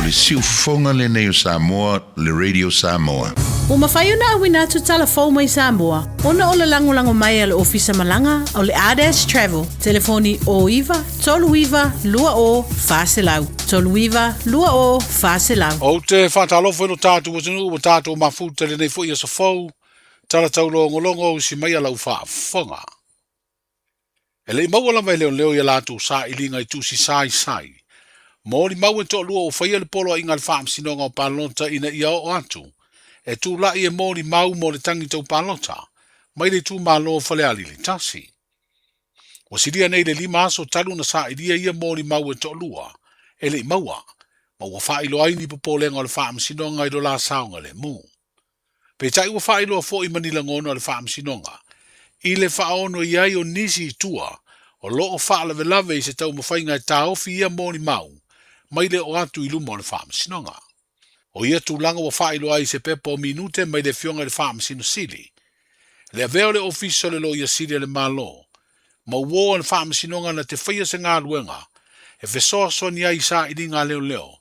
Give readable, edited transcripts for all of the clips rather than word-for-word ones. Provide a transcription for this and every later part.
o le siufonga le nei o Samoa, le Radio Samoa. O mawhai ona awina tu telefon mai Samoa. Ona o le lango mai ale ofisa malanga o le ADS Travel. Telefoni o iwa, tolu iwa, lua o, whaselau. Tolu iwa, lua o, whaselau. O te whatalofo ino tātu o tunu, o tātu o mafuta le nei fo ia sa fau. Tala tau longo o si mai alau whaafonga. E le maua lama leo ia lātu sa ilinga I tusi sai. Mōri mau e tō lua o whaia le polo inga le whaamsinonga o Palota ina ia o atu. E tū lai e mōri mau mō le tangi tau Palota. Mai le tū mālo o whale ali le tasi. O siria nei le lima aso talu na sa ilia ia mōri mau e tō lua. E le maua. Maua whailo aini popolenga o le whaamsinonga I do la saunga le mū. Pe tai ua whailo a fo I manila ngono le whaamsinonga. I le whaono iai o nisi tua. O loo whaalawe lawe I se tau mawhainga e tāofi ia mōri mau. Mai le o atu I lumo le whaamsinonga. O ia tūlanga wa whailo ai se pepo minute mai le fionga le whaamsino sili. Le aveo le ofiso le lo ia sili le malo. Ma uoa le whaamsinonga na te whaia se ngā luenga. E fesoa soni ai sa I ngā leo.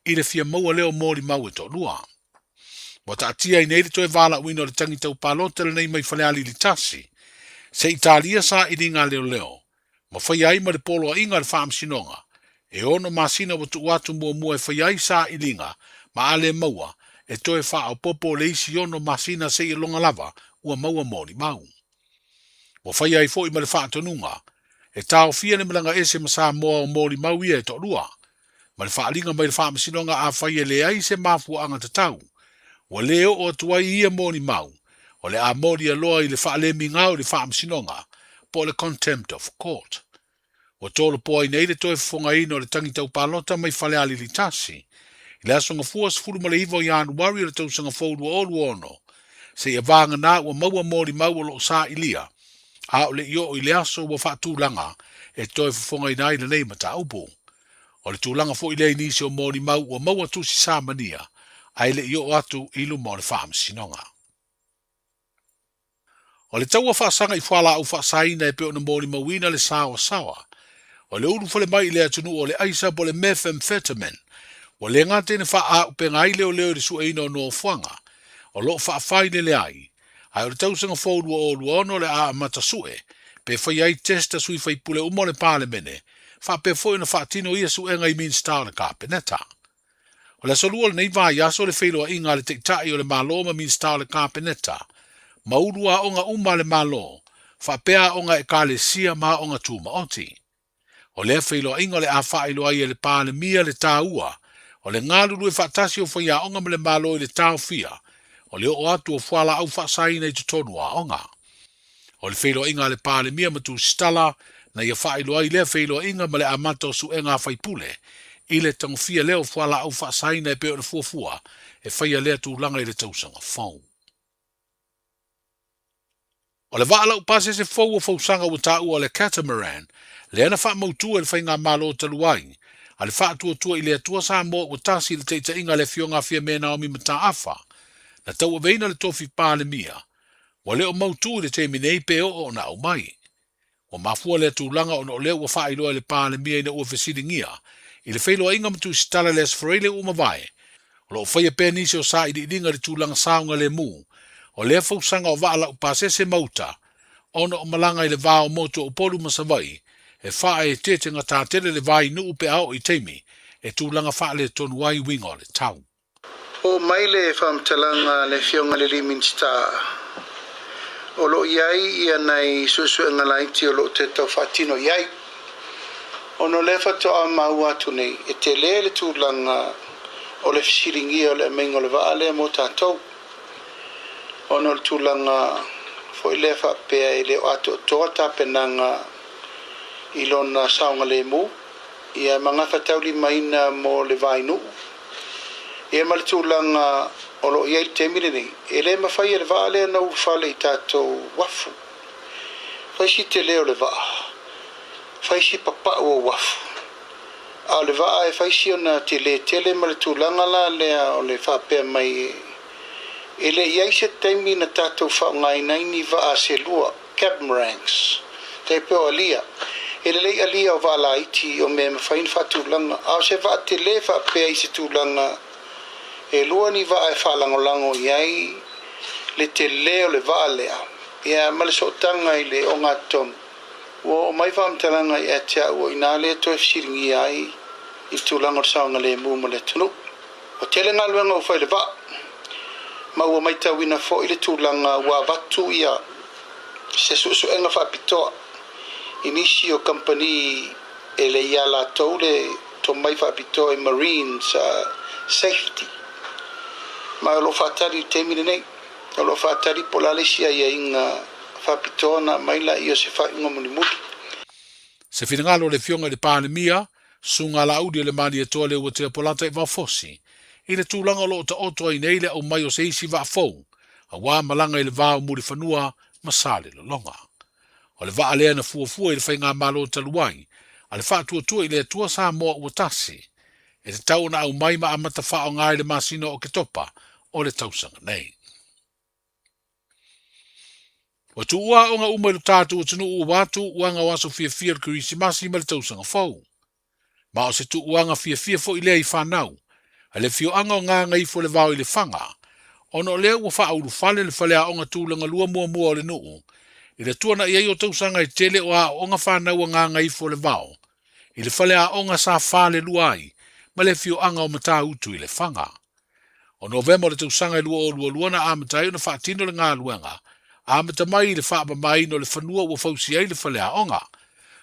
I le fia maua leo mōri mau e tō lua. Wa ta atia I neire toe wala uino le tangi tau Palota le nei mai whaleali li tasi. Se Italia sa I ngā leo. Ma whaia ai ma le polo a inga le whaamsinonga. E ono masina watu watu mua e whaiai sa I linga, ma ale maua, e toe wha au popo le isi ono masina se I longa lava, ua maua mōri mau. Wa whaiai fo I ma le whaatonunga, e tau fia ne malanga ese masa moa o mōri mau ia e to lua. Ma le whaalinga mai le whaamasinonga a whaia le ai se mafua anga tatau. Wa leo o tuai ia mōri mau, o le a mōri aloa I le whaalemi ngau le whaamasinonga, po le contempt of court. O tolo poa I nei le toe fonga ino le tangi tau Palota mai whale ali li tasi. I le asonga fuas furu ma le iwo I Januari le tau sanga fōru o olu ono. Se ia vanga nā ua maua mōri mau o lo sa ilia. A o le io I le aso ua whaatūlanga e toe fonga I nai le nei mata upo. O le tūlanga fo I le inisi o mōri mau ua maua tusi sa mania. Ai le io atu ilu mo le whaamsinonga. O le taua whaasanga I whala au whaasaina e peo na mōri mauina le sawa. O le uru fale mai le atunu o le aisa po le methamphetamine. O le ngate ne wha upe ngai leo le sua ino no fuanga. O lo wha whaine le ai. Ai o le tausanga fōru o luono le a matasue. Pe whai ai testa sui whai pule umo le pāle mene. Wha pe fōi na wha tino ia su enga I min star na ka peneta. O le solua le nei vai aso le whailo a inga le tektai o le malo ma min star na ka peneta. Maurua onga uma le malo. Wha pea onga e ka le sia ma onga tūma oti. O le whailo inga le a whailo ai le pāle mia le tāua. O le ngāruru e whaatasi o whaia onga me le malo I le tāu fia. O le o atu o whala au whaasaina I tutonu a onga. O le whailo inga le pāle mia matu stala na ia whailo ai le whailo inga me le amata o su e ngā whaipule. I le tango fia leo whala au whaasaina e peo na fuafua e whaia lea tūlanga I le tausanga whau. O le waala upase se fau o fausanga o tāu o le catamaran. Le ana wha mautua le whainga malo taluai. A le wha tua I le atua sa mo o tasi le teita inga le fionga fia mena o mi mata afa. Na tau aveina le tofi pāle mia. Wa leo mautua le te minei peo o na au mai. O mafua le tūlanga o no leo wa wha iloa le pāle mia ina ua whesiringia. I le whailo inga matu stala le asfarele o mawai. O lo whaia penisi o sa I di inga le tūlanga saunga le mu. O le fausanga o waala upase se mauta. Ona o malanga I le vāo moto o polu masawai. E wha e tete ngā tātere le vai nuu pe ao I teimi, e tūlanga wha le tonu wai wingo le tau. O mai le whamtalanga le fionga le liminsta. O lo iai ia nei susu e ngalaiti o lo te tau whatino iai. O no le whato a mau atu nei, e te le tūlanga o le fisiringi o le mengo le vaale mo tātou. O no le tūlanga fo I le whapea I le o atu o toa tāpenanga ilona saunga le mu ia mga whatauli maina mo le vainu ia malitulanga o lo ia I temile nei e le mawhai e le vaa lea nau whale I tātou wafu whai si te leo le vaa whai si papa o wafu a le vaa e whai si ona te le tele malitulanga la lea o le whapea mai e le iai se teimi na tātou whaungai naini vaa se lua cab ranks te peo alia e le lei alia o wala iti o me mawhain whatulanga. Au se wha te le wha pēa i se tūlanga e lua ni wha e whalangolango iai le te leo le wha lea. Ia male so tanga i le o ngā tom. O mai whamtalanga i atea ua i nā le toi fsiringi ai i tūlanga o saunga le mūma le tunu. O tele ngā luenga o whai le wha. Ma ua mai tawina fo i le tūlanga ua watu ia se susu enga whapitoa. Inisi o company e le ia la tau le to mai whapitoa i Marines Safety. Ma o lo whatari te mine nei. O lo whatari pola le sia ia inga whapitoa na maila ia se whainga muni muki. Se whingalo le fionga le pānemia, sunga la audio le mani e toa le ua te polata i wafosi. I le tūlanga lo ta otoa i neile au mai o se isi wa fou. A wā malanga i le vāo muri whanua masale lo longa. O le waa lea na fuafua i le whainga malo taluai. A le whaatua i le tua sa moa ua tasi. E te tau na au mai ma amata whao ngai le masino o ke topa o le tausanga nei. O tu ua o ngā umailu tātu o tunu ua watu uanga waso fia le kurisi masi ma le tausanga fau. Ma o se tu uanga fia fo i lea i whanau. A le fio anga o ngā ngai fo le vau i le whanga. Ono lea ua wha auru fale le whalea o ngā tūlanga lua mua o le nuu. I le tuana i o tausanga i tele o a o ngā whanau o ngā ngai fo le vau. I le whalea o ngā sa whale luai. Ma le fio anga o mata utu i le whanga. O November le tausanga i lua na amatai o na whaatino le ngā luenga. Amata mai le whaapa mai no le whanua ua fausi ai le whalea onga.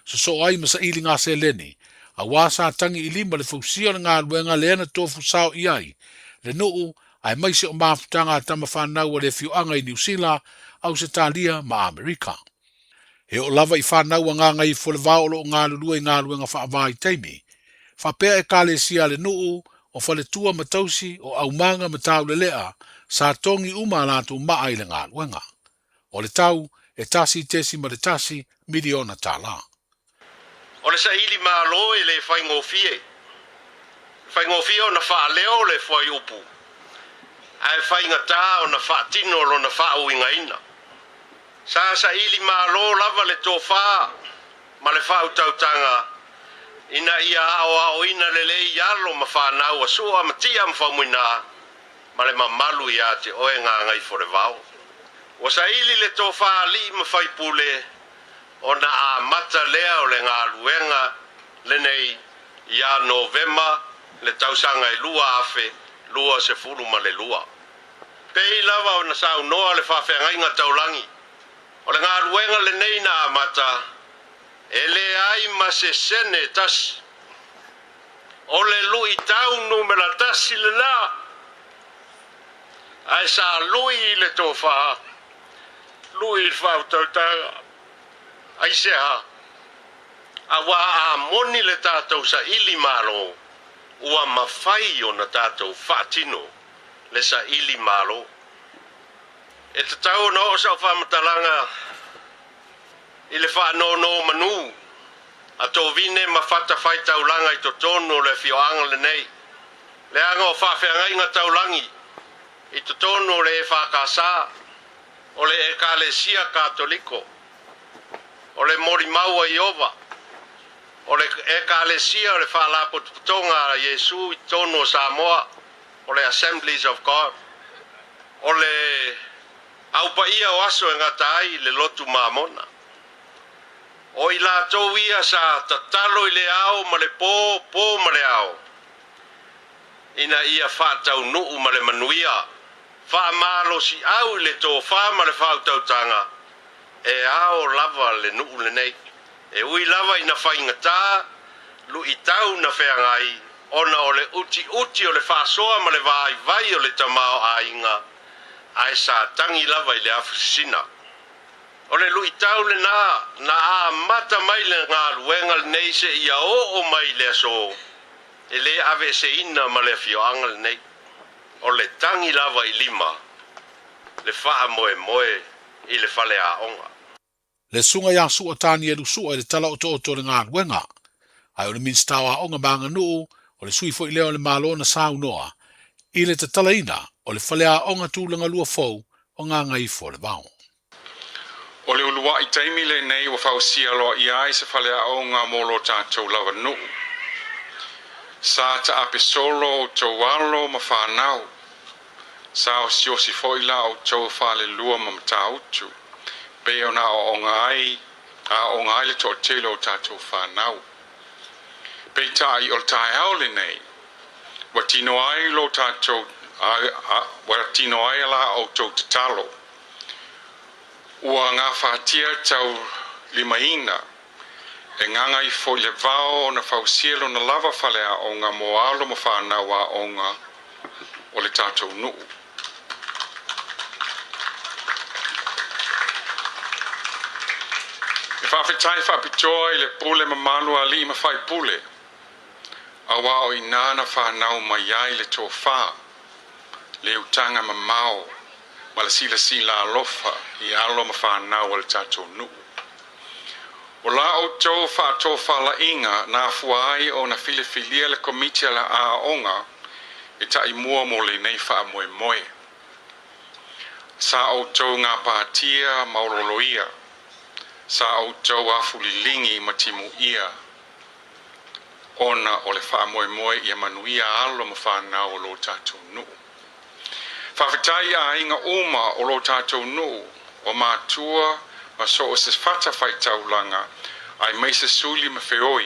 So ai masa ili ngā se leni. A wasa tangi i lima le fausia le ngā luenga le ana tofu sao i ai. Le nuu ai maise o mafutanga tama whanau le fio anga i New Zealand au se talia ma Amerika. He o lava i whanau a ngā ngai fo le vaolo o ngā lulua i ngā luenga whaavai teimi. Whapea e kale sia le nuu o whale tua matausi o au manga matau le lea sa tongi uma lātu maa i le ngā luenga. O le tau e tasi tesi ma le tasi miliona tala. O le sa ili malo e le whaingofie. Whaingofie o na whaaleo le whai upu. Ai whaingata o na whaatino o na whaauinga ina. Sa ili malo lava le tō wha ma le whautautanga. Ina ia ao ina le le ialo ma whanau a sua ma tia ma whaumuina. Ma le mamalu ia te oe ngā ngai fore vau. O sa ili le tō wha li ma whaipule. O na a mata lea o le ngā luenga le nei ia November le tausanga i lua afe, lua se furu ma le lua. Pei lava o na sau noa le whawhenga inga taulangi. O le ngā luenga le nei na a mata, e le ai ma se sene tasi. O le lui taunu me la tasi le la. Ai sa lui le tō wha, lui il whautautanga. Ai se ha. A wā a moni le tātou sa ili malo. Ua mawhai o na tātou whaatino le sa ili malo. E te tau na o sa whamatalanga i le whaanono manu. A tō vine ma whata whai taulanga i to tono le whioanga le nei. Le anga o whawhianga inga taulangi. I to tono le e whakasa. O le ekalesia katoliko. O le mori maua i ova. O le ekalesia o le whaalapo tonga a Yesu i tono Samoa. O le Assemblies of God. O le aupa ia o aso e ngatai le lotu mamona. O i la tau ia sa tatalo i le ao ma le pō ma le ao. Ina ia whātau nuu ma le manuia. Whaamalo si au i le tō wha ma le whautautanga. E ao lava le nuu le nei. E ui lava ina whaingata, lu i tau na wheangai, ona o le uti o le whasoa ma le vai o le tamao a inga, ai sa tangi lava i le afusina. O le lu i tau le na a mata mai le ngā luenga le nei se ia o mai le aso, e le ave se ina ma le fioanga le nei. O le tangi lava i lima, le wha moe i le whale a onga. Le sunga ya sua tani e lusua e le tala o to le ngā ruenga. Ai o le minstawa o ngā manga nuu, o le suifo i leo le malo na sau noa, i le te talaina o le whalea o ngā tūlanga lua fau o ngā ngai fo le vau. O le ulua I taimi le nei wa fausia lo ia I se fale a onga mo lo tātou lawa nu. Sa ta ape solo o tau walo ma whanau. Sa o si o si foila o tau whale lua ma mata utu. Be o na o ngai, a o ngai le to telo o tātou whanau. Be ta I o tai au le nei. Wa tino ai lo tātou, wa tino ai la o tau tatalo. Ua ngā whātia tau limaina. E nganga I fo le vao na fausielo na lava falea o ngā moalo ma whanau a o ngā o le tātou nuu. E whawhetai whapitoa I le pule ma manu a li ma whai pule. A wao I nāna whanau mai ai le tō whā. Le utanga ma mao. Ma le sila sila alofa I alo ma whanau a le tātou nuu. O la o tō wha la inga nā fuai o na filia le komitia la a onga e ta I mua mo le nei wha moe moe. Sa o tō ngā pātia mauroloia. Sa o tō afu lilingi ma timu ia. Ona o le wha moe moe ia manuia alo ma whanau o lo tātou nuu. Whawhetai a inga uma o lo tātou nuu o mātua ma so o se fata whai taulanga ai mai se suli ma whioi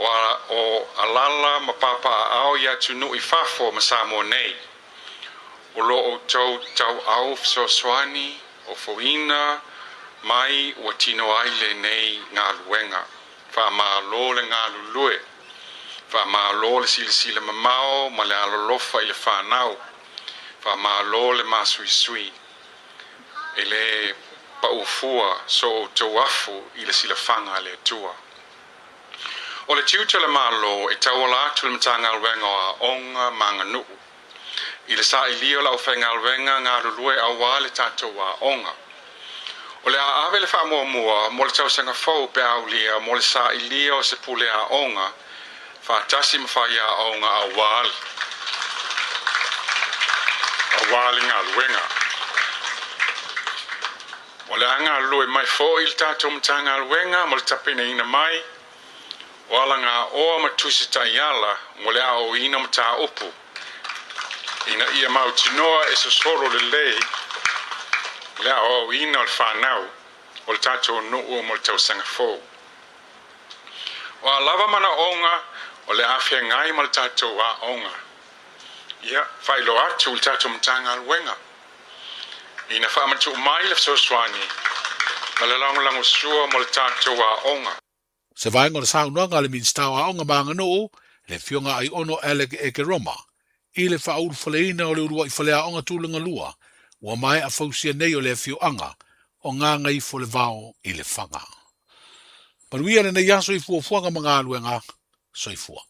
o alala ma papa a au ia tunu I whafo ma samo nei. O lo o tau au so swani o foina mai o tino aile nei ngā luenga. Wha maa lo le ngā lulue. Wha maa lo le sila mamao ma le alolofa I le whanau. Wha maa lo le maa sui sui. E le pa ufua so o tau afu I le sila whanga le tua. O le tiuta le malo e tau ala atu le mtanga alwenga o a onga manga nuu. I le sa I lio la o whenga alwenga ngā rurue a wā le tātou a onga. O le a awe le wha mua mua mo le tau sanga fau pe au lia mo le sa I lio se pule a onga wha tasi mawhai a onga a wāli. A wāli ngā alwenga. O le anga lue mai fo I le tātou mtanga alwenga mo le tapene ina mai. O ala ngā oa matusi tai ala mo le ao ina mata upu. Ina ia mautinoa e sosoro le lei. Le ao ina o le whanau o le tātou nuu mo le tausanga fo. O a lava mana onga o le awhia ngai mo le tātou a onga. Ia, whailo atu le tātou mtanga alwenga. Ina whaamatu mai le soswani. Ma le lango sua mo le tātou a onga. Se vaenga le saunoanga le minstau a onga maanga nuu, le fionga ai ono eleke eke roma. I le whaulu whaleina o le urua I whalea onga tūlanga lua, ua mai a fausia nei o le fioanga, o ngā ngai fo le vao I le whanga. Paruia le nei aso I fuafuanga mga aluenga, soifua.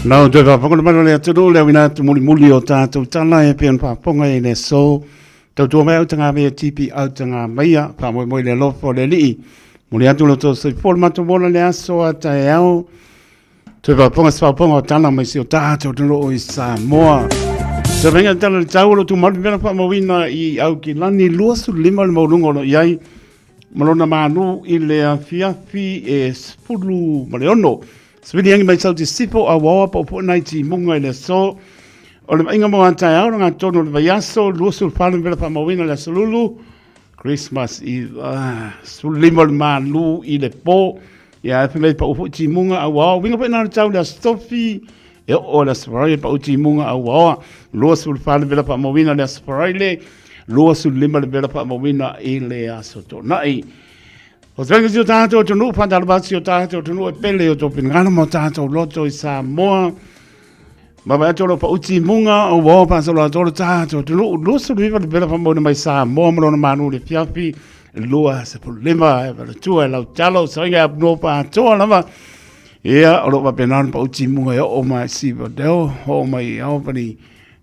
Nau te whaponga mana lea tunu lea wina tu muli o tātou tala e peon whaponga e le so. Tau tua mai autanga mea tipi autanga maia, whamoe moe le lofo le lii. Muli atu lo tō soi pōle matu mōla le aso a tae au. Te whaponga sa whaponga o tala mai si o tātou tunu o I Samoa. Te venga tala le tau lo tu maru mena whamawina I au ki lani luasu lima le maurungo no iai. Malona manu I le fiafi e spulu maleono. Swidi yangi mai sauti sipo a wawa pa upo naiti munga I le so. O le inga mo antai au ngā tono le vaiaso, luasu whālen vela pa mawina le salulu. Christmas I sulimo le malu I le po. Ia e whemei pa upo ti munga a wawa. Winga pa ina le tau le stofi. E o le safarai pa uti munga a wawa. Luasu whālen vela pa mawina le safarai le. Luasu lima le vela pa mawina I le aso to nai. O tanga si o tātou tunu, whantarabasi o tātou tunu e pele o tō pingana mo tātou loto I Samoa. Maba atoro pa uti munga o wā pasalo atoro tātou tunu. Lusu riva le bela whamona mai Samoa marona manu le piapi. Lua se pulima e wala tua e lau talo. Sainga apno pa atoa lama. Ia, o lo wa penana pa uti munga e o mai siva deo. O mai aopani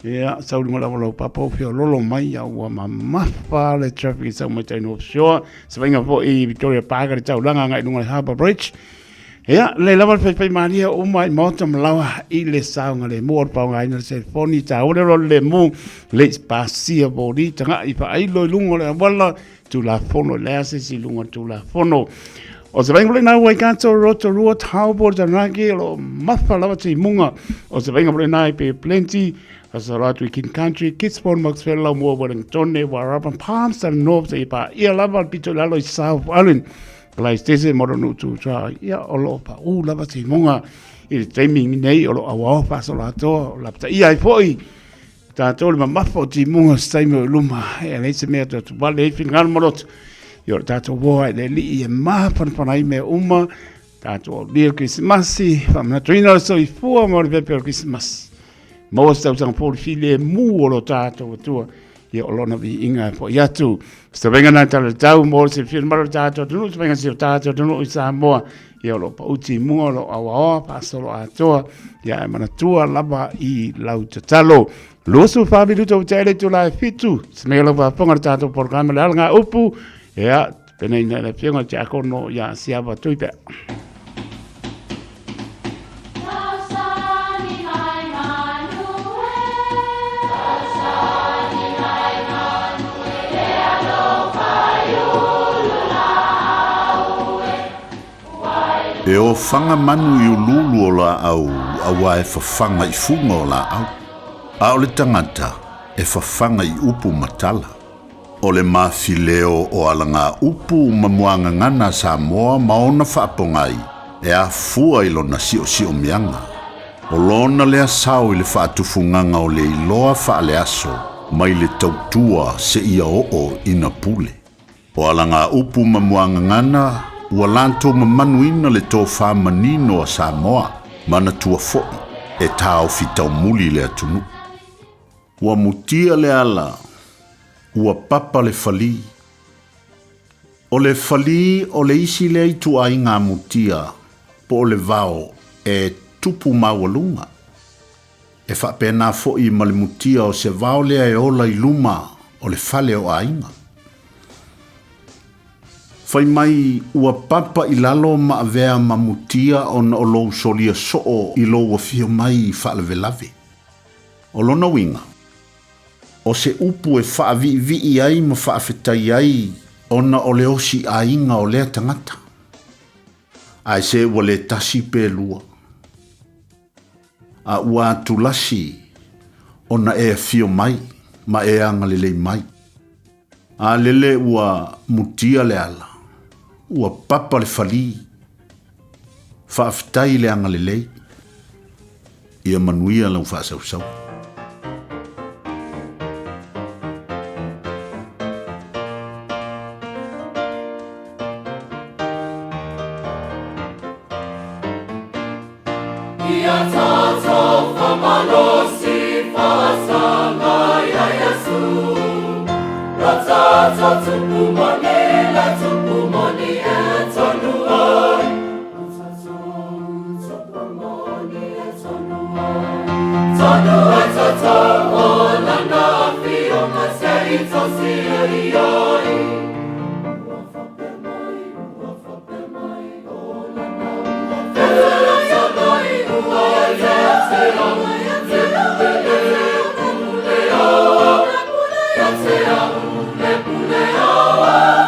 Ia, sauri mo lava lau papo fio lolo mai au ua mamafa le traffic sau mai taino offshore. Se vainga fo i Victoria Park le tau langa ngai nunga le Harbour Bridge. Ia, le lava whai maria o mai mauta malawa i le saunga le mua pao ngai na le telefoni ta ole ro le mu le spasia bodi tanga i pa ai loi lungo le wala tu la fono le ase si lungo tu la fono. O se vainga na wai kanto roto rua taubo janagi lo mafa lava ti munga. O se vainga na pe plenty Asaratu i King Country, Kitsborn, Maxwell, Mua, Wellington, Warrapan, Palms, and North, Ipa, Ia Lava, Pito Lalo, South Island, Play Station, Modern to try, Ia Olopa, U Lava Timonga, il Taming Nay, or Awa, Pasolato, Lapta, Ia Poi, Tato, Mafo, Timonga, Stamo Luma, and it's a matter to Ballet, Fingalmorot, your Tato Boy, the Lee, and Mapan, Panaime, Uma, Tato, Dear Christmas, from Natrina, so if 4 more Pepper Christmas. Maua stau sang pōri file mu o lo tātou atua i o lona vi inga po i atu. Sta venga nā tala tau mo se fil mara tātou tunu, sta venga se tātou tunu i Samoa i o lo pauti mua lo awa oa pasolo atoa i a mana tua lava i lau tatalo. Lusu whabi luto o tele tu lai fitu, se mea lau whaponga tātou porkama le alanga upu, ea pene ina le whiunga te akono i a siawa tuipea. E o whanga manu i ululu o la au, awa e whawhanga i funga o la au. A o le tangata e whawhanga i upu matala. O le mawhileo o alanga upu mamuanga ngana Samoa maona whaapongai, e a fua i lona sio mianga. O lona lea sao i le whaatufunganga o le iloa whaale aso, mai le tautua se ia o ina pule. O alanga upu mamuanga ngana, ua lanto mamanuina le tō whamanino a Samoa, mana tua foi, e tāo fitau muli le atunu. Ua mutia le ala, ua papa le whali. O le whali o le isi le itu a inga mutia, po o le vao e tupu mawalunga. E whapena foi ma le mutia o se vao lea e ola i luma o le whale o a inga. Fai mai ua papa i lalo ma avea mamutia o na o lou solia soo i lou a fio mai whaalawelave. O lona winga. O se upu e whaavi i ai ma whaafetai ai o na o le osi a inga o lea tangata. Ai se ua le tasi pe lua. A ua tulasi o na e fio mai ma e anga lele mai. A lele ua mutia le ala. Ua papa le whali, whaafetai le anga lelei, ia manuia lau whaasau-sau. Ia tātou whamanosi whaasanga ia Iesu, ra tātou tupu mani la tupu mani e tonu ai. Ra tātou tupu mani e tonu ai. Tonu ai tātou o lana fi o mase i tosi e i ai. Ua whape mai o lana. Whewela tana i ua e te au. Te pule aua. Te au, le pule aua.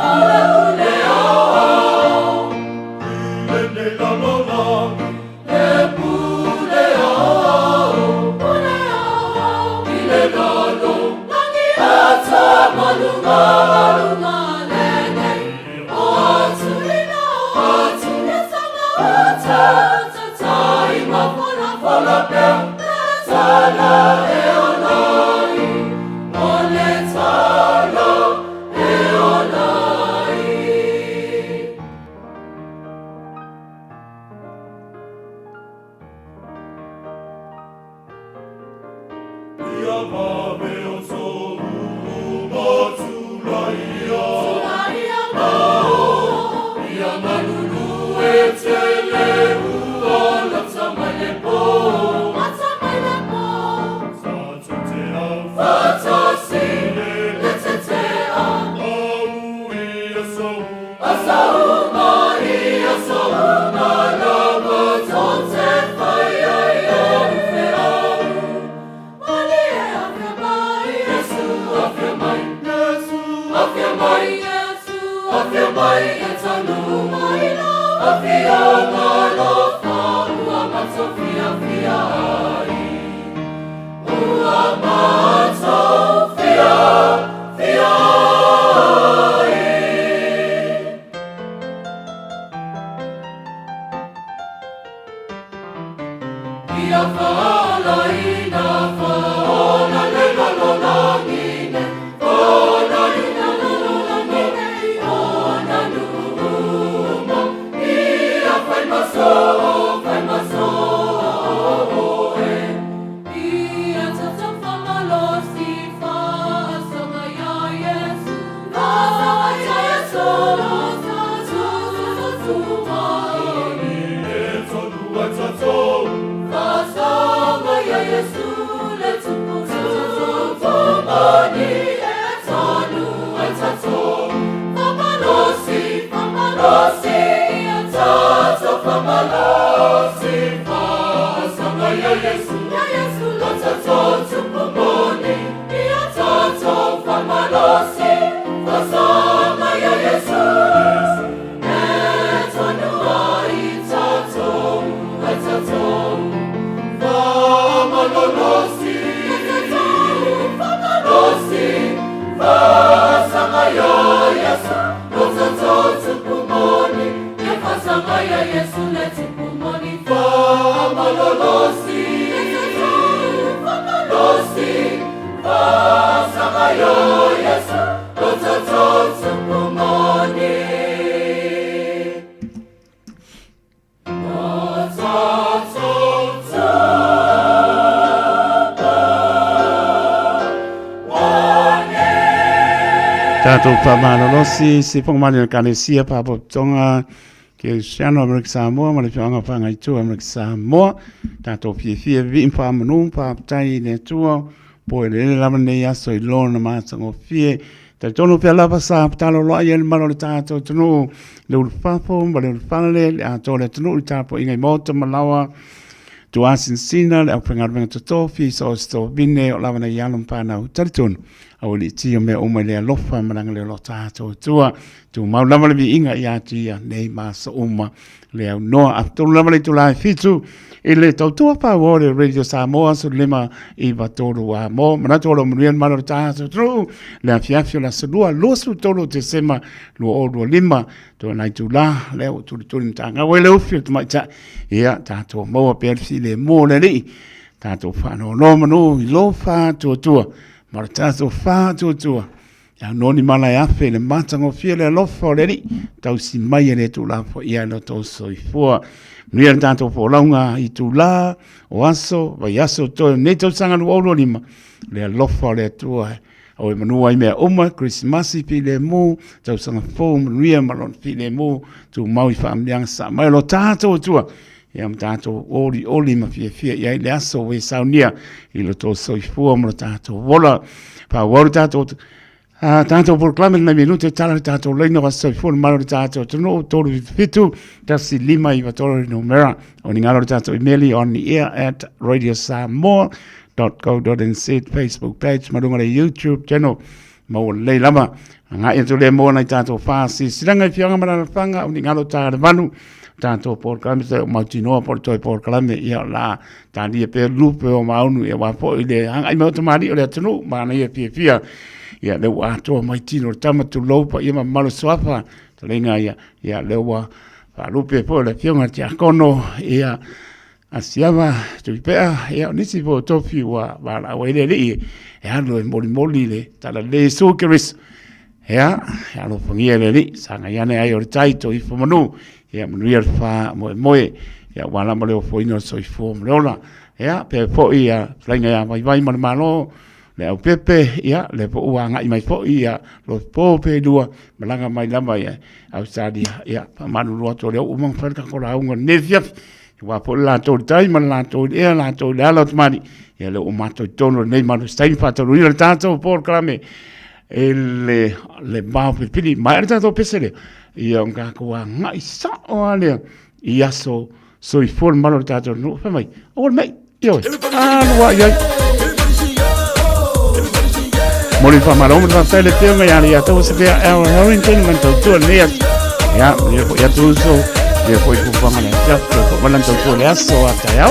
Tātou whamalolosi, se whangamani na kanesia pāpo tonga ke Siano Amerika Samoa, ma le whianga whanga i tua Amerika Samoa, tātou whiawhia vi whamanu, pāptai ne tua, po e le lama nei aso i lona mātango whie, tai tono pia lava sa talo loa i maro le tātou tunu, le ulu whafo, ma le ulu whanale, le ato le tunu i tāpo ingai mota malawa, tu asin sina, le au whangaruenga totofi, so sto vine o lava nei alum pānau taritunu. Au li tia me o mai le alofa maranga le lo tātou tua, tu mau lama le vi inga i atia nei masa uma le au noa a tolu lama le tulai fitu i le tautua pāua le Radio Samoa so lima i watoru a mo manatoro manuian maro tātou tru le a fiafio la salua losu tolu te sema lua o lua lima to nai tu la le o tuli tanga wai le ufio tu mai ta ia tātou maua perfi le mo le li tātou whano no manu i lo whātua tua mara tātou whātua ia noni mana e awhi le matango fia le alofa o le ni tau si mai le tu la fo ia no tau soifua Mria tātou fo launga i tu la o aso vai aso to ne tau sanga lu olo lima le alofa o le tua o e manua i mea uma Christmasi pi le mu tau sanga fo mria malon pi le mu tu mau i whaamlianga sa mai lo tātou tua ia tātou oli ma fia ia le aso we saunia i lo tau soifua mo tātou wola pa waru tātou tātou proclame na minute tala tātou leino ka soifua maro tātou tunu tolu fitu tasi lima i watoro numera o ni ngalo tātou emaili on the air at radiosamoa.co.nz Facebook page marunga le YouTube channel mau lei lama nga e tu le mo na tātou fasi silanga i fianga mana fanga o ni ngalo tātou manu tātou proclame te mautinoa portoi proclame ia la tāli e pe lupe o maunu e wapo i le hanga i mautamari o le tunu mana i e fia ia le ato mai tino tama tu lopa ia malo swafa talenga ia le wa lupe po le fionga ti akono ia asiava tu pea ia nisi po tofi wa la wele le e alo moli le tala le sukeris ia lo fangia le sanga ia ne ai o taito i fomanu ia mnuia fa moe ia wala male o foino so i fom lola ia pe po ia flenga ia vai malo le au pepe ia le po uanga i mai po ia lo po pe dua malanga mai lama ia au sadia ia manu lo to le umang falka ko la unga nevia wa po la to tai man la to ia la to la lot mani ia le umato tono nei manu stai fato lo il tanto por clame le ba pe pili mai tanto pesele ia unga ko ngai sa o ale ia so i forma lo tanto no fa mai o mai io wa ia Mori fa maroma fa tele te me ya to se pe el Harrington man to tu le Ya, ya tu so, ya foi fu fanga le ya, ko balan to ko le so ata ya.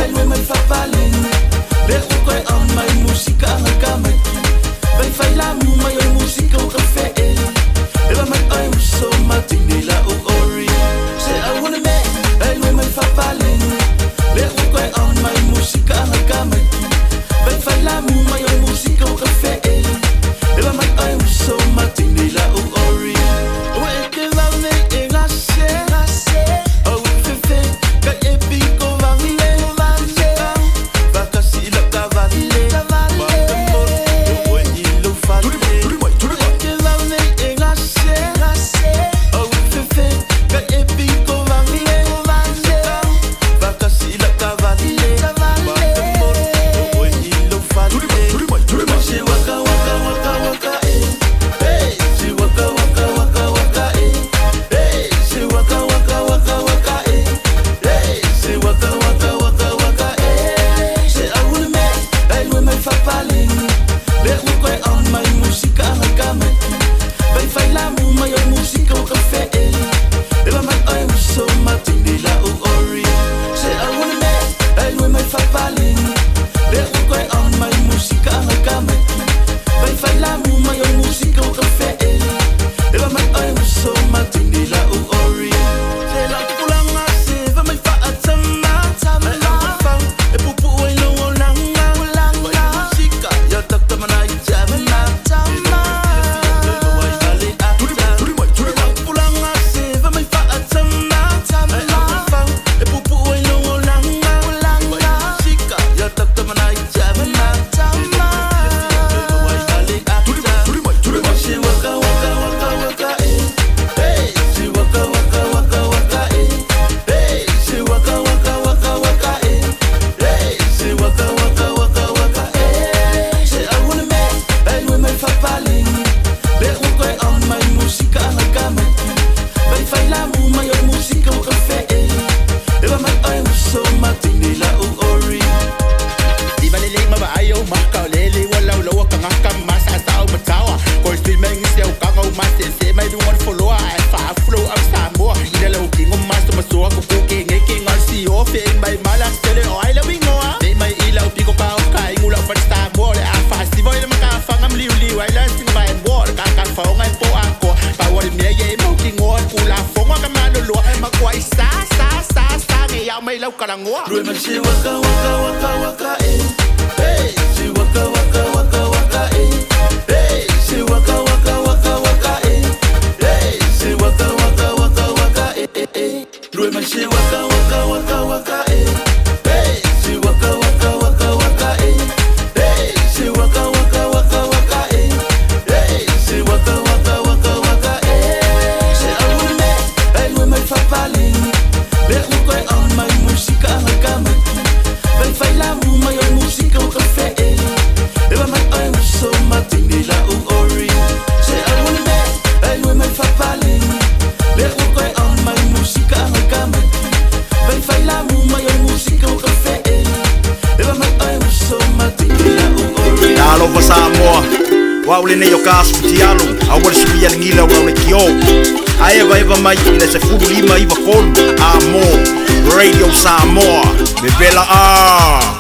Radio Samoa, Bebela A.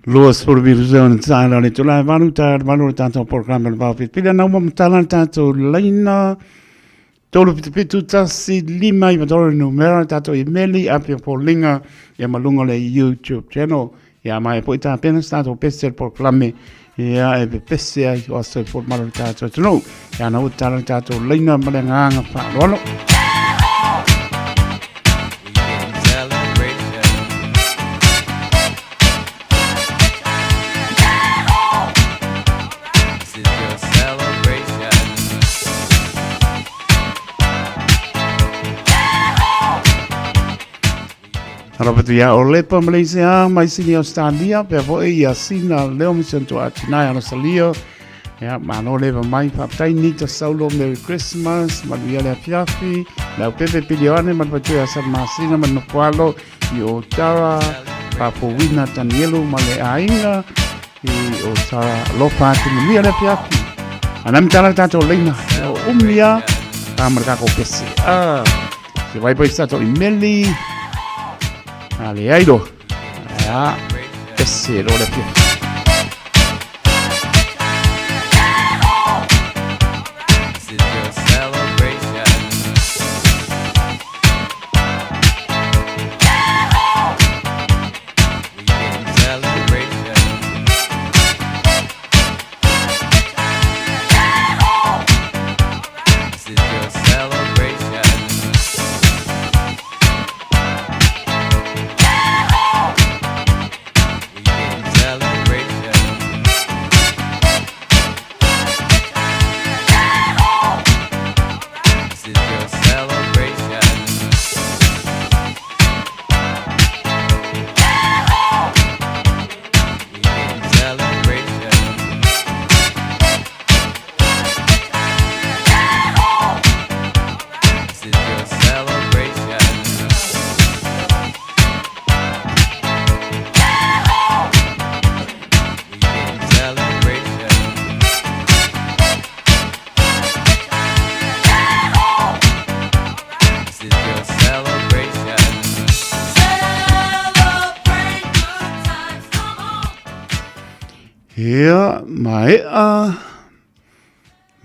Luas por virtude tsana le tula vanu tanto programma ba fit pila na mo talan tanto laina tolu pitu tasi lima i vadoro numero tanto emaili apia por linga ya malunga le YouTube channel ya mai po ita pena stato pesse proclame ya e pesse ai osso por malo tanto no ya na talan tanto laina malenga pa lolo Rapatu ya o lepa Malaysia mai sini Australia pe vo ia sina leo misentu atina ya salio ya mano leva mai fatai ni to saulo Merry Christmas manuia le fiafi la pepe pilione man patu ya sama sina man kwalo yo tara papo-wina tanielu male ainga i o tara lopa ti manuia le fiafi anam tala tato leina umia amarka ko pese se vai pa stato imeli Aliado, ya, ese lo de pie.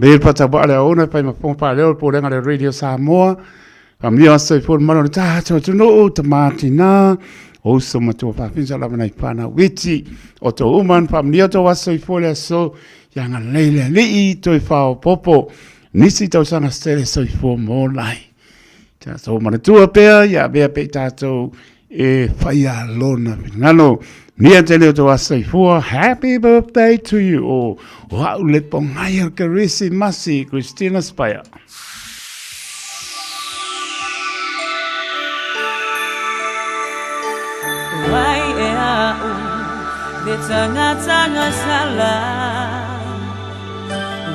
Bel pata ba le ona pa ma pon pa le po lenga le Radio Samoa kam dia se for mano ta to no tamatina o so ma to pa finza la na pana witi o to uman pam dia to waso for le so yanga leile li to fa popo nisi to sana stele so for more lai ta so ma tu pe ya be pe ta to e faya lona ngalo Nia tele to wasai for happy birthday to you. Oh, wow, let pongaya karisi masi Christina Spire. Wai e au, de tanga sala.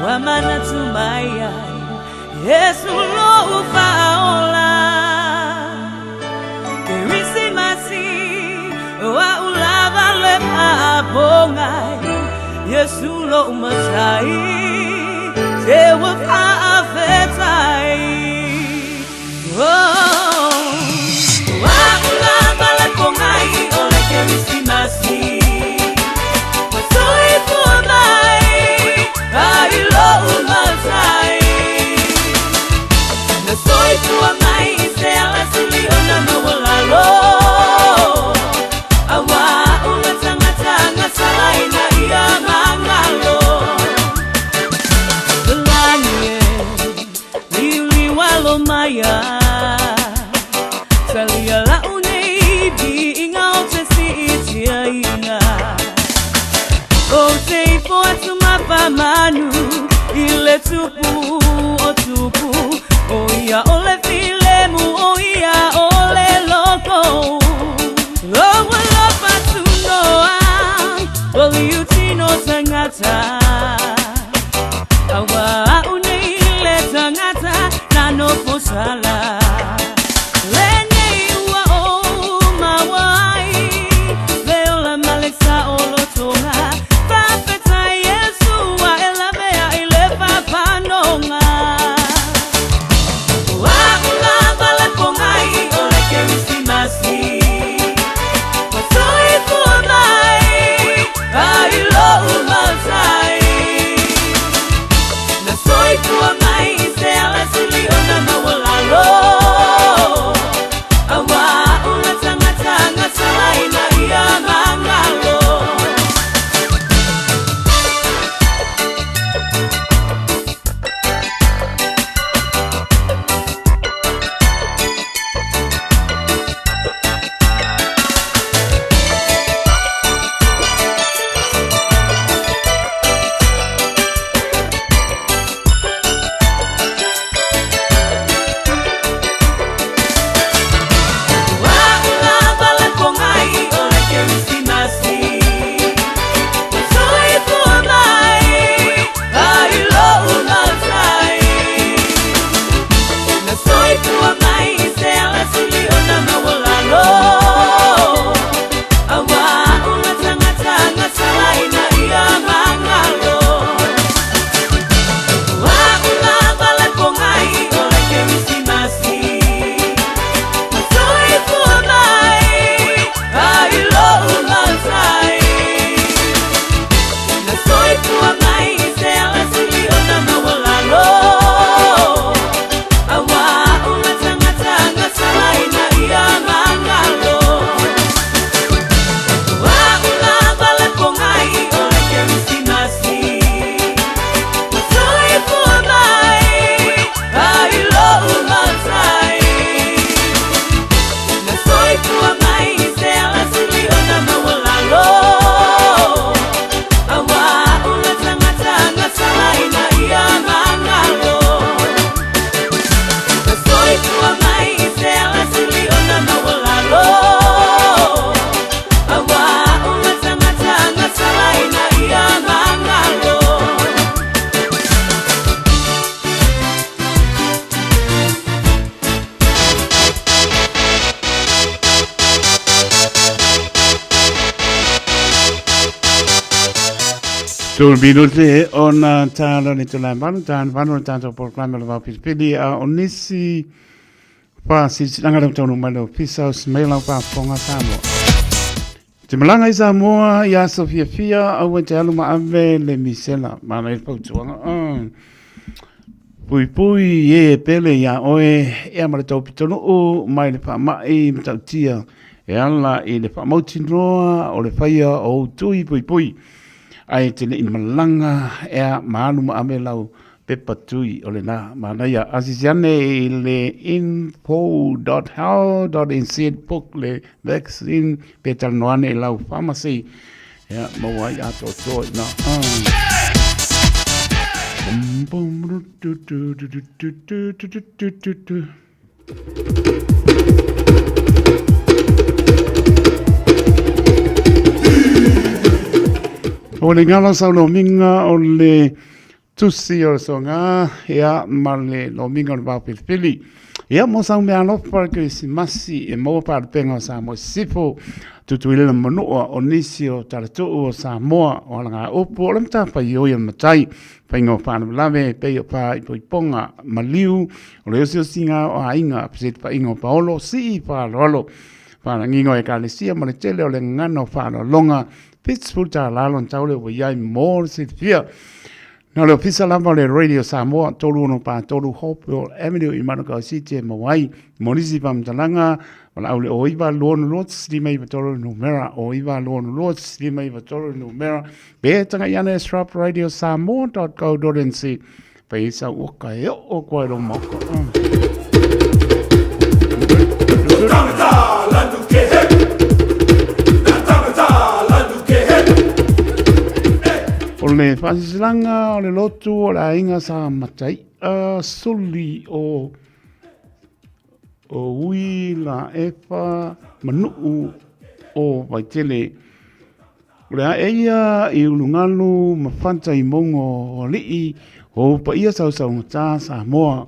Wamana tumaya, Yesu lo ufaola. Karisi masi, wa Bongai, Yesu lo umasai, sewa afetai. Oh, wa ulava le bongai, ole Krismasi. Wasoi bongai, ai lo umasai. Na soi bongai, se ala sili ona mawalalo. Salaina ia mangalo Lanye Lili walo maya Salia la uneidi Inga o te si itia inga O te ifo atu mapamanu Ile tupu o tupu O ia ole filemu O ia ole loko O wala patu noa Well, you tino sangata Awa unile sangata Nano posala Lenye iwa o mawai Leo la maleksa olotonga Papeta Yesu wa elabea ile papanonga So bilote ona tala ni tula manu tan vanu tanto proklama la pili a onisi pa si langa tonu malo pisaus mela pa fonga samo. Te malanga i Samoa ia Sofia Fia au te aluma ave le misela mana i pautuanga. Pui e pele ia oe e amare tau pitonu o mai le pa mai mtautia e ala i le pa mautinoa o le whaia o tui pui. Ai te le malanga e maaluma ame lau pepa tui o le na manaya asisiane le info.how.nz book le vaccine petal noane lau pharmacy ya mawai ato to na o le ngala sa lo minga o le tusi o songa ia male lo minga o pili ia mo sa me alo par que si masi e mo par penga sa mo sifo tutuile le mano o nisio taratu o sa mo o nga opo le mta pa yo ia matai pa ngo pa lave pe yo pa i ponga maliu o le sio singa o ainga psit pa ngo pa olo si pa lolo pa ngingo e kalesia mo le tele o le ngano fa longa Pittsburgh ta lalon taule wo yai more sit fia. Na le ofisa lava le Radio Samoa tolu no pa tolu Hope Avenue i Manukau City Mawai monisi pam talanga wala aule o iwa lonu lots di mai vatoro numera o iwa lonu lots di mai vatoro numera be tanga yana strap Radio Samoa.co.nz pa isa uka e o kwa lo moko. O le whasisilanga, o le lotu, o le inga sa matai, suli o ui la epa manuu o waitele. O le eia i ulungalu mawhanta i mongo o lii, o pa ia sau ngata sa moa.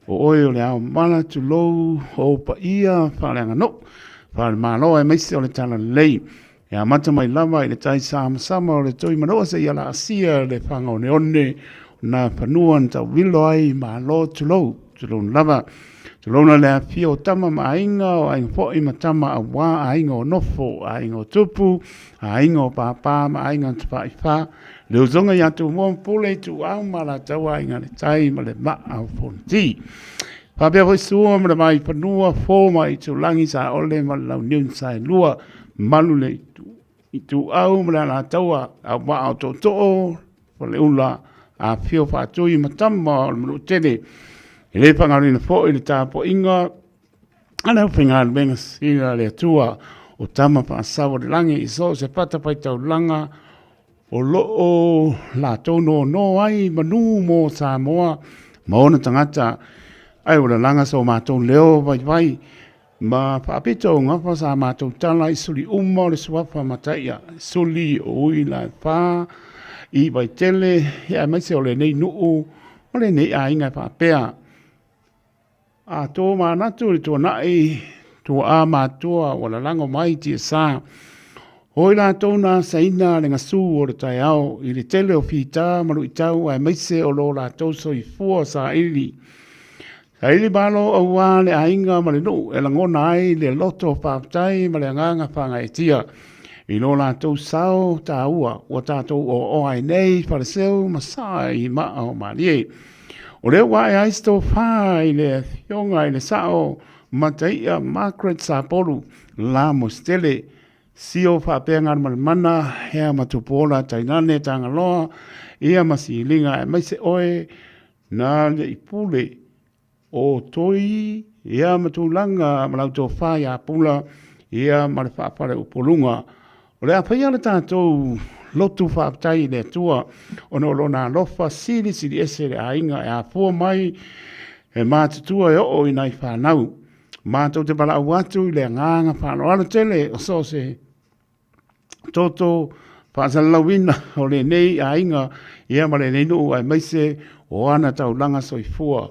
O oi o le au mana tu lou, o pa ia whaleanga no, whale maloa e meisi o le tala lei. Ya mata mai lava i le tai sama o le toi manoa se ia la asia le whanga o ne one na panuan ta wilo ai ma lo tulou lava. Tulou na lea fia o tama ma ainga o ainga po i matama a wā a ainga o nofo, a ainga o tupu, a ainga o pāpā ma ainga o tapa i whā. Leo zonga i atu mua mpule tu au ma la taua ainga le tai ma le ma au fonti. Pāpea hoi sua ma le mai panua fō ma i tu langi sa ole ma lau niun sa lua malu le i tu au mra la taua a wa o to o le ula a fio fa tui matama o le tele i le pangari na fo i le tapo inga ana uwhinga le benga sila le tua o tama pa sawa le langi i so se pata pai tau langa o loo la tono no ai manu mo Samoa ma ona tangata ai o le langa so mātou leo vai ma papito ngapa sa mātou tala i suli le suafa mataia suli o ui la pā i vai tele ia maise o le nei nuu o le nei a inga papea a tō mānatu le tō nai tō a mātua o la lango mai tia sā hoi la tōna saina le ngasu o le tai au i le tele o fita maru i tau a maise o lo la tō so i fua sa ili Haili balo au wā le ainga ma le nuu, e langona ai le loto whāptai ma le anganga whanga e tia. I lo la tau sao tā ua, o tātou o ai nei whareseu ma sai ma au marie. O leo wā e aisto whā i le fionga i le sao ma taia Margaret Sapolu, la mostele, sio whāpenga ma le mana, hea matupola tainane tangaloa, ia masi linga e maise oe, na le ipule, o toi ia matulanga malauto whaia pula ia mare whaapare upolunga. O lea whaia le tātou lotu whaaptai le tua ono lona lofa siri ese le ainga e a fua mai e mātutua e o i nai whanau. Mātou te pala watu i le nganga whanau ala tele o so se toto whaasalawina o le nei ainga ia mare nei nuu ai maise o ana tau langa soifua.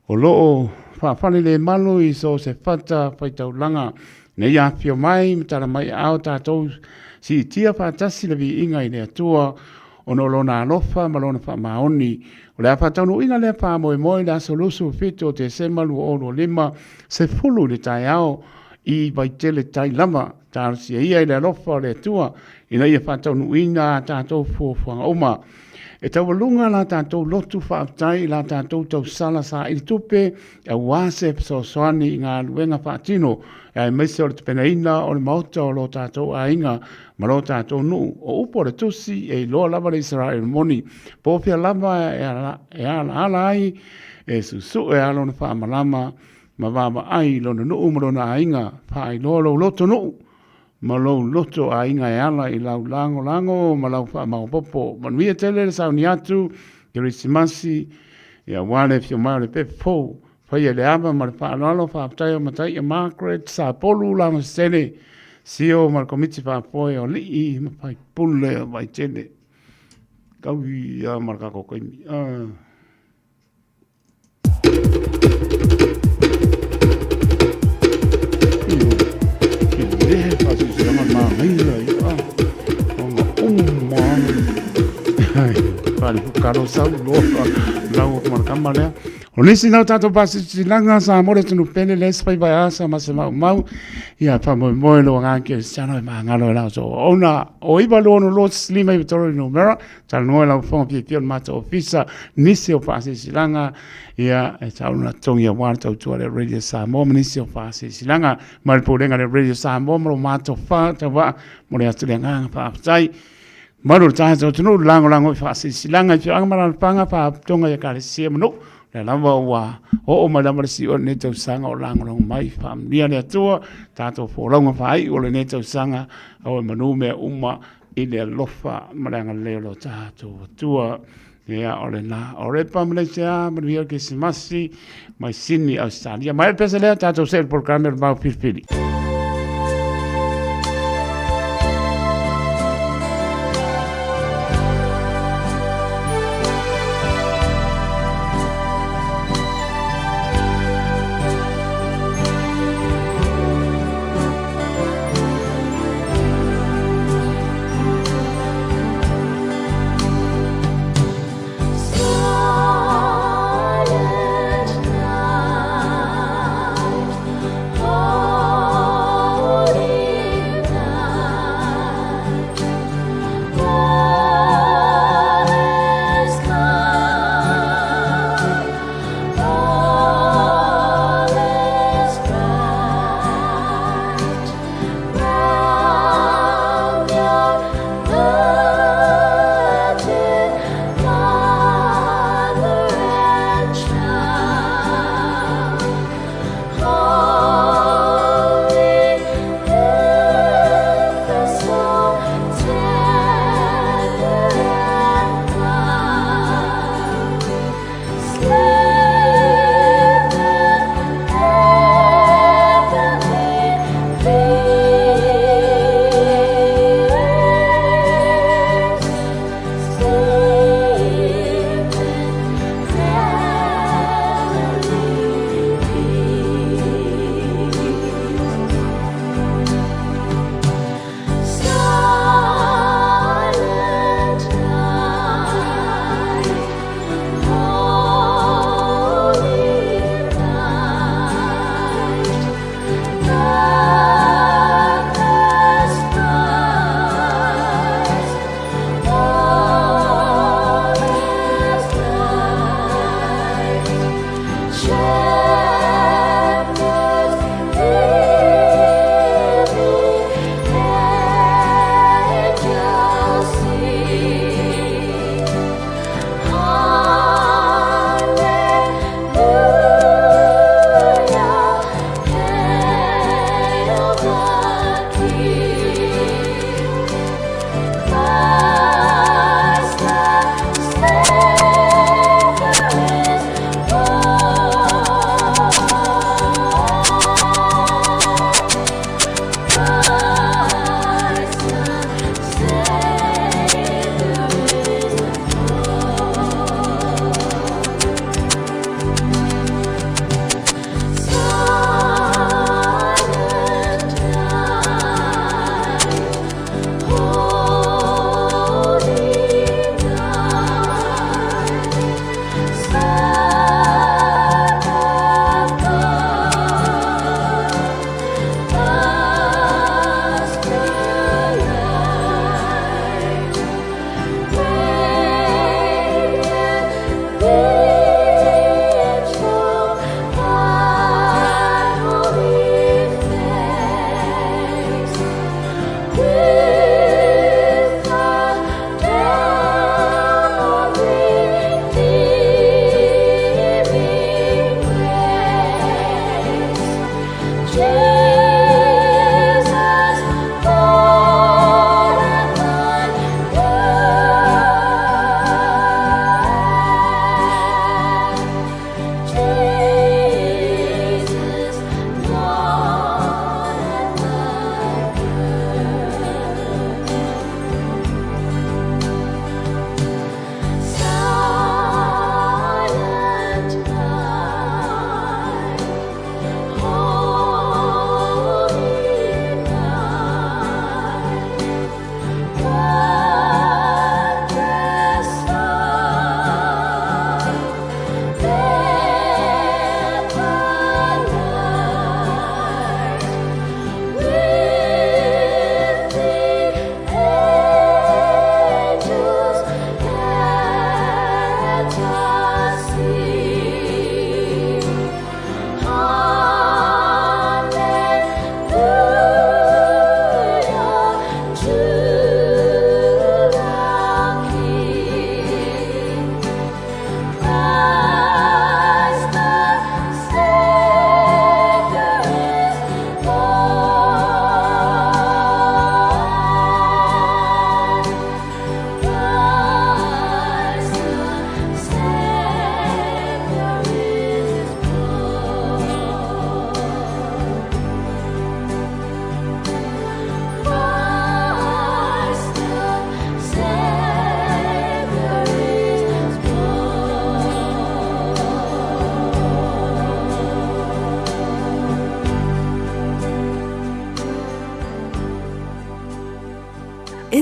O loo whawhane le malu i so se whata whaitau langa. Nei a pio mai, mtara mai au tātou si tia whātasi le vi inga i le atua ono lona alofa ma lona whamaoni. O le apatonu ina le pa moe moe la solusu fitu o te semalu o lo lima se fulu le tai ao I vai tele tai lama tarsi ia le alofa le tua ina ia patonu ina tātou fuafuanga oma. E tau walunga la tātou lotu whaatai la tātou tau sala sa I tupe e wase so soani I ngā luenga whaatino e meise o le tupena ina o le mauta o lo tātou a inga ma lo tātou nu o upo le tusi e loa lava le Israel moni po pia lava e ala ai e susu e alo na whaamalama ma vama ai lo na nuu ma lo na a inga whaai lo loto nuu ma lo loto a inga e ala I lau lango ma lau wha maupopo ma nuia tele le sauni atu ke risimasi e a wale fio mai le pepo whai e le ava ma le wha alalo wha aptai o matai e Margaret sa polu la ma sene sio ma le komiti wha apoe o lii ma whai pule o vai tele kaui a ma le kako koimi Pari karo sau loa lau markama lea. O nisi nau tato pasi silanga sa amore tunu pene les pai vai asa ma se mau ia pa mo mo lo ngake sana ma ngalo la so ona o iba lo no lo slima I vitoro no mera tal no la fo pi pi ma to ofisa nisi o pasi silanga ia e ta una tongia warta tu le radio sa mo nisi o pasi silanga mal podenga le radio sa mo ma to fa ta va mo le atlenga pa sai Maru tātou tunu lango whaasi silanga I whianga mara panga pa tonga ia kare sia manu le lava ua o madama si o ne tau sanga o lango mai whamnia le atua tātou whoronga whai o le ne tau sanga o manu mea uma I le lofa maranga leo lo tātou atua Ia o le na o re pamlesia manuia ke simasi mai sini Australia mai pesa lea tātou se el programa mau pirpiri Oh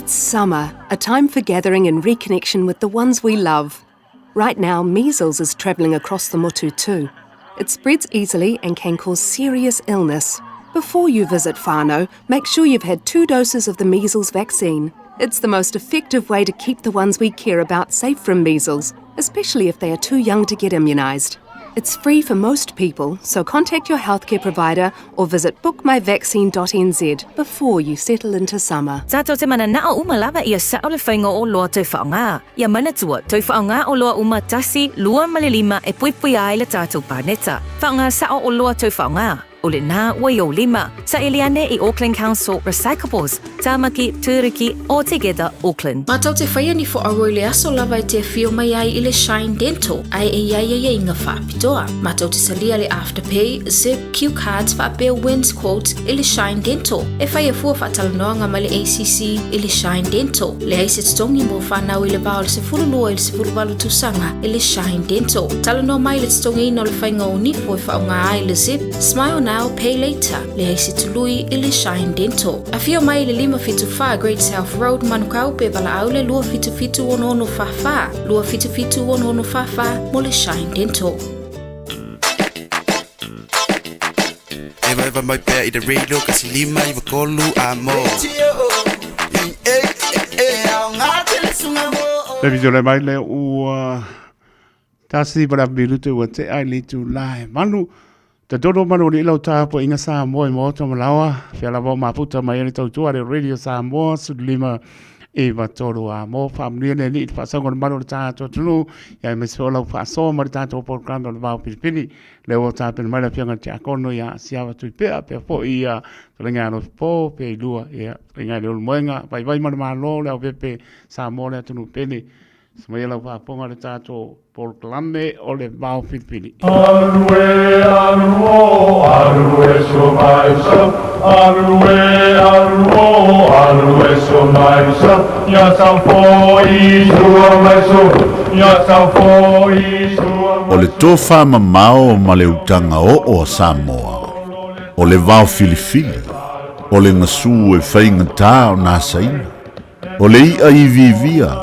It's summer, a time for gathering and reconnection with the ones we love. Right now, measles is travelling across the Motu too. It spreads easily and can cause serious illness. Before you visit whānau, make sure you've had 2 doses of the measles vaccine. It's the most effective way to keep the ones we care about safe from measles, especially if they are too young to get immunised. It's free for most people, so contact your healthcare provider or visit bookmyvaccine.nz before you settle into summer. Tātou te mana nao umalawa ia sao le whainga o loa tau whaonga. Ia mana tua, tau whaonga o loa umatasi, 2 e puipui ai le tātou pārneta. Whaonga sao o loa tau whaonga. O le nā wai o 5, sa eliane I Auckland Council Recyclables, Tāmaki, Tūriki, All Together, Auckland. Mātau te whaia ni fo aroi le aso lava I te whio mai ai I le Shine Dental, ai e iai inga whaapitoa. Mātau te salia le Afterpay, Zip, Q Cards, whaapea wins quotes I le Shine Dental. E whaia fua whaatalanoanga ma le ACC I le Shine Dental. Le aise tongi mo whanau I le vao le sefululua I le sefuluwalu tusanga I le Shine Dental. Talanoa mai le tongi ino le whainga o nifo I whaonga ai le Zip, Smile Now, Pay Later, le aise tului I le Shine Dental. A fio mai le 575 Great South Road, Manukau pe bala au le 255 fafa, 255 fafa mo le Shine Dental. Eva mai pea I le radio kasi 5 I wakolu a mo. Le video le mai le ua tasi para bilutu wa te ai li tu lai manu. Te todo manu ni lau tāpo inga Samoa I mo to malawa. Fia la vau maputa mai ni tau tua le radio Samoa sudlima e watoro a mo whamnia ne ni whasongo na manu le tātou tunu. Ia me se olau whaso ma le tātou program le vau pilipini. Le o tāpena mai la pianga te akono ia siawa tui pea pea po ia ringa ano po pe I lua ia ringa le ulu moenga. Vai mana malo le au pepe Samoa le tunu pene. Semai lau whaponga le tātou Porklame o le vau pilipini. Arue, aruo, arue so maisa, arue so maisa, ya sampo isua maiso, ya sampo isua. O le tofa mamao ma le utanga o Samoa. O le vau filifili. O le ngasu e whainga tā o nā saina. O le ia I vivia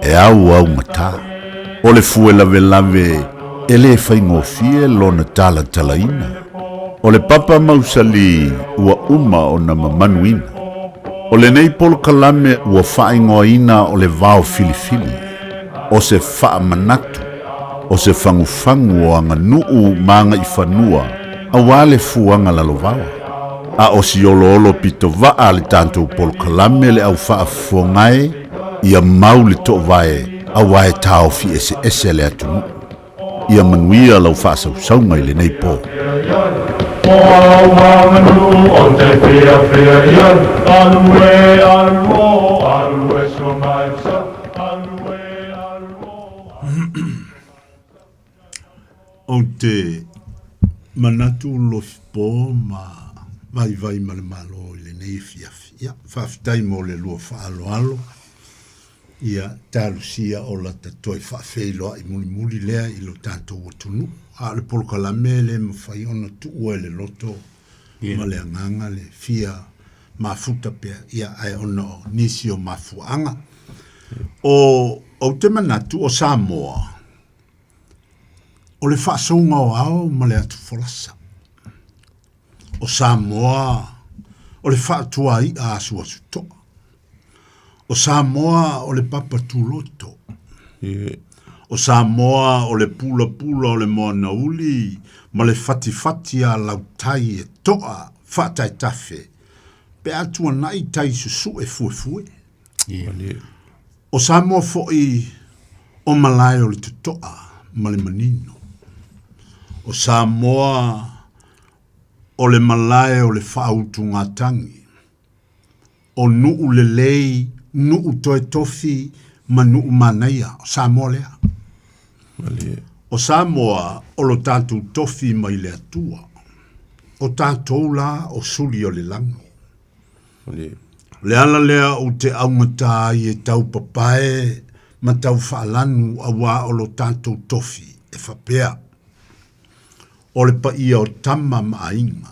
e au ngata. O le fuela lave e le whaingofie lona tala talaina. O le papa mausali ua uma o na mamanuina. O le nei polo kalame ua whaingoina o le vao filifili. O se wha manatu. O se whangufangu o anga nuu maanga I whanua. A wale fuanga lalovawa. A o si olo pito vaa le tanto polo kalame le au wha fongai. Ia mau le to vae. A wae tau fi ese le atunu. Ia manuia lau whaasau saunga I le nei po. O te manatu lofi po ma vai ma le malo I le nei fiafi. Ia whaafitai mo le lua whaalo. Ia talusia o la tatoi whaafeiloa I muli lea I lo tātou atunu. A le polokalame le mawhai ona tuua le loto. Ma le anganga le fia mafuta pea. Ia ai ona o nisi o mafuanga. O te manatu o Samoa. O le whaasaunga o ao ma le atu folasa. O Samoa. O le whaatua I a asua sutoa. O Samoa o le papa tuloto. O Samoa o le pula o le moana uli. Ma le fati a lautai e toa. Fatai tafe. Pe atua nai tai susu e fue. O Samoa foi o malai o le tutoa. Ma le manino. O Samoa o le malai o le whautunga tangi. O nuu le lei. Nuu toe tofi ma nuu manaia o Samoa lea. O Samoa o lo tātou tofi mai le atua. O tātou la o suli o le langi. Le ala lea o te aungata I e tau papae ma tau whaalanu a wā o lo tātou tofi e whapea. O le pa ia o tama ma ainga.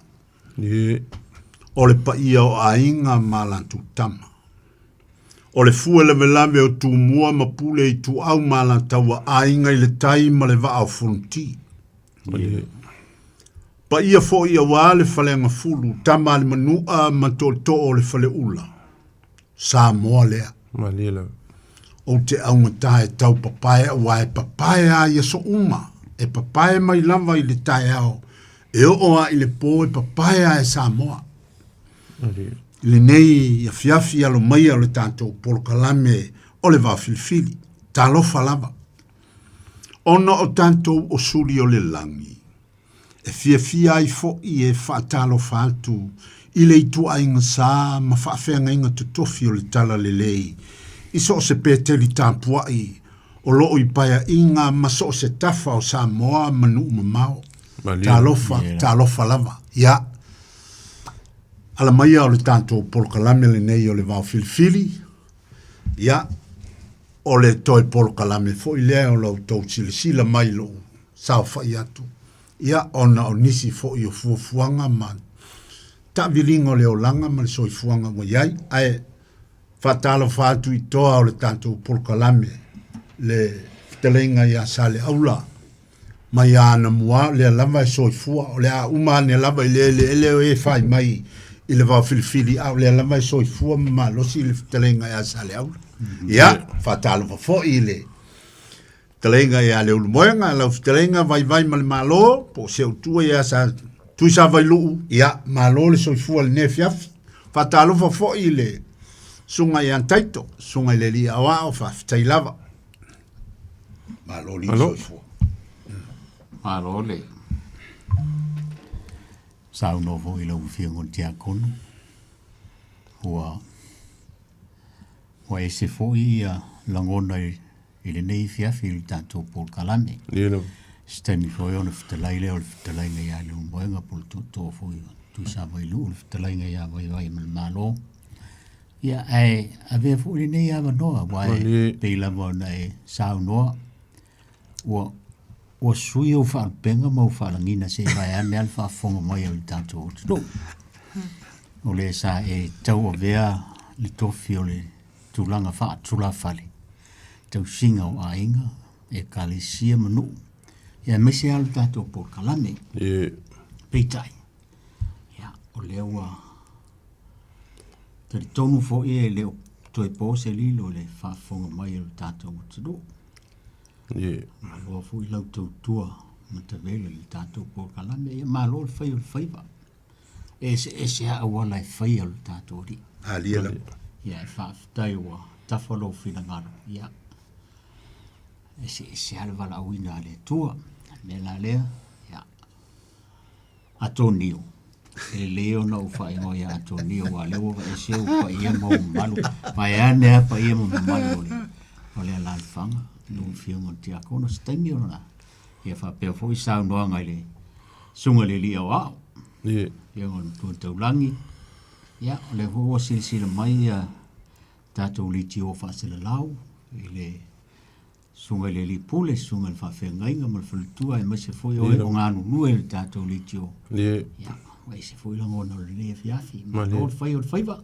O le pa ia o ainga ma lantu tama. O le fua le melame o tu mua ma pule i tu au mala taua ainga i le tai ma le vaa o funti. Pa ia fo ia wā le whalenga fulu, tama le manua ma to o le whale ula. Sa moa lea. O te aunga tau papaia wa e papaia ia so uma. E papaia mai lava i le tai au. E oa i le po e papaia e sa moa. Le nei ia fiafi alo mai o le tātou polokalame o le vā filifili. Tā lofa lava. Ona o tātou o suri o le langi. E fia ai fo i e whaatalo whaatu i le itu ainga sā ma whaafenga inga tutofi o le tala le lei. I so se pēteli tāpua i o loo i paia inga ma so se tafa o sā moa manu mamao. Tā lofa lava. Ia. Ala maia o le tātou polokalame le nei o le vau filifili. Ia. O le toi polokalame fo i lea o lau tau sila mai lo sao whai atu. Ia ona o nisi fo i o fuafuanga ma ta vilingo le o langa ma le soi fuanga mo iai ai fatalo fatu i toa o le tātou polokalame le telenga ia sale aula ma ia ana mua le lava e soi fua o le a umane lava i le e fai mai i le vau filifili au le lava e soi fua ma losi le telenga ia sale aula ia fatalo fo i le telenga ia le ulumoenga, lau telenga vai ma le malo, po se utua ia sa tuisa vai luu, ia malo le soifua le nefiafi, fatalo fo i le sunga ia taito, sunga le lia awa o whaftai lava. Malo li soifua. Malo le. Sau novo i lau whiangon tia kono. Hua ese fo i langona i le nei fiafi i tātou polokalame. Stemi foi ona fitalai leo le fitalai ngai a le umboenga polo tō foi tuisa vai lu le fitalai ngai a vai malo. Ia a vea fo le nei awa noa wai peila mona e sao noa. Ua sui o whaalpenga mau whaalangina se vai ane al whaafonga mai au tātou tō. O le sa e tau o vea li tofi o le tūlanga whaatula whale. Tau singa o ainga, e kalesia manu. Ia mese alu tātou polokalame. Peitai. Ia, o leua. Tari tonu fo e leo toi pose lilo le whaafonga mai alu tātou utado. Ma loa fo i lau tau tua matavele le tātou polokalame. Ia ma loa le whai o le whaiva. E se a awala e whai alu tātou ri. Alia lau. Ia, e whaafitai ua tafalo whina ngano. Ia. Se ale wala awina le tua, me la lea, ia. Atonio. E leo na ufa ingo ia atonio, wa leo e se ufa ia mau malu. Vai ane apa ia mau malu le. O lea la alfanga, nung fiungon tia kono, stemi ona. Ia wha peo fo i sao noa ngai le sunga le lia wao. Ia ngon tuan taulangi. Ia, o le hoa silisila mai ia tātou li ti o whaasila lau, i le sunga le li pule, sunga le whawhengainga, ma le whalutua, e maise foi o e o ngānu nue le tātou li tio. Ia, wai se foi langona le lea fiafi, ma lor whai o le whaiva.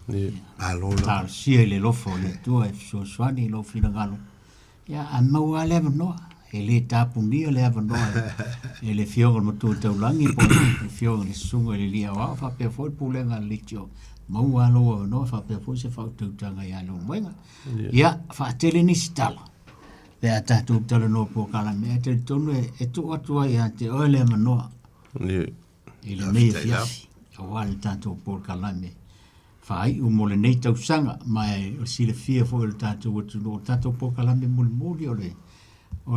Tāra sia le lofo le tua, e fisoswani, lo whina ngalo. Ia, a mau a lewa noa, e le tāpunia le ava noa, e le fionga matua taulangi, po le fionga le sunga le lia wao, whapea foi pulenga le tio. Mau a loa noa, whapea foi se whautautanga i alo mwenga. Ia, whaatele nisi tala. Lea tātou tala noa polokalame, e te tonu e tu atua ia te oele manoa. I le mea fiafi, a wale tātou polokalame. Whai u mo le nei tausanga, mai o sile fia fo le tātou atu no tātou polokalame muli o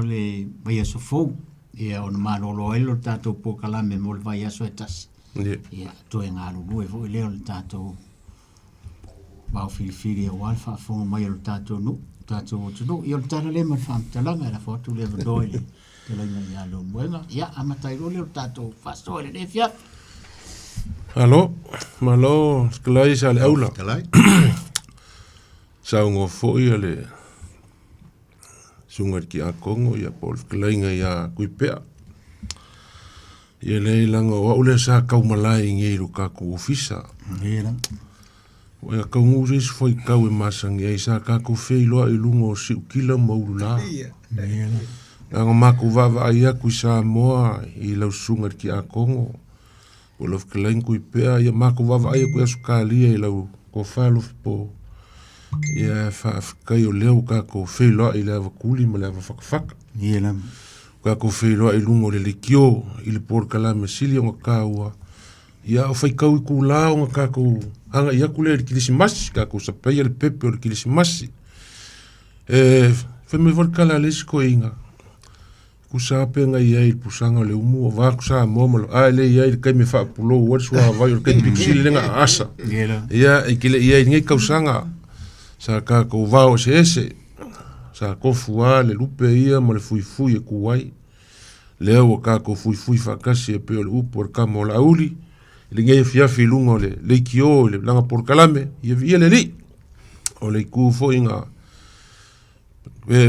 le vai aso fou. Ia o na manolo elo tātou polokalame mo le vai aso e tas. Ia toe ngā lulu e fo leo le tātou wau filifili e wale whaafonga mai o le tātou no. Tātou atu no. Ia o le tāna le man whaamtalanga e la fotu le vadoi le te laina i alo mwenga. Ia amatai lo leo tātou whastoa le ne fiafi. Alo, malo, skalai sa le aula. Skalai. Sa ungo foi le sunga ki a Kongo ia pol skalai nga ia kuipea. Ia le langa wa ule sa kaumalai ngi ruka ku ofisa. Ia. O ia kaungu reis foi kau e masangi ai sa kako fei loa i lungo o siu kila mauru la. Nga mako vava ai aku i Samoa i lau sunga ki a Kongo. O lof kalain kui pea ia mako vava ai aku i Australia i lau ko whalof po. Ia whaafikai o leo kako fei loa i lewa kuli ma lewa whakawhaka. Ia lam. Kako fei loa i lungo le likio i le por kalame sili o ngakaua. Ia o whai kau i kulao nga kako hanga ia kule le kilisimasi kako sapai le pepe o le kilisimasi. Wheme warkala lesiko inga. Kusa penga ia i pusanga le umu o va kusa momalo. Le ia i kai me wha pulo watsua vai o kai piksili lenga asa. Ia i kile ia i ngai kausanga. Sa kako vao se ese. Sa kofua le lupe ia mo le fui e kuwai. Leo o kako fui whakasi e peo le upu o kamo la uli. Le ngai fiafi lungo le kio le langa por kalame. Ia le li. O le kufo inga.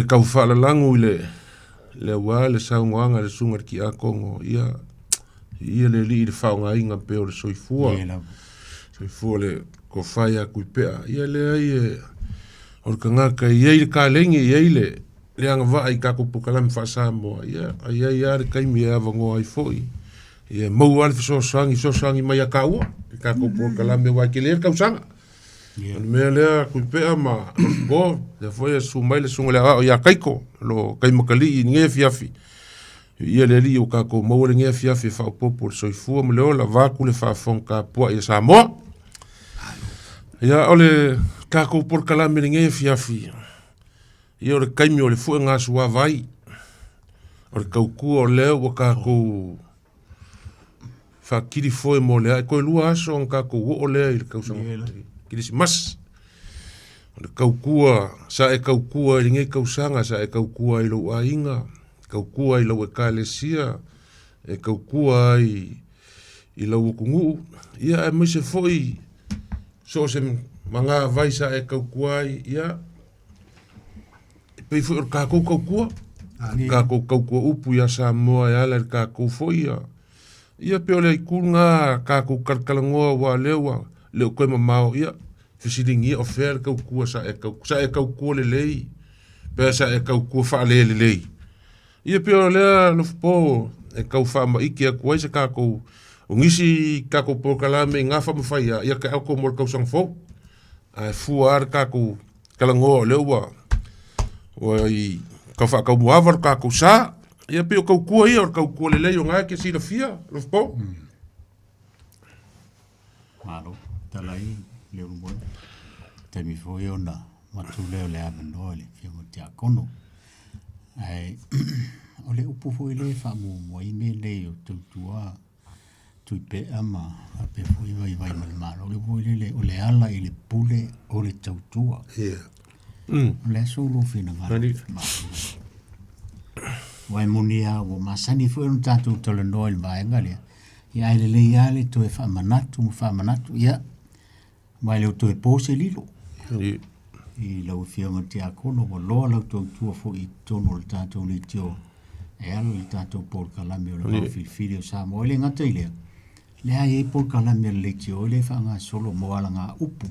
Kau whala langu i le wa le saunga le sunga ki a Kongo. Ia le li i le whaunga inga peo le soifua. Soifua le ko whaia kui pea. Ia le ai or ka ngaka i le ka lengi i le anga wa i kako pukalame wha Samoa. Ia ai le kaimi e avango ai foi. Ia mau alfi sosangi mai a kaua. I kako pukalame wa ki le kausanga. Mea lea kui pea ma bo. Ia foi su mai le sunga le a o ia kaiko. Lo kaimakali i nge fiafi. Ia le li o kako mau le nge fiafi wha upopo le soifua ma leo la vaku le wha fonka pua i Samoa. Ia ole kako por kalame le nge fiafi. Ia ole kaimi o le fua ngā sua vai. Ole kaukua o leo o kako whakiri foe mo lea. Koe lua aso ang kako o lea i le kausanga. Kirisi mas. Ole kaukua, sa e kaukua i nge kausanga, sa e kaukua i lau ainga. Kaukua i lau e kālesia. E kaukua i lau ukungu. Ia e maise foi. So se manga vai sa e kaukua i ia. Pei foi or kako kaukua. Kako kaukua upu ia Samoa e ala kako foi ia. Ia pe ole kunga kako karkalangoa wa lewa. Leo koe mamao ia. Fisiringi o fer kaukua sa e kaukua le lei. Pea sa e kaukua wha le lei. Ia pe ole lea lofpo e kau wha ma iki a kuai sa kako. O ngisi kako por kalame ngā wha mawhaia. Ia ka auko mor kausang fo. Ai fuar kako kalangoa lewa. Oi ka wha kau muawar kako sa. Ia pe o kaukua ia o kaukua le lei o ngā ke sira fia. Lofpo. Malo, talai leo mo. Temi foi ona matu leo le amano le fio te akono. Ai ole upu foi le fa mo i me le o tutua tu pe ama a pe foi vai mal ole foi le ole ala i le pule o le tutua. Le solo fina ngari. Wai monia o masani foi un tanto tole noel vai ngale. Ia ele le ia le to e fa manatu ia mai le to e pose lilo i lo fio te akono o lo lo to fo i tono le tato le tio e alo le tato por kalame o le filfilio sa mo le ngata ile le ai por kalame le tio le fa nga solo mo ala nga upu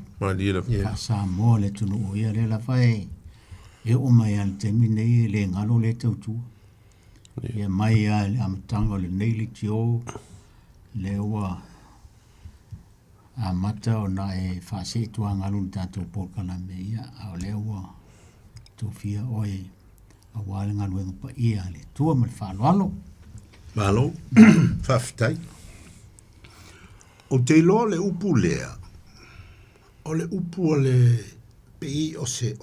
sa mo le tunu o ia le la fai e o mai al termine le ngalo le tautu ia mai al amtango le nei le tio lewa a mata o na e whase tua ngalun tātou pōkana me ia a lewa tō fia oe a wale ngalu e ngupa ia le tua me whāloalo. Malo, whawhitai. O te loa le upu lea, o le upu o le pei o se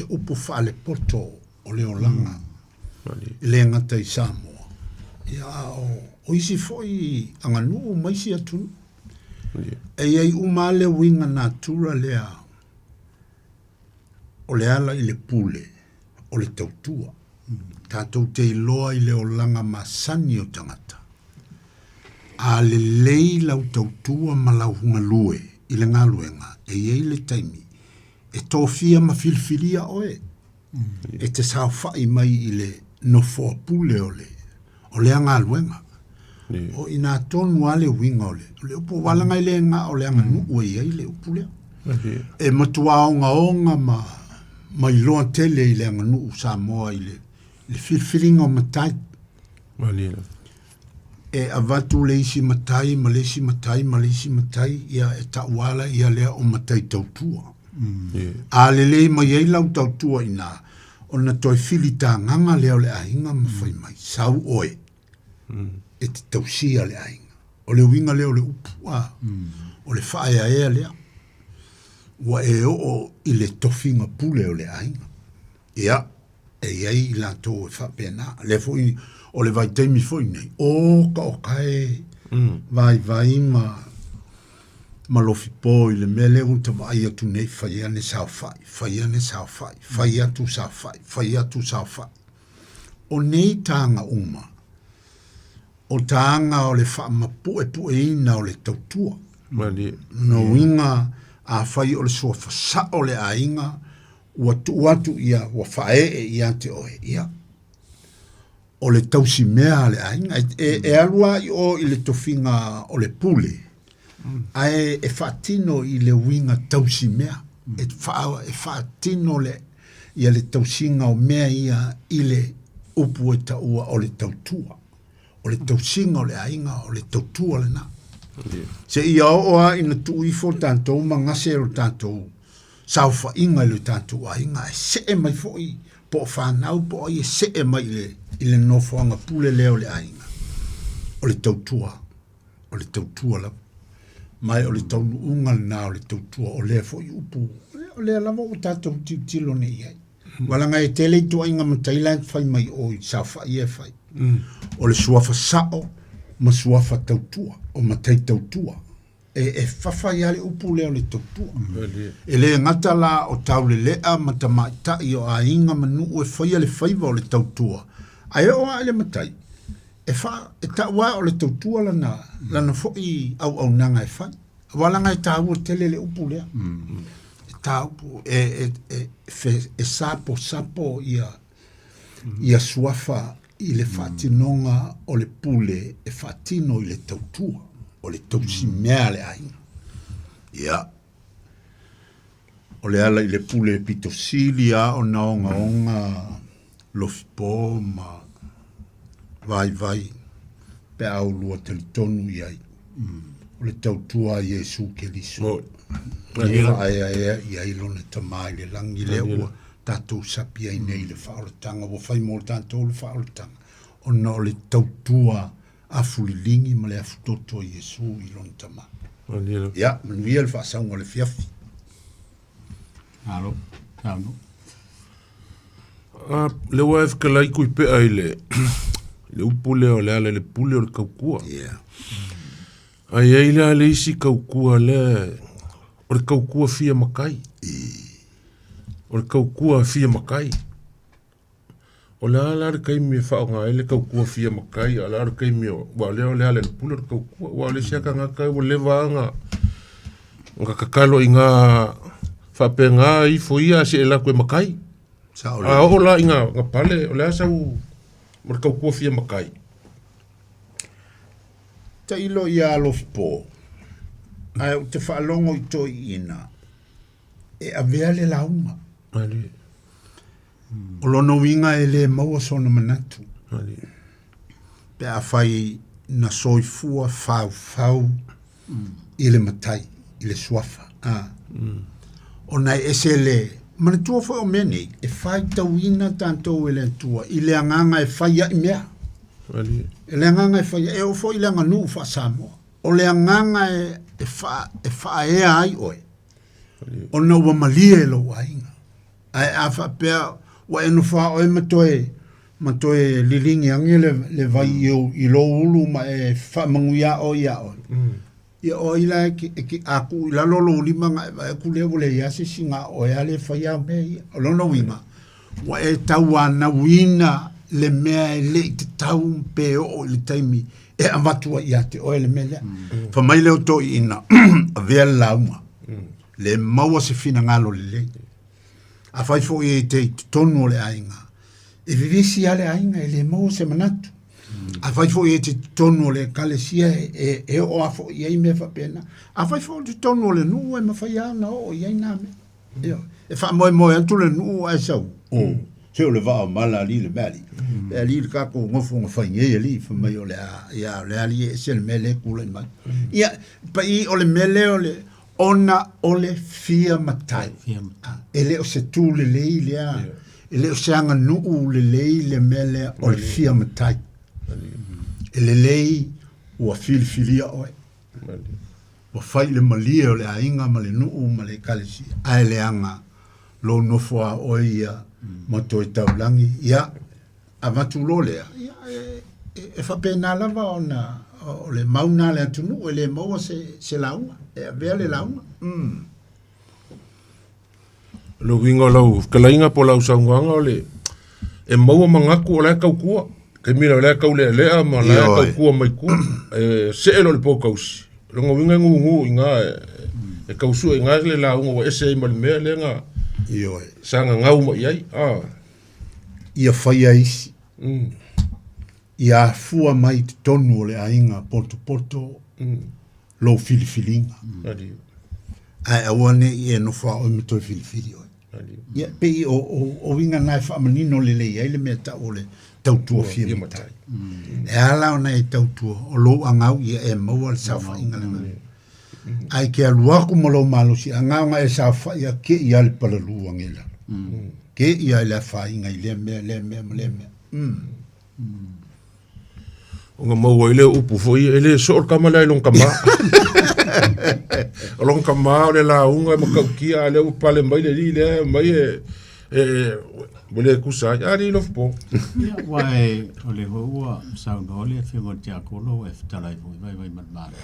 upu whale poto o le olanga, le ngata i Samoa. Ia o isi foi anganu maisi atu. E iai umale winga natura lea. O le ala i le pule, o le tautua. Tātou te iloa i le olanga masani o tangata. A le lei lau tautua ma lau hunga lue, i le ngā luenga, e iai le taimi. E tōwhia ma filfilia oe. E te sao whai mai i le nofo pule o le anga luenga. o ina tonu ale winga ole le upu walanga ile nga ole anga nu o ia ile upu le e matua onga ma ilo tele ile anga nu Samoa ile le feeling o matai e avatu le isi matai malesi matai ia e tawala ia le o matai tautua a le mai ai lau tautua ina ona toi filita nganga leo le ainga mawhai mai sau oe e te tausia le ainga o le winga leo le upua o le whaea ea lea wa e o i le tofinga pule o le ainga ia e iei la tō e whapena le fui o le vai teimi fui nei o ka o kae vai ma lofi po i le mele unta mai atu nei whai ane sao whai atu sao whai o nei tanga uma o tanga o le wha mapu e ina o le tautua no winga a whai o le sua whasa o le ainga watu ia wa whae ia te oe ia o le tausi mea le ainga e alua i o i le tofinga o le pule ai e fatino i le winga tausi mea e fatino le ia le tausinga o mea ia i le upu e taua o le tautua o le tausinga o le ainga o le tautua le na se ia oa ina tuifo tantou mangase o tantou saufa inga le tantou ainga e se e mai foi po whanau po ai e se e mai le nofoanga pule leo le ainga o le tautua la mai o le taunu unga na o le tautua o le foi upu o le lava o tatou tilo ne iai walanga e tele tu ainga ma Thailand fai mai o i saufa i e fai o le suafa sao ma suafa tautua o ma tai tautua e whawhai ale upu leo le tautua e le ngata la o tau le lea ma ta maitai o a inga manu e whai ale whaiva o le tautua ai o a ele matai e taua o le tautua lana foi au nanga e whai walanga e tau o tele le upu lea e tau e sapo ia suafa i le whatinonga o le pule e whatino i le tautua o le tausi mea le ainga ia o le ala i le pule pito silia o naonga lofipo ma vai pe au lua telitonu iai o le tautua Iesu Keliso ia ilona tamai le langi le ua tatou sapi ai nei le whaoletanga wa whai mo tatou le whaoletanga o na o le tautua afulilingi ma le afutoto Iesu ilona tamai ia manuia le whaasaunga le fiafi alo le waef ka lai kui pe ai le upu leo le ale le pule o le kaukua ai ai le ale isi kaukua le o le kaukua fia makai o le kaukua fia makai o le ala le kaimi e whaonga e le kaukua fia makai ala le kaimi wa leo le ale le pule o le kaukua wa le siaka ngaka o le vaanga nga kakalo i ngā whape ngā i foia se e la koe makai a o la inga nga pale o le asa u mo le kaukua fia makai ta ilo ia alofi po ai o te whaalongo i toi ina e avea le launga o lono winga e le maua sona manatu pe a whai na soifua fau i le matai i le suafa o nai ese le mana tua whai o mene e whai tauina tantou e le tua i le anganga e whai a i mea e le anganga e whai e o fo i le anga nuu wha Samoa o le anganga e wha ea ai oe o na ua malia e lo wainga ai a wha pea wa enu wha oe matoe lilingi angi le vai i lo ulu ma e wha manguia o ia oe ia o ila e aku ila lolo lima nga ku le vole ia se singa o ia le whai au mea o lono winga wa e taua na wina le mea e le te tau pe o le taimi e amatua ia te oe le mea fa mai leo to ina a vea lauma le maua se fina ngalo le a fai fo e te tonu le ainga e vivisi ale ainga e le maua se manatu A fai fo e te tonu le kalesia e o afo i me fa pena. A fai fo te tonu le nu e ma fai ana o i na me. E fa mo antu le nu ai sau. Se o le va mala li le mali. E li ka ko ngofo nga fai nge li fa mai o le ya le ali e se le mele ku le mai. Ia pa i o le mele o le ona o le fia matai. Ele o se tu le lei le a. Ele o se anga nuu le lei le mele o le fia matai. Ele lei ua filifilia oe. Ua fai le malia o le ainga ma le nuu ma le kalisi. Ae le anga lo nofoa oe ia ma toi taulangi. Ia avatu lo lea. E fa pena lava ona o le mauna le atunu. Ele maua se launga. E vea le launga. Lo winga lau, kalainga po lau saunganga o le, e maua mangaku o lea kaukua, ke mira lea kau lea ma lea kaukua mai kua, se elo le po kausi. Longa winga ngu inga, e kausu e ngā le la unga wa ese ima le mea le nga, sanga ngau ma iai. Ia whaia isi. Ia fua mai te tonu o le ainga poto, lo filifilinga. Ai awane i e no fa o me toi filifili oi. Ia pe o winga nai fa manino le lei ai le mea ta o le tautua fia matai. E ala o nei tautua o lo angau ia e maua le safa inga le mai. Ai ke aluaku mo lo malusi angau nga e safa ia ke ia le palalu angela. Ke ia le fa inga i le mea. O nga maua ile upu fo ile so kamala ilong kama. Olong kama le la unga ma kaukia le upale mai le ile mai bole kusa ya ni lo fo. Ya wai ole hoa sa no le fengo tia kolo e tala vai mat.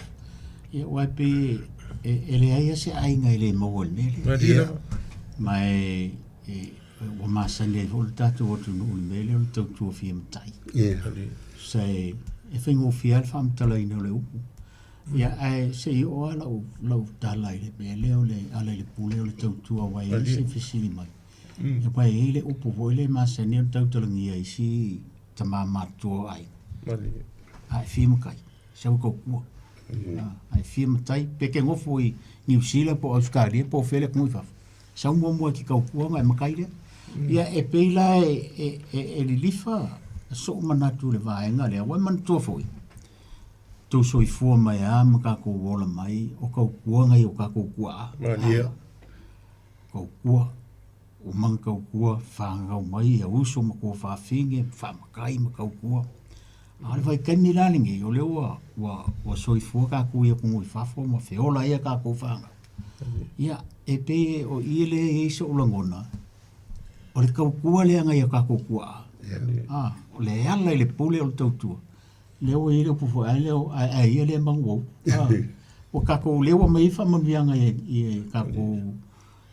Ya wai pe ele ai se ai ngai le mo ne. Mai o ma sa le volta to tu no le le to fi mtai. Sai e fengo fi al fam tala ino le upu. Ia ai se i o lau talai le pe leo le ala le pule o le tautua wai se fisili mai. Ia pai e le upu voi le masani o tautalangi ai si tama matua ai. Ai fima kai, sau kua. Ai fima tai, peke ngofo i New Zealand po Australia po fele kumui fafu. Sau mua ki kua ngai makai le. Ia e peila e lilifa so manatu le vaenga le wai mantua foi. Tau soi fua mai a ma kako wola mai o kau kua ngai o kako kua. Kau kua o mang kau kua whangau mai a uso ma kua whawhinge whamakai ma kau kua. Ale vai kani lalingi o leo wa soi fua kako ia kungu i whafo ma whiola ia kako whanga. Ia e pe o iele e iso ulangona o le kau kua lea ngai a kako kua. O le ala i le pule o le tautua. Leo i leo pufo ai leo ai ele mango. O kako leo mai fa mavianga i kako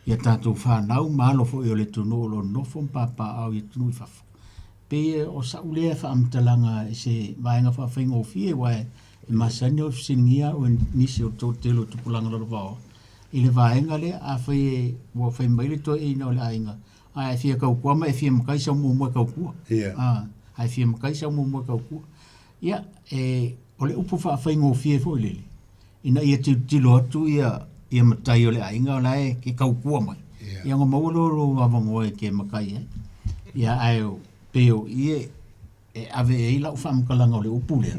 ia tatu fa nau malo fo i le tunu lo no fo papa au i tunu fa. Pe o sa ule fa amtalanga se vainga fa fingo fie wa e masani o singia o nisi o totelo tupulanga lo va. I le vainga le a fe wo fe mai to i no le ainga. Ai fie kau kwa mai fie makai sa mo kau kwa. Ai fie makai sa mo kau kwa. Ia, ole upu wha whaingo fie fo lele. Ina ia tilo atu ia matai ole ainga ola e ke kau kua mai. Ia ngā mauloro wawango e ke makai e. Ia aeo peo ie ave e ila ufa mkalanga ole upu lea.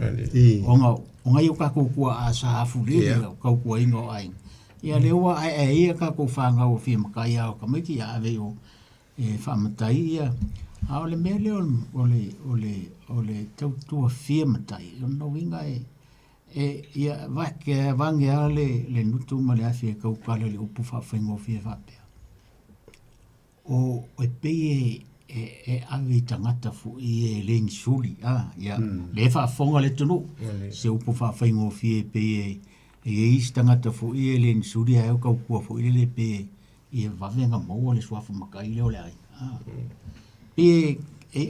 O ngai o kako kua a sahafu lele kau kua inga o ainga. Ia lewa ia kako whanga o fie makai ao kamiki ia ave o wha matai ia. Ole mele ole tautua fia matai. No winga ia wake vange ale le nutu ma le afia kaukale le upu whawhengo fia whapea. O pe awi tangata fu i lengi suli. Le whawhonga le tunu. Se upu whawhengo fia pe isi tangata fu i lengi suli ai kaukua fu i le pe i wawenga maua le swafu makai leo le ai.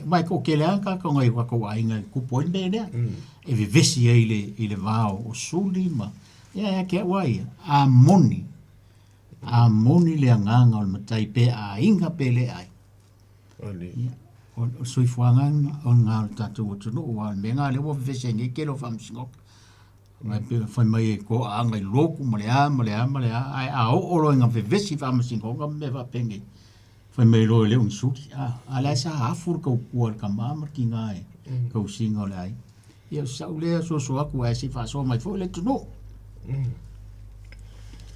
Mai ko ke leanga ka ngai wako ainga kupo inde ne e vivesi ile vao o suli ma ia ke wai a moni le nganga o matai pe a inga pele ai o soifuanga o ngā tātou o tunu o me ngā lewa vese ngi kero whamsingok. Ngai pe whai mai e ko a ngai loku malea, ai a o oro ngā vesi whamsingok me wa pengi. Whai mai loe leo nsuki, a lai sa hafur kau kua ka māma ki ngai, kau singa o lai. Ia sau lea so aku ai si whaso mai fo le tunu.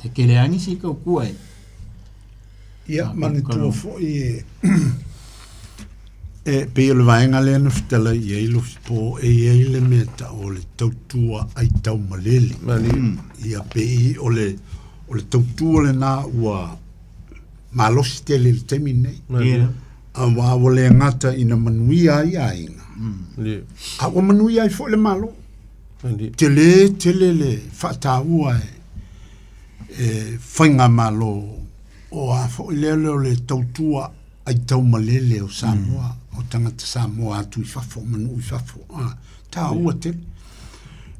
E kele angi si kau kua e. Ia, mani tua fo i e pe le vaenga le no fitala i e lo po e le meta o le tautua ai tau malele. Ia pe i o le tautua le na ua malosi tele le temi nei. A wa o le ngata ina manuia ai ainga. A o manuia ai fo le malo. Tele le whataua e whainga malo o a fo i leo le tautua ai tau malele o Samoa. O tangata Samoa atu i fafo, manu i fafo. Ta ua te.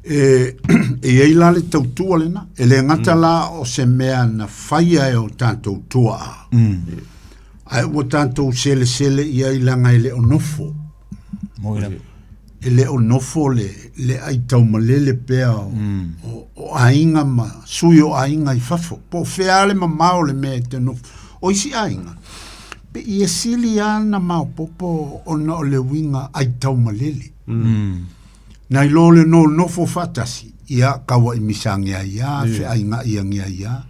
E ei la le tautua le na. E le ngata la o se mea na whaia e o tātou tua. Ai o tātou sele ia i langa i le onofo. E le onofo le ai tau malele pea o ainga ma, sui o ainga i fafo. Po feale ma mao le mea te nofo. O isi ainga. Pe ia sili ana mau popo ona o le winga ai tau malele. Nai lo le no nofo fatasi. Ia kawa i misangi a ia, fe ainga ia ngia ia.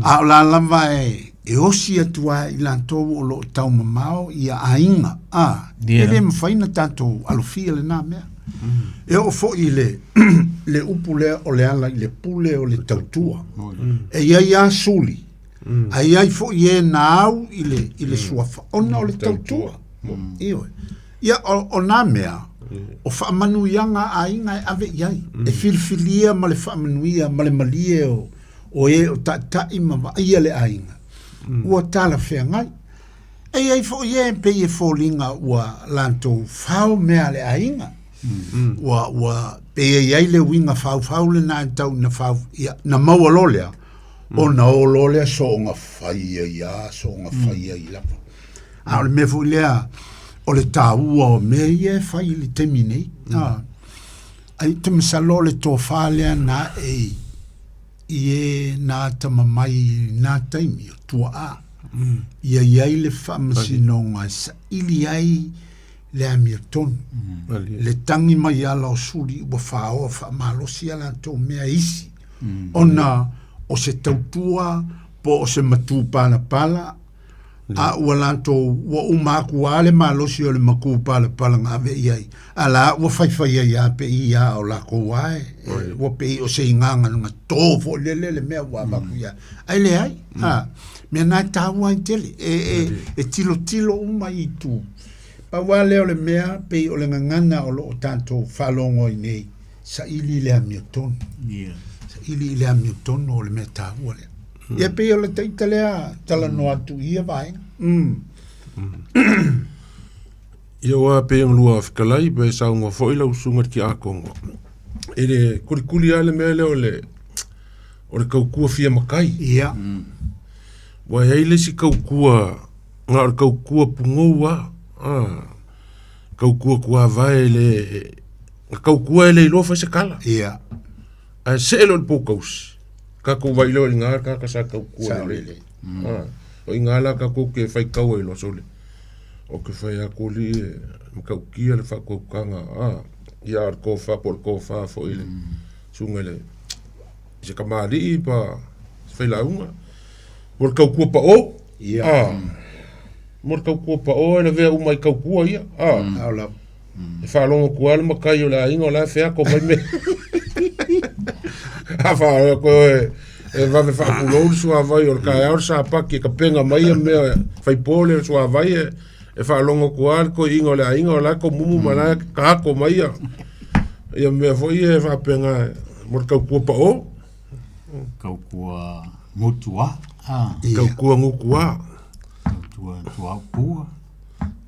A o la lava e osi atua i lantou o lo tau mamao ia ainga. E le mawhaina tātou alofia le nā mea. E o fo i le upu lea o le ala i le pule o le tautua. E ia suli. Ai ai fo i e na au i le suafa. Ona o le tautua. Ia o nā mea, o whaamanuianga a inga e ave iai. E filfilia ma le whaamanuia, ma le malie o e o tai ma wa ia le a inga. Ua tala whea ngai. E ai fo i e pe i e fōlinga ua lantou whao mea le a inga. Ua pe i ai le winga whao le nā tau na whao, na maua lolea. O na o lolea so nga whaia ia, so nga whaia i lapa. A o le me fu lea, o le tāua o me i e whai li temi nei. Ai te masalo le tō whālea nā i e nā tamamai nā taimi o tua a. Ia iai le whamasino ngā sa ili ai le amia tonu. Le tangi mai ala o suri ua whao whamalosi ala tō mea isi. Ona o se tautua po o se matu pala a ua lanto ua umaku ale malosi o le maku pala ngā ve iai a la ua whaiwhai ia pe ia o la kowae ua pe i o se inganga nga tōfo le mea ua maku ia ai le ai mea nai tāua i tele e tilo uma i tū pa wā leo le mea pe i o le ngangana o lo o tanto whalongo i nei sa ili le amia tonu ili le amio tono o le mea tāua lea. Ia pe o le teita lea tala no atu ia vaenga. Ia wā pe ang lua whikalai pe saunga whoila usunga ki a Kongo. E le kurikuli a le mea leo o le kaukua fia makai. Ia. Wai eile si kaukua, ngā o kaukua pungou a. Kaukua kua vai le, kaukua ele ilofa se kala. Ia. A selo le pokaus. Ka ko vai lo ngā ka sa kaukua le. O ingala ka ko ke fai kau e lo sole. O ke fai a ko li makaukia le whakaukanga. Ia ar ko fa por ko fa fo ile. Sungele. Se kamali i pa fai launga. Mor kaukua pa o. Ia. Mor kaukua pa o e le vea umai kaukua ia. Aula. E whalonga kua le makai o la ingo la fea ko mai me. Afa ko e va me fa pulo so avai o ka or sa pa ki ka penga mai me fai pole so avai e fa longo ko ingo la ko mumu mana ka ko mai ia me foi e fa penga mor ka ku pa o ka ku mutua ka ku ngukua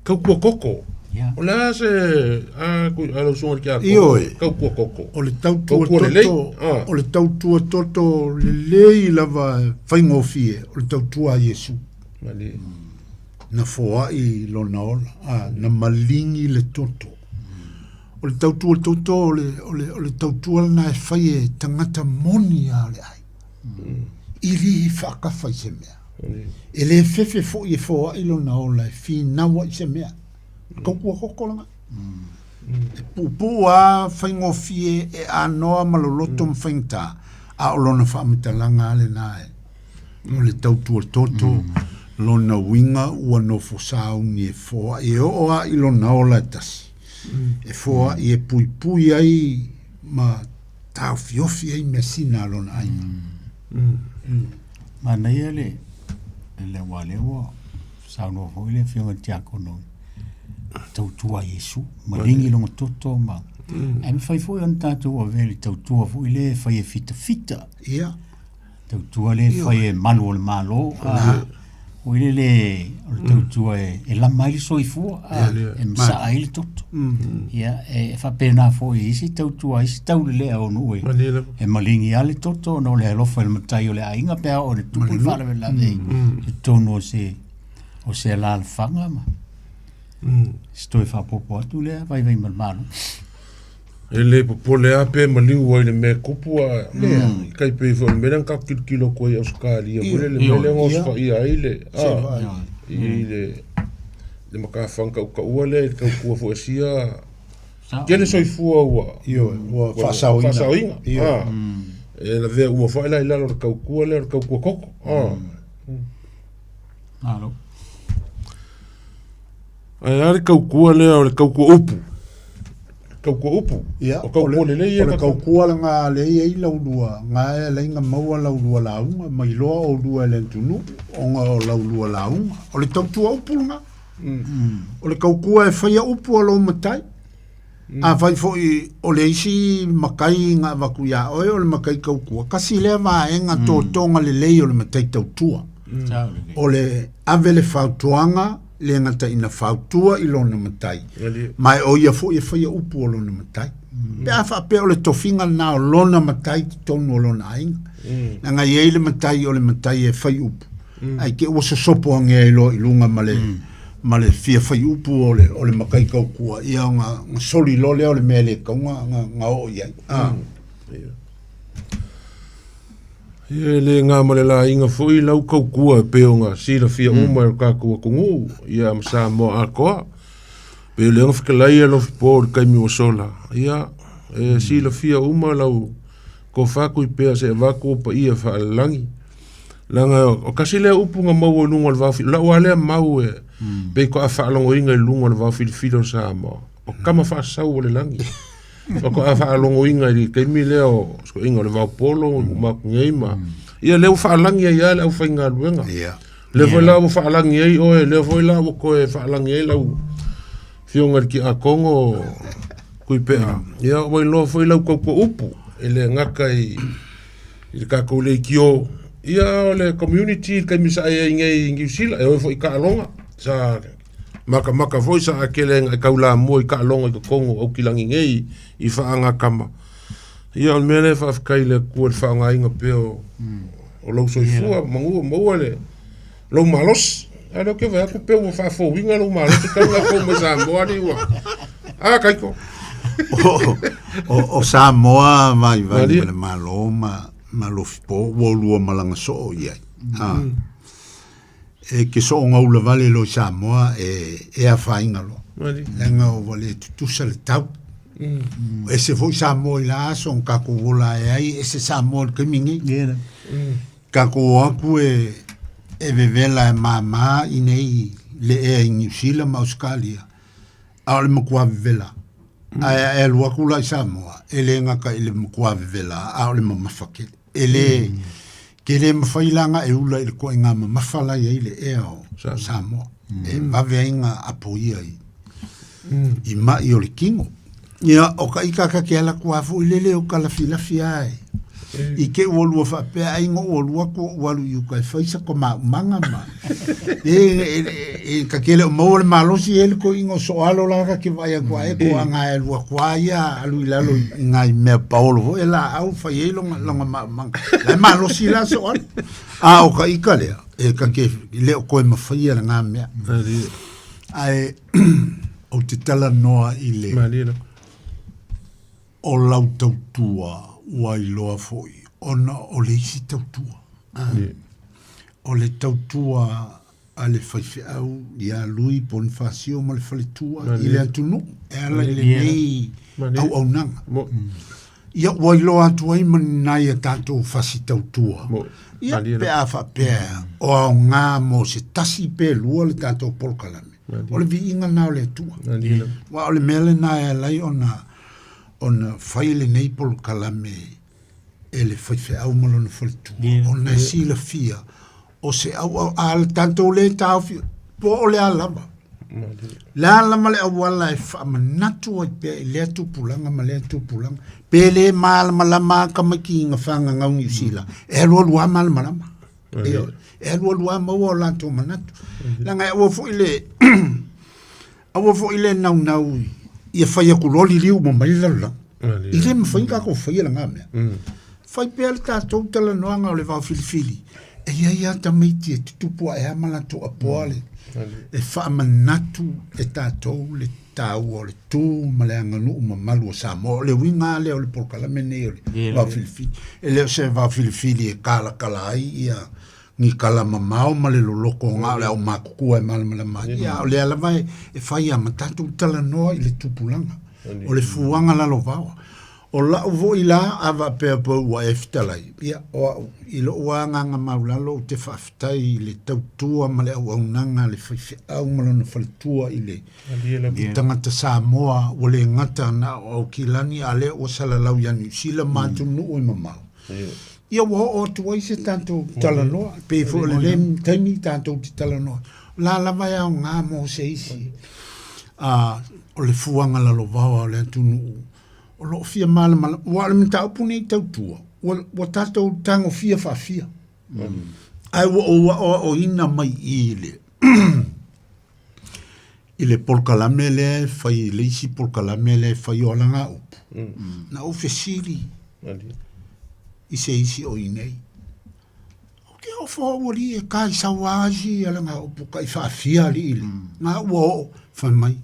ka ku koko Ola se a lo son ki a ko koko. O le tautua toto le lei lava whaingofie o le tautua Yesu. na foa i lo na ola na malingi le toto o le tautua toto o le tautua na e fai e tangata moni a le ai i ri whakawhai se mea e le fefe fo i foa i lo na ola e fi nawa i se mea kaukua kokolanga e pupu a whaingo fie e anoa maloloto mwhaingta a o lona whaamitalanga ale nae o le tautua toto lona winga ua no fosau ni e foa e oa i lona ola tasi e foa i e pui pui ai ma tau fiofi ai me sina lona ai ma nei ele wale wa sau no foi le fionga tiako no tautua Yesu ma lingi longa toto ma e me fai foi an tatu o veli tautua foi le fai e fita ia tautua le fai e manu o le malo o ile le tautua e la mai soifua e msa ai le toto ia e fa pena foi isi tautua isi tau le o no e malingi ale toto no le lofa le matai o le ainga pe o le tupu fala la ve tono o se la fanga ma sto fa popo tu le vai mal malo ele popo le ape maliu o le me kupua kai pe fo me ka kilo ko ya skali o le ngos fa ia ile ile le maka fanka ka uale ka ku fo sia kele soi fua wa io fa sauina e la ve u fa la lo ka ku le ka ku koko alo ai ar ka ku le o ka ku upu kauku upu o kauku le le o kauku ala nga le i laulua nga e le nga maua laulua launga mai loa o lua le tunu o nga o laulua launga o le tautua upu nga o le kauku e whaia upu alo matai a vai fo i o le isi makai nga waku ya oe o le makai kauku kasi le ma e nga tō tonga le lei o le matai tautua o le ave le whautuanga le ngata ina whautua i lona matai. Mai o ia fo ia whaia upu o lona matai. Pe a wha pe o le tofinga na o lona matai ti tonu o lona ainga. Na ngai e le matai o le matai e whai upu. Ai ke ua sosopo ange e lo i lunga ma le fia whai upu o le makai kaukua. Ia nga soli lo leo le mea le kaunga nga o iai. Ia le ngā male la inga fui lau kaukua pe o ngā sila fia uma e kākua kungu ia msa mo a koa pe le ngā whikalai alo fipo o kaimi o sola ia sila fia uma lau ko whaku i pea se waku pa ia whaalangi langa o kasi lea upu ngā mau o lunga al wawhi lau a lea mau e pe ko a whaalongo inga i lunga al wawhi filo sa mo o kama whaasau o le langi ko a whaalongo inga i kaimi leo sko inga le waupolo maku ngeima ia leo whaalangi ai ale au whainga luenga le foi lau whaalangi ai oe le foi lau ko e whaalangi ai lau fionga ki a Kongo kui pea ia wai lo foi lau kauko upu ele ngaka i kako le kio ia le community kaimi sa ai ngai ngisila e foi ka longa sa maka foi sa akele kaula mo i ka longa i Kongo o kilangi ngai i whaanga kama. Ia on mele whafkaile kua le whaanga inga peo o lau soifua, maua le lau malos. A leo ke vea ku peo o whafo winga lau malos, te kaunga kou me Samoa ni ua. A kaiko. O Samoa vai le malo ma lofipo, wolua malanga so iai. E ke so ngau la vale lo Samoa e a whainga lo. Lenga o vale tutusa le tau. E se foi Samoa i la aso kako wola e ai e se Samoa ke mingi kako aku e vevela e mama i nei le e New Zealand ma Australia a le makua vevela a e lua kula i Samoa e le ngaka i le makua vevela a le mamafake e le ke le mawhailanga e ula i le koe ngā mamafala i le e o Samoa e maweinga apo i ai i mai o le kingo. Ia o ka ika ke ala ku afu lele o kala filafi ai i ke wolu fa pe ai ngo wolu ko walu yu ka faisa ko manga ma e ka kele mo le malo si el ko ingo so alo la ka ke vai ko ai ko anga el wa kwa ya alu lalo ngai me paulo e la au fa yelo longa ma la malo si la so a o ka ika le E ka ke le o koe mawhaia na ngā mea. Ai, o te tala noa i le. O lau tautua wai loa foi. Ona o le isi tautua. O le tautua a le whaiwhi au i a lui Bonifacio ma le whaletua i le atunu. E ala i le nei au nanga. Ia wai loa atu ai mani nai a tātou whasi tautua. Ia pe a whapea o au ngā mo se tasi pe lua le tātou polkalame. O le vi inga nao le atua. Wa o le mele nai a lai ona whaile nei polkalame e le whaiwhi au malona whaletua. O na si la fia. O se au al tanto le tau fi po le alama la alama le awala e fa manatu o pe le tu pulanga ma le tu pulanga pe le mal malama kama ki nga fanga nga ngi sila e lo lo mal malama e lo lo ma o la tu manatu la nga o fo ile awo fo ile nau ia fa ia ku lo li liu mo mai la ile me fa ka ko fa ia nga me fa pe al ta tu tala no nga le va filfili e ia tamaiti e tutupu e amala to apoale e whaamanatu e tātou le tāua o le tū ma le anganu ma malu o Samoa le winga le o le polkalame nei o le wawhilifili e leo se wawhilifili e kala ai ia ni kala mamao ma le loloko ngā le au makukua e malamalama ia o le alawa e whai ama tātou tala noa i le tupulanga o le fuanga lalo vawa o la uvo ila ava pe po wa eftalai ia o ilo wanga nga maulalo te faftai le tautua male au nanga le fifi au malona faltua ile tangata Samoa o le ngata na o kilani ale o salalau yani sila matu no o mamau ia wo o tu se tanto talano pe fo le lem tani tanto talano la vai a nga mo se isi o le fuanga la lovawa le tunu o lo fia mala wa le mta puni tautua wa tato tango fia fa fia ai o ina mai ile ile polkalamele fai leisi polkalamele fai o langa up na ofesili i se isi o inei o ke o fo wori e kai sawaji ala nga up kai fa fia li ile na wo fa mai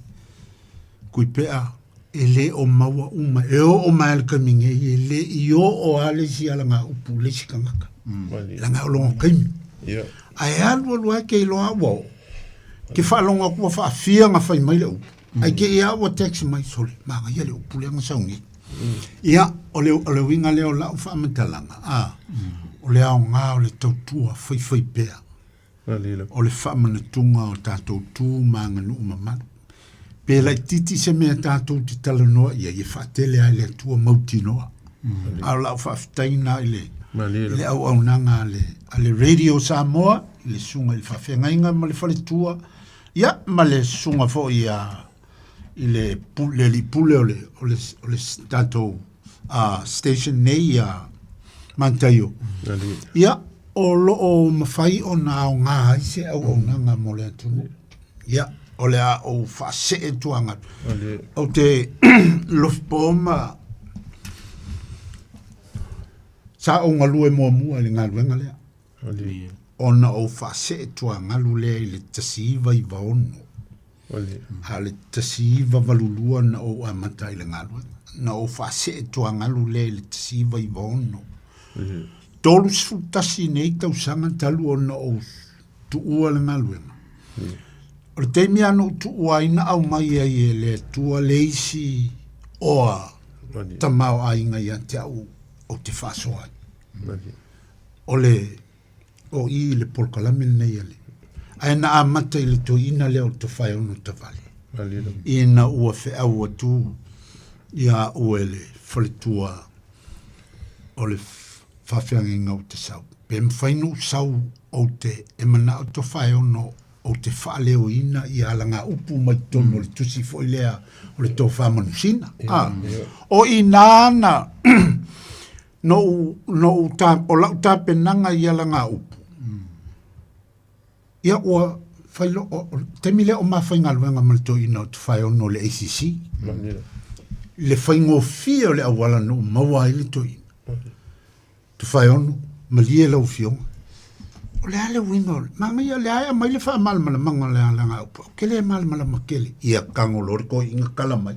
kui pea ele o maua uma e o mael kaminge ele io o ale si ala nga upu le si kangaka la nga longa kaimi ai alwa lua ke loa wo ke fa longa ku fa fia nga fa mai le upu ai ke ia o taxi mai soli ma nga ele upu le nga saungi ia o le winga le o la fa matalanga o le au nga o le tautua fai pea o le fa manatunga o tatou tu manga nu mamanu pe la titi se me tātou ti tala noa ia i whaatele ai le tua mauti noa. Au lau whaaftaina i le au nanga ale Radio Samoa, i le sunga i whawhengainga ma le whale tua. Ia, ma le sunga fo i le li pule o le tātou station nei a Mantaio. Ia, o loo mawhai o na au ngā haise au nanga mo le atunu. Ia, o le a o whase e tuanga. O te lofpoma sa o ngalue mua le ngaluenga lea. Ona o whase e tuanga lu lea i le tasiva i vaono. Ha le tasiva valulua na o amata i le ngaluenga. Na o whase e tuanga lu lea i le tasiva i vaono. Tolu sfutasi nei tau sanga talu ona o tuua le ngaluenga. O te mea no tu waina au mai ai e le tua leisi oa tamau ainga ia te au o te whasoa. O o i le polkalame nei ale. Ai na amata i le to ina leo te whai ono te vale. Ina ua whe au atu ia ue le whaletua o le whawhianginga o te sau. Pe mwhainu sau o te emana o te whai ono o te whaaleo ina i alanga upu mai tono le tusi fo ilea o le tō whamanusina. O i nāna o lau tāpenanga i alanga upu. Ia ua whailo, temile o maa whainga luenga malito ina o te whai ono le ACC. Le whaingo fia o le awala no maua i le to ina. Te whai ono, malie lau fionga. o le ale wingo manga ia le ai mai le fa mal mala manga le langa ke le mal mala makele ia kango lor ko inga kala mai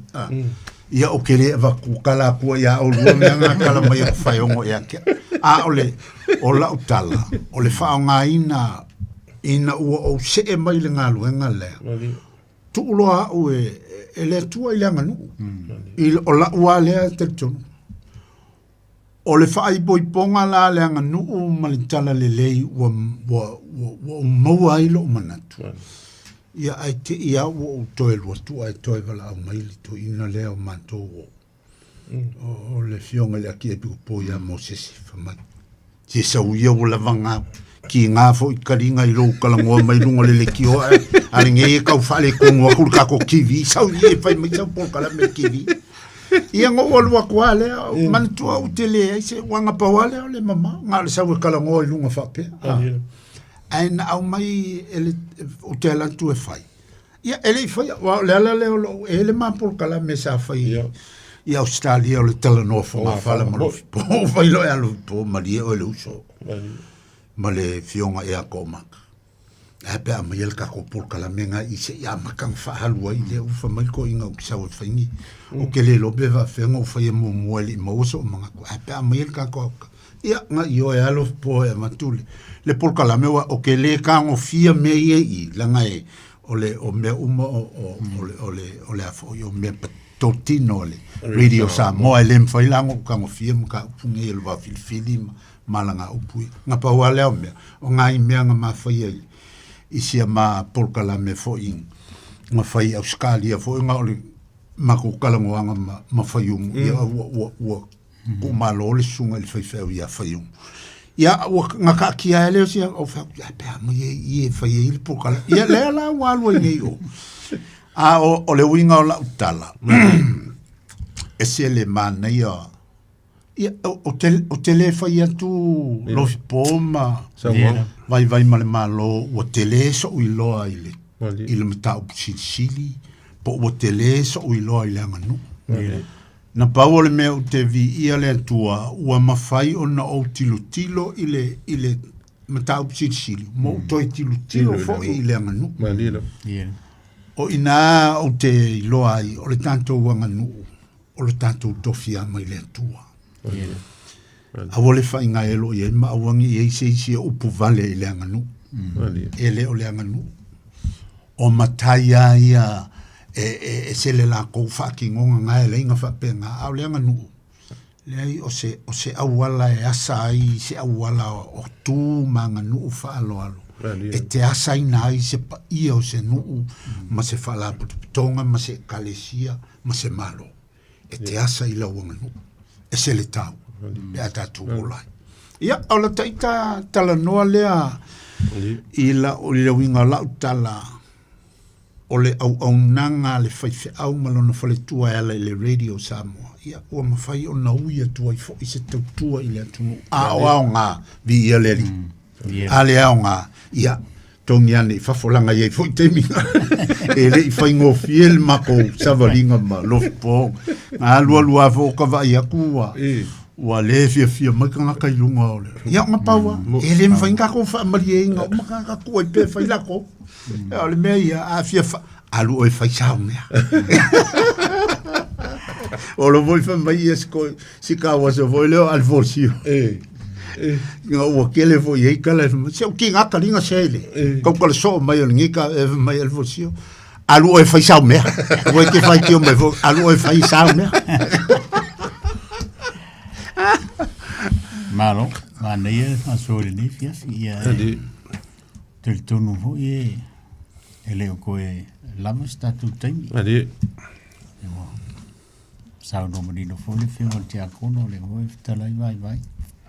ia o kele va ku kala ku ia o lu nga kala mai ko fai ongo ia ke ole o la utala o le fa nga ina o se e mai le nga lu nga le tu loa o e le tua i langa nu o la ua le te tonu o le fai boi ponga la le anga nu o malitala le lei wa maua ilo o manatu. Ia ai te ia o toe lua tu ai toe wala au maili to ina leo manto o le fionga le aki e piku po ia mo sesi whamai. Te sa uia o la vanga ki ngā fo i karinga i rou kalangoa mai lunga le le ki o ale nge e kau whale kongua kuru kako kiwi sau i e whai mai sau pōkala me kiwi. Ia ngō walua kua lea, manitua o te lea, se wanga paua lea o le mama, ngā le sau e kalangoa i lunga whape. Aina au mai o te alantu e whai. Ia ele i whai, le ala leo lo, ele mapolkala me sa whai i Australia o le talanoa whonga whala marofi. Po whai lo e alu po maria o le uso. Ma le fionga e a kōmaka. E pe a mai el kako polkala menga i se ia makang whahalua i le ufa mai ko inga o kisau e whaingi. O ke le lobe wa whenga o whai e mo mueli ma oso o mga ko. E pe a mai el kako auka. Ia nga i o e alo po e matule. Le polkala mewa o ke le kango fia me i langa e o le o me uma o le afo i o me patotino le radio sa mo e le mwhailango kango fia mga upunge e lua filifili malanga upui. Nga pa ua leo mea o ngā i mea nga mawhai e isia ma polkala me fo in ma fai Australia fo nga ole mako kalangoanga ma fai ia wa ko malo le sunga le fai ia fai ia nga ka kia ele sia o fa ia pa ma ia fai il polkala ia le la wa lo nei o a o le winga o la utala ese le mana ia o tele fai atu lo poma vai male malo o tele so i loa ile mata o sili po o tele so i loa ile nganu na paole me o te vi ia le tua o mafai o na o tilo ile mata o sili mo to tilo fo ile nganu o ina o te loa i o le tanto nganu o le tanto tofia mai le tua a wole fai nga elo ye ma awangi ye se upu vale ile nganu ele o le nganu o mataya ia se le la ko fa ki ngonga nga ele nga fa penga a le nganu le o se awala e asai se awala o tu manganu fa alo e te asai nai se pa ia o se nu ma se fala tonga ma se kalesia ma se malo e te asai la nganu e se le tau e a tatu olai. Ia, au la taita tala noa lea i la o le winga lau tala o le au nanga le whaife au malona whale tua e ala i le radio Samoa. Ia, ua mawhai o na uia tua i fo i se tau tua i le atunu. A o au ngā vi ia le ri. A le au ngā, ia, tongi ane, whafolanga iei fo i te minga. E le i whaingo fiel mako savalinga ma lofi po. Ngā lua fo ka vai akua. Ua le fia mai ka ngaka i lunga ole. Ia ngā paua. E le mwhainga ko wha amari e inga. Uma ka ngaka kua i pe whai lako. E ole mea ia a fia wha. Alu oi whai sao mea. O lo voi wha mai e si kawa se voi leo alforsio. Nga ua kele vo i eikala. Se o ki ngaka ringa seile. Kau kala so mai o ngika e mai alforsio. Alu oi whai sao mea. Ua ke whai ki o mai vo. Alu oi whai sao mea. Malo, mana ia asore ni fias ia. Te tonu ho e ele o koe lama statu taimi. Adi. Sao no marino fole fio te akono le ho talai vai.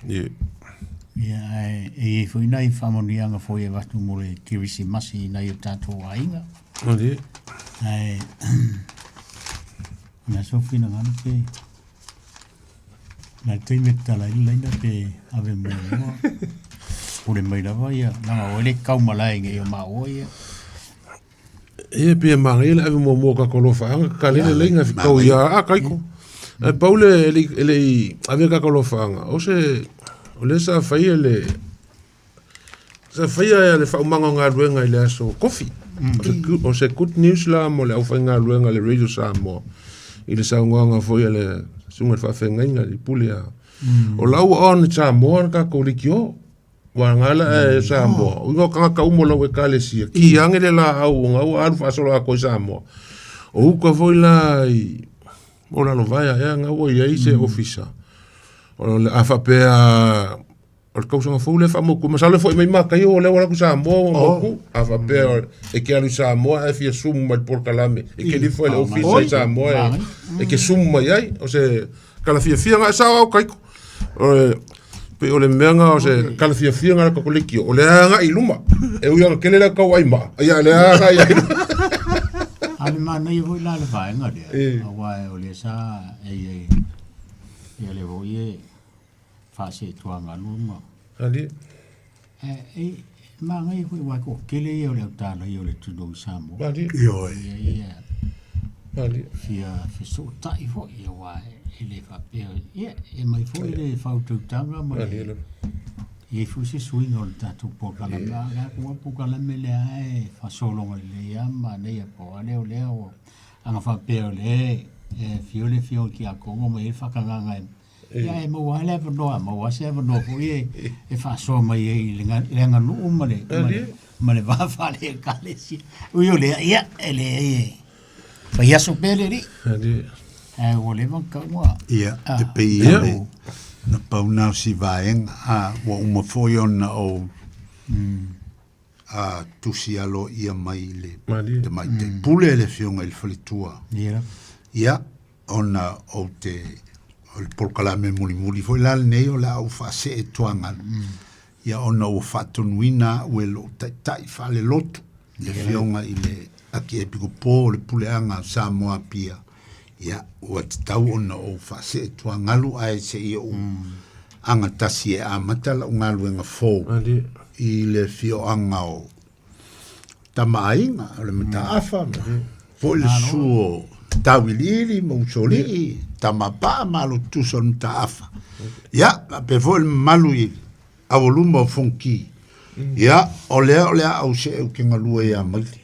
Ia e foi nai famonia nga foi watu mole kirisi masi nai tato ainga. Adi. Ai na sofina ngana pe na te meta la ina pe ave mo pure mai la vai na ole kau malai nge ma oia e pe marele ave mo ka kolofa ka le lenga fico ia a kaiko e paule ele ave ka kolofa o se ole sa fai ele Sa whaia le whaumanga ngā ruenga i le aso kofi. O se good news la mo le au whai ngā ruenga le radio Samoa. I le saunga whaia le sunga whawhengainga i pule a. O lau o ni Samoa ka kouriki o. Wa ngala e Samoa. Ugo kanga ka umo lau e kalesia. Ki ange le la au ngau aru whasolo a koi Samoa. O uka whaila i... O la lo vai e ngau i eise ofisa. O le afa pea... O le kausanga fau le whamoku. Masale fo i mai maka i o le wala ku Samoa o moku. Afa pea e ke alu Samoa e fia sumu mai porkalame. E ke li fo le ofisa i Samoa e ke sumu mai ai. O se kala fia ngā e sao au kaiko. Pe o le meanga o se kala fia ngā kakoliki. O le anga i luma. E uia kele la kau ai ma. Ia le anga i ai luma. Ale mana i voi la le vaenga le. Awa e o le sa e le voi e fase tuanga luma. Ali. Ma ngai voi wa ko kele i o le utala i o le tuno Samoa. Ali. Yo Ali. Fia so tai vo i wa e le fa pe. E mai foi le fa utanga ma. Ali. E fusi swing on tatu po kala ga ko po kala mele ai fa solo le ya ma ne ya po ale o le o anga fa pe o le fiole ki a kongo me fa kanga ngai ya e mo wala fa no ma wa se no po e fa so mai e lenga lu ma le va fa le kale si o yo le ya ele fa ya so pele ri o le van ka wa ia te pe na pauna si vaenga a wa uma foi ona o a tusi alo ia mai le te mai te pule le fionga il falitua ia ona o te o le porkalame muli foi la nei o la au fase e tuanga ia ona o fatonuina o lo tai fale lotu le fionga i le aki e piko po le pule anga Samoa pia ia o te tau ona o fase tua ngalu ai se ia o anga tasi e amatala o ngalu e nga fō i le fio anga o tamainga o le mata afa fo le suo tawiliri mausoli tamapa malo tuso mata afa ia pe fo le malu i awoluma o fonki ia o lea au se au kenga lua ia maili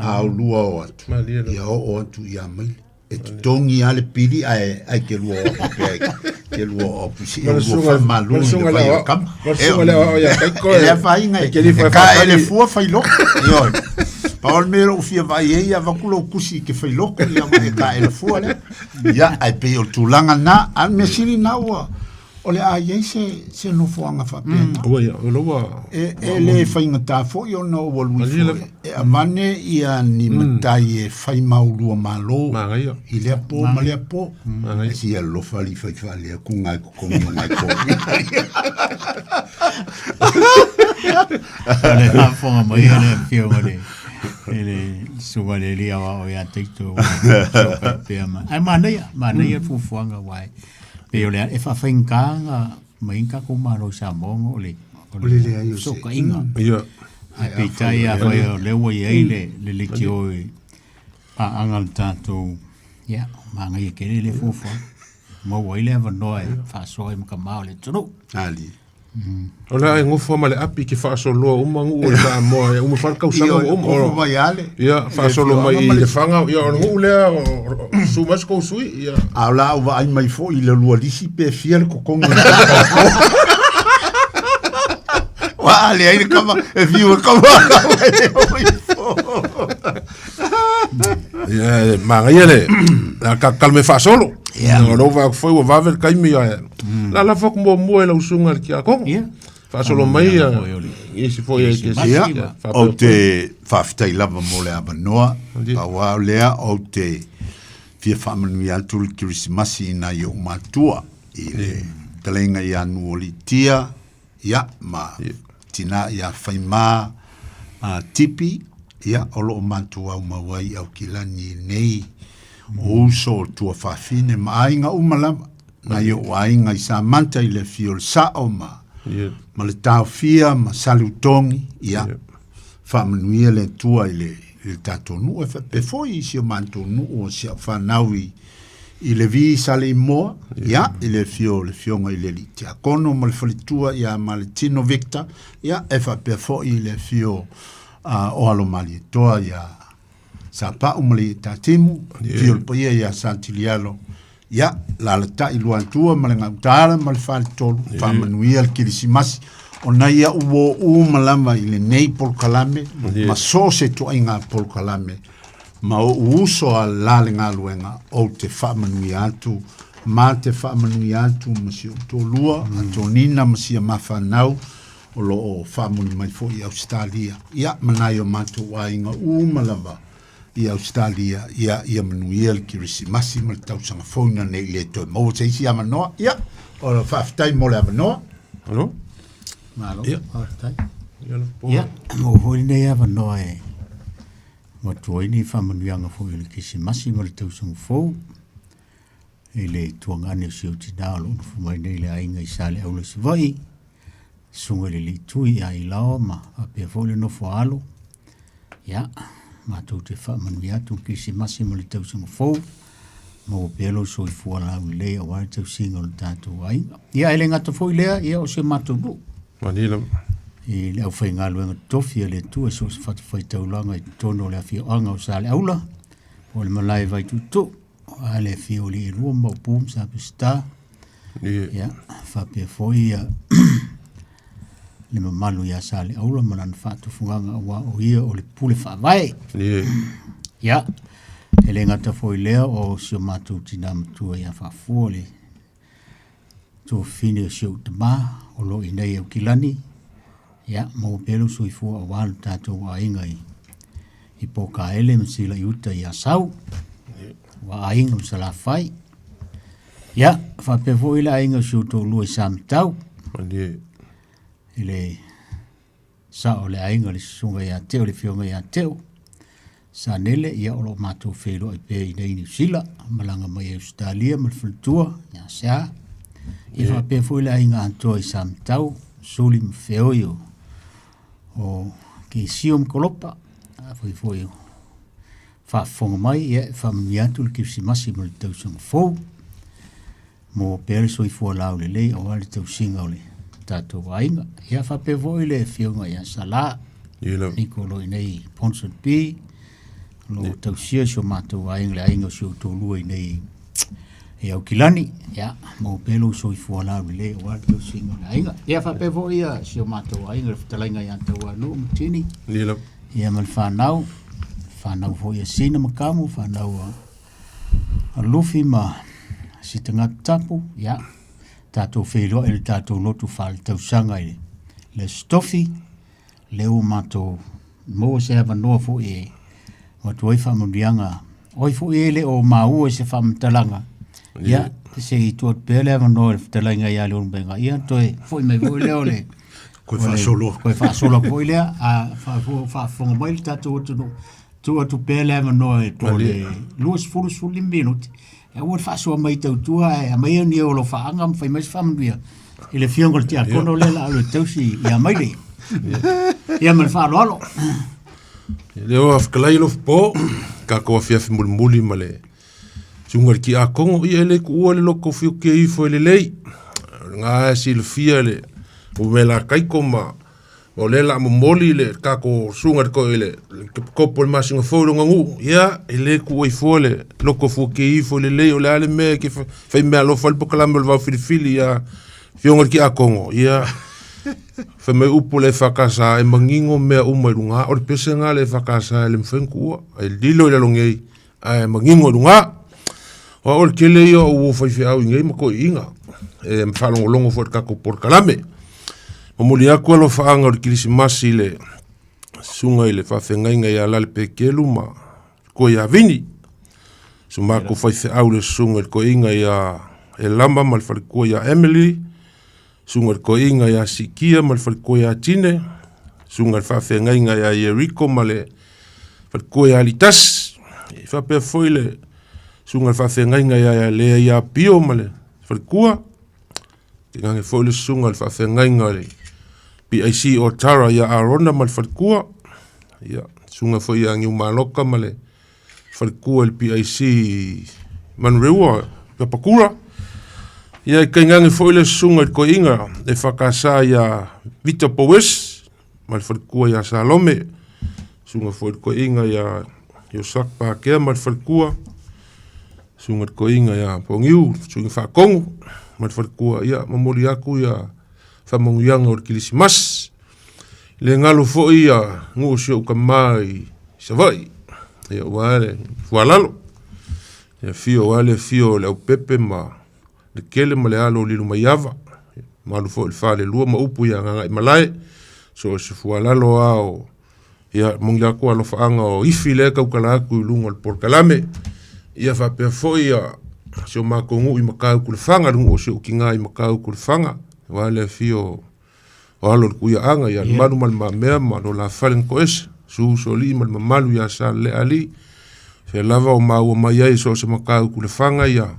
au lua o atu ia o atu ia maili e tongi ale pili ai ke luo ke luo pusi e luo malu le vai kam e ya kai ele fai ngai ka ele fu fai lo yo paul mero fia vai e ya vakulo kusi ke fai lo ya mai ka ele fu ale ya ai pe o tulanga na al mesiri na wa ole a ye se no fo anga fa pen o ya o lo wa ele fai ngata fo yo no wo lu e amane ia ni matai e fai maulu malo i le po ma le po si el lo fali fai ku ngai ko ngai ko ale ha fo ma ia le fio ole ele suale lia o ya tito pe ama ai mana ia fu fuanga wai pe ole e fa fainga mai ka ko maro sa mongo le so ka inga ia ai pe tai a vai le wo ye le kio a angal tanto ya manga ye kele le fu fu mo wo ile va no fa so im ka ma le tru ali ola ngo fo male api ki fa so lo umangu o sa mo e fa ka usanga o mo ya fa so lo mai le fanga ya ngo le su mas ko sui ya ala va ai mai fo ile lo lisi pe fiel ko kongo wa ale ai kama e viu kama ya manga yele ka kalme fa solo no va foi o va ver kai mi la fok mo la usunga ki a ko fa solo mai e si foi que sia o te fa ftai lava mo le abanoa pa wa lea o te fia family altul Christmas ina yo matua ile talenga ya nuolitia ya ma tina ya faima tipi ya olo matua mawai au kilani nei o so tua fafine ma ainga umalama na yo ainga isa manta ile fiol sa oma ma le tau fia ma salutongi ya famnuia le tua ile tatonu e pe foi si o mantonu o si fa naui i le vi sale i moa, ia, i le fionga i le li te akono, ma le whalitua, ia, ma le tino Victor, ia, e whapea fo i le fio o alo mali toa, ia, sa pa umali ta timu, fio le poia, ia, Santilialo, ia, la ta i luan tua, ma le ngautara, ma le whale tolu, whamanuia le kirisimasi, o na ia uo malama i le nei polkalame, ma so se to inga polkalame, ma o uso a lale ngā luenga o te whaamanui atu, ma te whaamanui atu, ma si o tō lua, a tō nina, ma si a mawhanau, o lo o whaamuni mai fo i Australia. Ia, manai o mātou a inga malawa i Australia, ia manuia le kirisimasi, ma le tausanga whauna nei le toi. Mau te isi ama noa, ia, o le whaafitai mo le ama noa. Alo? Malo, whaafitai. Ia, mo hoi nei ama noa e. Ma tuai ni whamanuianga fo i le kirisimasi, ma le tausanga fau. E le tuangane o siu tina alo, fu mai nei le ainga i sale au le sivai. Sunga le li tui a i lao, ma a pia fo le no fo alo. Ia, ma tau te whamanu atu kirisimasi ma le tausanga fau. Ma o pelo so i fua lau i lea o ai tausinga o le tātou ainga. Ia, ele ngata fo i lea, ia o se mātou bu. Manila. I le au whai ngā luenga tofi a le tua, so se whatu whai taulanga i tono le awhia anga o sale aula. O le malai vai tutu. A le fio li rua mau pum sa pista. Ia, whapea foi le mamalu ia sale aula manan whatu funganga wa o ia o le pule whawai. Ia, e le ngata foi lea o sio mātou tina matua ia whafua le tō fine o sio utama o lo i nei au kilani. Ia, mau pelo so i fua a walu tātou a inga i poka ele msila i uta i asau. Wa ainga msala fai. Ia, whapefo ila ainga siuto lua i samtau. Ile sa o le ainga le sunga ia teo, le fionga ia teo. Sa nele ia olo mātou whelo i pē i nei New Zealand, malanga mai Australia, malwhulutua, ia sea. I whapefo ila ainga antoa i samtau, suli mwheo o ke siom kolopa, fo i whaafonga mai, ia whaamiatu le kirisimasi mo le tausanga fau. Mo pere so i fua lau le lei, o ale tausinga o le tātou ainga. Ia whapevo i le whionga ia sala. Niko lo i nei Ponsard B. Lo tausia so mātou ainga le ainga so tōlua i nei e au kilani. Ia, mo pere so i fua lau le lei, o ale tausinga o le ainga. Ia whapevo ia so mātou ainga le whatalainga ia tau anu, mtini. Ia mal whanau. Whanau fo ia sina makamu, whanau a lufi ma si tanga tapu, ia, tātou wheloa ele tātou lotu whale tausanga ele. Le stofi, leo mātou mo se hawa noa fo e, watu oi whamundianga, oi fo e le o maua se whamutalanga. Ia, se i tuat pēle hawa noa le whatalanga ia leo mbenga. Ia, toi, fo i mai fo leo le. Koe whaasolo. Koe whaasolo fo i lea, a whaafonga mai le tātou otono. Tua tu pele ama no e tole luas fulus fuli minuti e o fa so mai tau tua e mai ni o lo fa anga fai mais famia ele fiongo ti akono le la lo tausi ia mai le ia mal fa lo le o afkalai lo po ka ko fia muli male sungar ki akongo i ele ku le lo ko fiu ke i fo le lei nga silfia le o mela kai koma o le la moli le kako sungar ko ele kopol masingo folo ngu ya ele ku i fole loko fu ke i fole le o le ale me ke fe me alo fal pokalam va filifili ya fiongar ki akongo ya fe me upo le fakasa e mangingo me uma lunga o pese nga le fakasa le mfenku el dilo le longei e mangingo lunga o ke le yo u fa fi au ngai mo ko inga e mfalo longo fo kako por kalame o muli aku alo whaanga o kirisimasi le sunga i le whawhengainga i ala le pekelu ma ko ia vini. So mako whaife au le sunga ko inga i e lamba mal whalikua i Emily, sunga ko inga i Sikia mal whalikua i Tine, sunga whawhengainga i Eriko ma le whalikua i Alitas, i whapea foi le sunga whawhengainga i Lea i Pio ma le whalikua, tingange foi le sunga whawhengainga le PIC o Tara ia Arona mal whalikua. Ia, sunga foi a ngiu maloka male whalikua le PIC man rewa ka pakura ia kai ngangi foi le sunga ko inga e whakasa ia Vita Powes mal whalkua ia Salome sunga foi ko inga ia sakpa kea mal whalkua sunga ko inga ia Pongiu sunga whakongu mal whalkua ia mamori aku ia whamongianga o kilisimas le ngalo foi ia ngu sio kamai savai ia wale fualalo ia fio wale fio le pepe ma le kele ma le alo lilu maiava ma lu foi fale lua ma upu ia nganga malai so se fualalo ao ia mongia ko alo faanga o ifile ka ukala ku lungo por kalame ia fa pe foi ia so ma kongu i makau ku fanga lungo so kinga i makau ku fanga wale fio walo ku ia anga ia manu mal ma mea ma no la falen ko es su soli mal malu ya sa le ali se lava o mau mai ai so se makau ku le fanga ia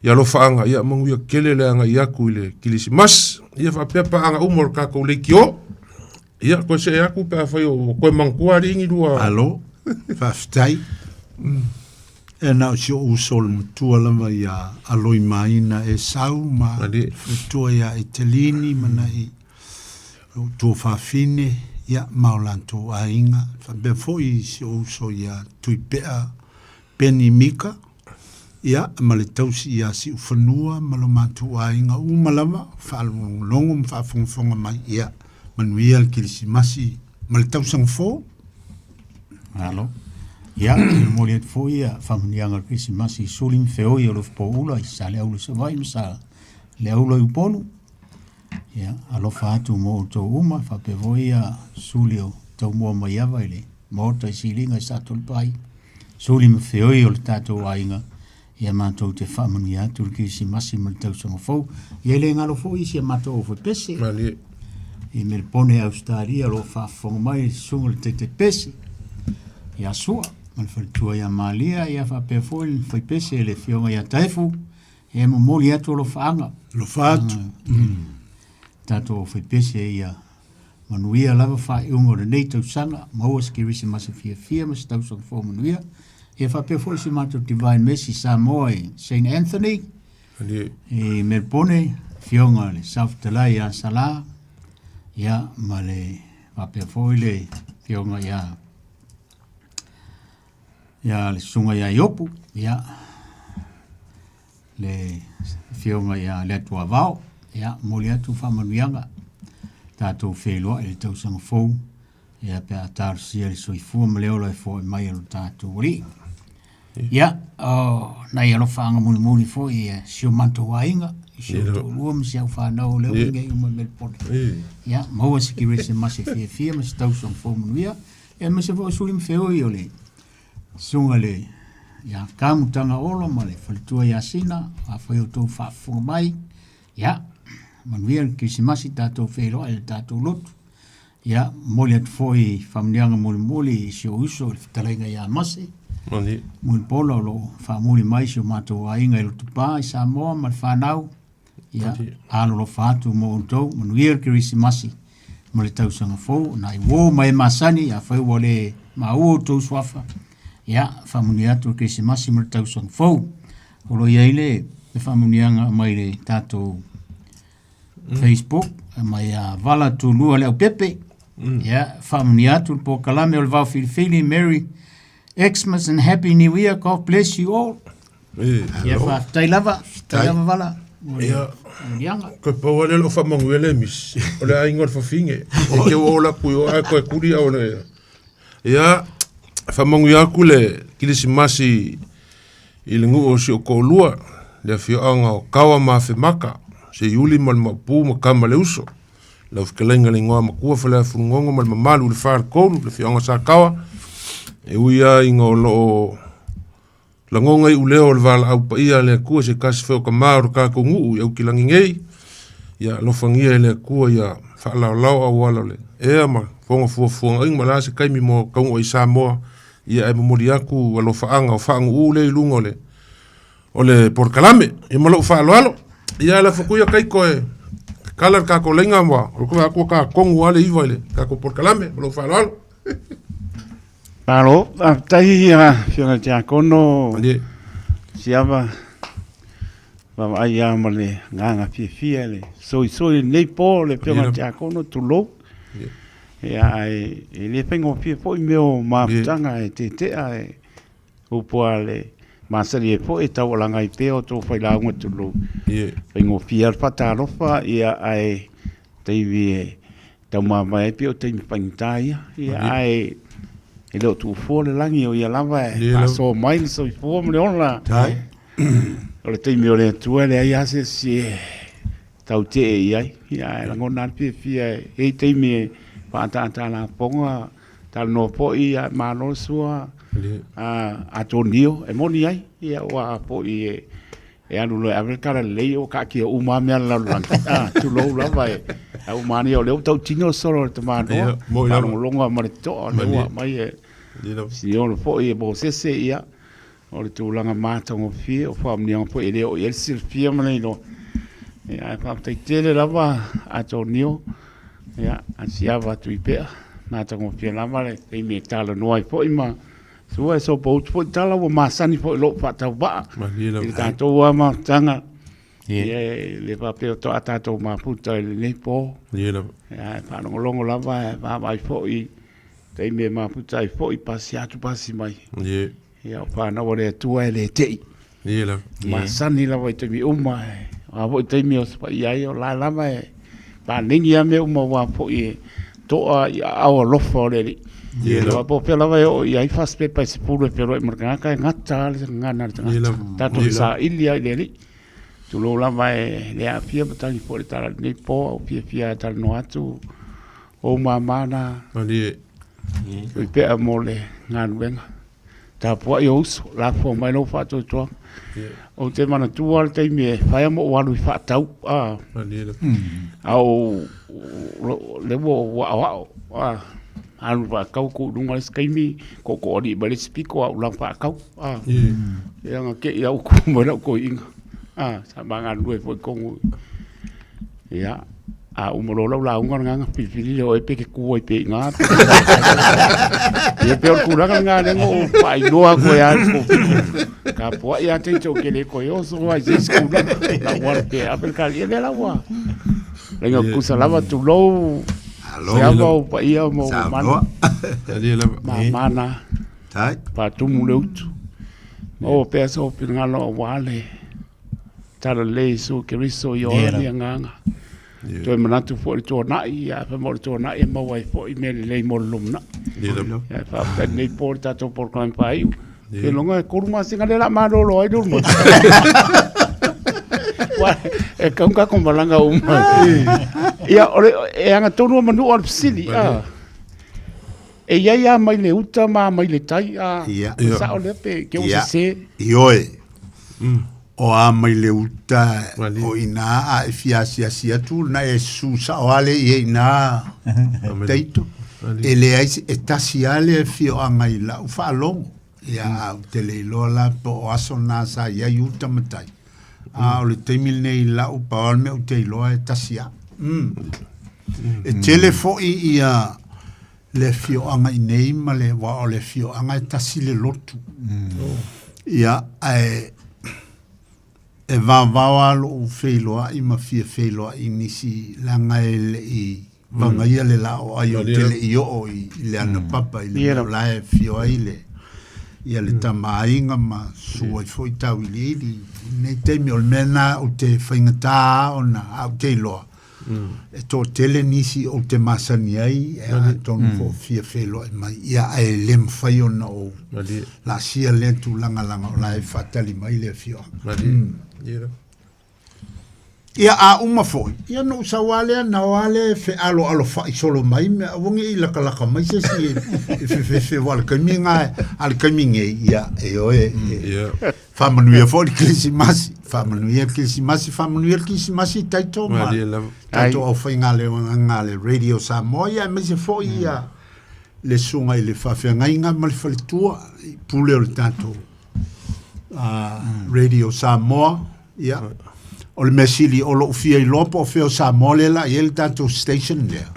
lo fanga ia mangu ia kele le anga ia ku le kilisimas ia fa pepa anga umor ka ko le kio ia ko se aku pa fa yo ko mangkua ringi dua alo fa stai e na si o sol mutua lama ia aloi maina e sau ma futua ia Italini mana i tu fa fine ia maulanto ainga fa be foi si o so ia tuipea peni mika ia maletausi ia si ufanua malomatu ainga umalama fa longo fa fonga mai ia manuia al kilisimasi maletausang fo alo ia moliet fo ia familianga al kilisimasi sulim feo ia lo poula isa le au se vai msa le au lo uponu ia alo fatu mo to uma fa pe voia sulio to mo maiava ile mo to silinga sa tul pai sulim feo ia lo tato ainga ia matou te whamania turki si masi maletausang fo ia le ngalo fo isi matou fo pese i me pone Australia lo fa mai sunga te pesi ia sua mal faltua ia malia ia fa pe foi foi pesi le fionga ia taifu e mo moli atu lo faanga lo fatu tato foi pesi ia manuia lava fa ungo de neto sanga mo skirisi masifia fia mas tau so fo manuia ia fa pe foi si mato divine mercy Samoa Saint Anthony e me pone fionga le South Talaya sala ia male pape foile fionga ia le sunga ia yopu ia le fionga ia le tua vao ia molia tu famanuanga tato felo ele tau sanga fou ia pe atar sia le soifu maleo le fo mai lo tato ri ia na ia lo fanga muli fo ia sio manto wainga Luam siau whanau leo inge i umar melpone. Ia, maua sikirese masi fia masi tau song fōmunuia. Ia, masi fō sulim feo i ole. Sunga le, ia, kāmutanga olo ma le whalitua ia sina, a whaio tō whaafunga mai. Ia, manuia kisi masi tātou whero ele tātou lotu. Ia, moli atu fō i whamnianga moli i sio uso, le whitalainga ia masi. Muli pola lo whamuli mai sio mātou a inga i lo tupā i Samoa ma le whanau. Ia, alo lo fatu mo untou, manuia kirisi masi, ma le tausanga fou, na i wō mai masani, a whai wale ma ua tau swafa. Ia, whamuni atu kirisi masi ma le tausanga fou. Olo ia ile, le whamunianga mai le tātou Facebook, mai a vala tu lua leo pepe. Ia, whamuni atu po kalame o le vau filifili, Merry Xmas and Happy New Year, God bless you all. Ia, tai lava vala. Ia, koe pau ane lo whamangu ele mis, o le aingon whawhinge, e ke ola kui o ai koe kuri au le. Ia, whamangu aku le kilisimasi i le ngu o si o kōlua, le whioanga o kawa ma whemaka, se iuli mal mapu ma kama le uso, lau whikalenga le ngoa makua whalea whungongo mal mamalu le whare kōlu, le whioanga sa kawa, e uia inga o loo la ngonga i uleo le vala au paia le kua se kasi wheo ka maaro ka ko nguu i au ki langi ngei. Ia lofangia le kua ia whaalao lau au wala le. Ea ma whonga fuafuanga ing ma la se kaimi mo kaungo i Samoa. Ia e mamori aku wa lo whaanga o whaangu ule i lunga le. O le porkalame. Ia ma lo whaalo alo. Ia la whakuia kai koe. Kalar ka ko lenga mwa. O kua akua ka kongu ale iwa ile. Ka ko porkalame. Ma lo whaalo alo. Palo, tai ia whianga te akono siava va ai ama le nganga fia le soi nei po le pionga tia kono tulo ai le pengo fia foi meu maputanga e te ai upoale masali e foi tau langa i peo to fai la unga tulo pengo fia fatalofa ia ai teivi tau mama e pio te mi pantaia ia ai e lo tu fo le langi o ia lava e so mai so i fo me ona o le te mi o le tu le ai ase si tau te ai ia la ngona fia e te mi pa ta la ponga tal no po ia ma no sua a tonio e moni ai ia wa po i e anu le ave kara le o ka ki o ma me la la tu lo la vai au mani o le tau tino solo te ma no la longa ma to le wa mai si o po i bo se ia o le tu langa mata ngo fi o fa mi po i le o el sil fi ma no ia pa te tele la va a tonio ia ansiava tu i pe na tango fi la ma le e mi tala no ai po i ma sua so po tala o masani po lo fa ta ba il tanto wa ma tanga le papel to ata to ma puta le po ya pa no longo la va vai fo i te me ma puta i fo i pasiatu pasi mai ya pa na ore tu ele te ma sani la vai te mi uma a vo te mi os pa ia o la va pa ningi a me uma wa fo i to a o lo fo le la po pe la va o ia i fas pe pa se puro pero e marca ka ngata ngana ta to sa ilia le tu lo la vai le a fia ta ni por ta ni po fia ta no atu o mamana ali e pe amole ngan venga ta po yo la fo mai no fa to o te mana tu al te me fa mo wa lu fa tau au le wo wa anu va kau ku dunga skaimi ko di bale spiko au lang fa kau yang ke ya ku mo na ko inga sa bangan due foi kongu ya a umolo la unga nga pili o epe ke ku o pe nga e pe ku nga nga ngo pa no ko ya ko ka po ya te cho ke le ko yo so wa jis ku la wa pe a per ka ye la wa lenga ku salava tu lo ya mo pa ia mo mana mana tai pa tu mu le utu o pe so pe nga lo wale tala le so ke riso yo ni nganga to manatu fo to na ia fa mo to na e mo wai fo i me le mo lumna ya fa ka nei porta to por kan pai ke longa kurma singa le la ma lo lo ai dur mo wa e ka con balanga ia ore e anga tonu manu or sili e ia mai le uta ma mai le tai sa o le pe ke o se ioe o a mai le uta o ina a fiasia tu na e su sa wale e ina teito ele ai e tasiale fio a mai la fa long ia te le lola po asona sa ia uta matai a o le temil nei la o pa me o te loa e tasia e telefo ia le fio anga i nei ma le wa o le fio anga e tasi le lotu ia e va lo feiloa i ma feiloa i nisi langa ele i vanga ia le lao ai o tele i o i le ana papa i le la e fio ai le ia le tamainga ma sua i foi tau i le nei teimi o mena o te whaingata o na au te loa e tō tele nisi o te masani ai e a tonu fo fia feiloa i mai ia e lem whai o na o la sia le tu langa o la e whatali mai le fio ia a uma foi ia no sa wale na wale fe alo fa solo mai me wongi la kala mai se fe wal kaminga al kaminga ia e o fa manuia foi Christmas fa manuia Christmas taito ma taito o foi ngale radio sa moia me se foi ia le sunga ile fa fe ngainga mal fa tua pule o tanto radio sa mo ia o le mesili o lo fia i lopo o feo sa mole la i el tanto station lea.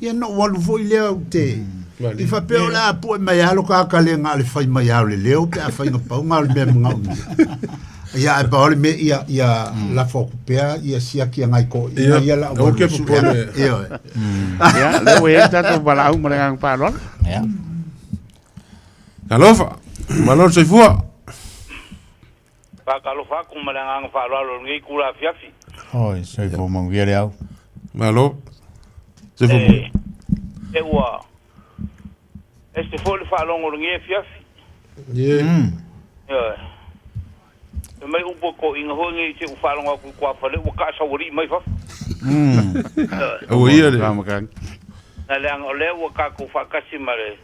Ia no walu foi lea te I fa pe o la pu mai alo ka ka le nga le fai mai alo le leo pe a fai nga pau nga le me nga umi. Ia e paole me ia la foku pea ia sia ki ngai ko ia la o ke popole. Ia le we tato balau mo ngang pa lo. Ia. Kalofa. Malon se fua. Pa kalofa ku mo ngang fa lo ngi kula fiafi. Oi, se fo mo ngi le au. Malo. Se fo. E wa. Este fo le fa lo ngi fiafi. Ye. Ia. Mai un poco in hongi se fa lo ku kwa fa le ka sa wori mai fa. O ia le. Na le ang ole wa ka ku fa ka si mare.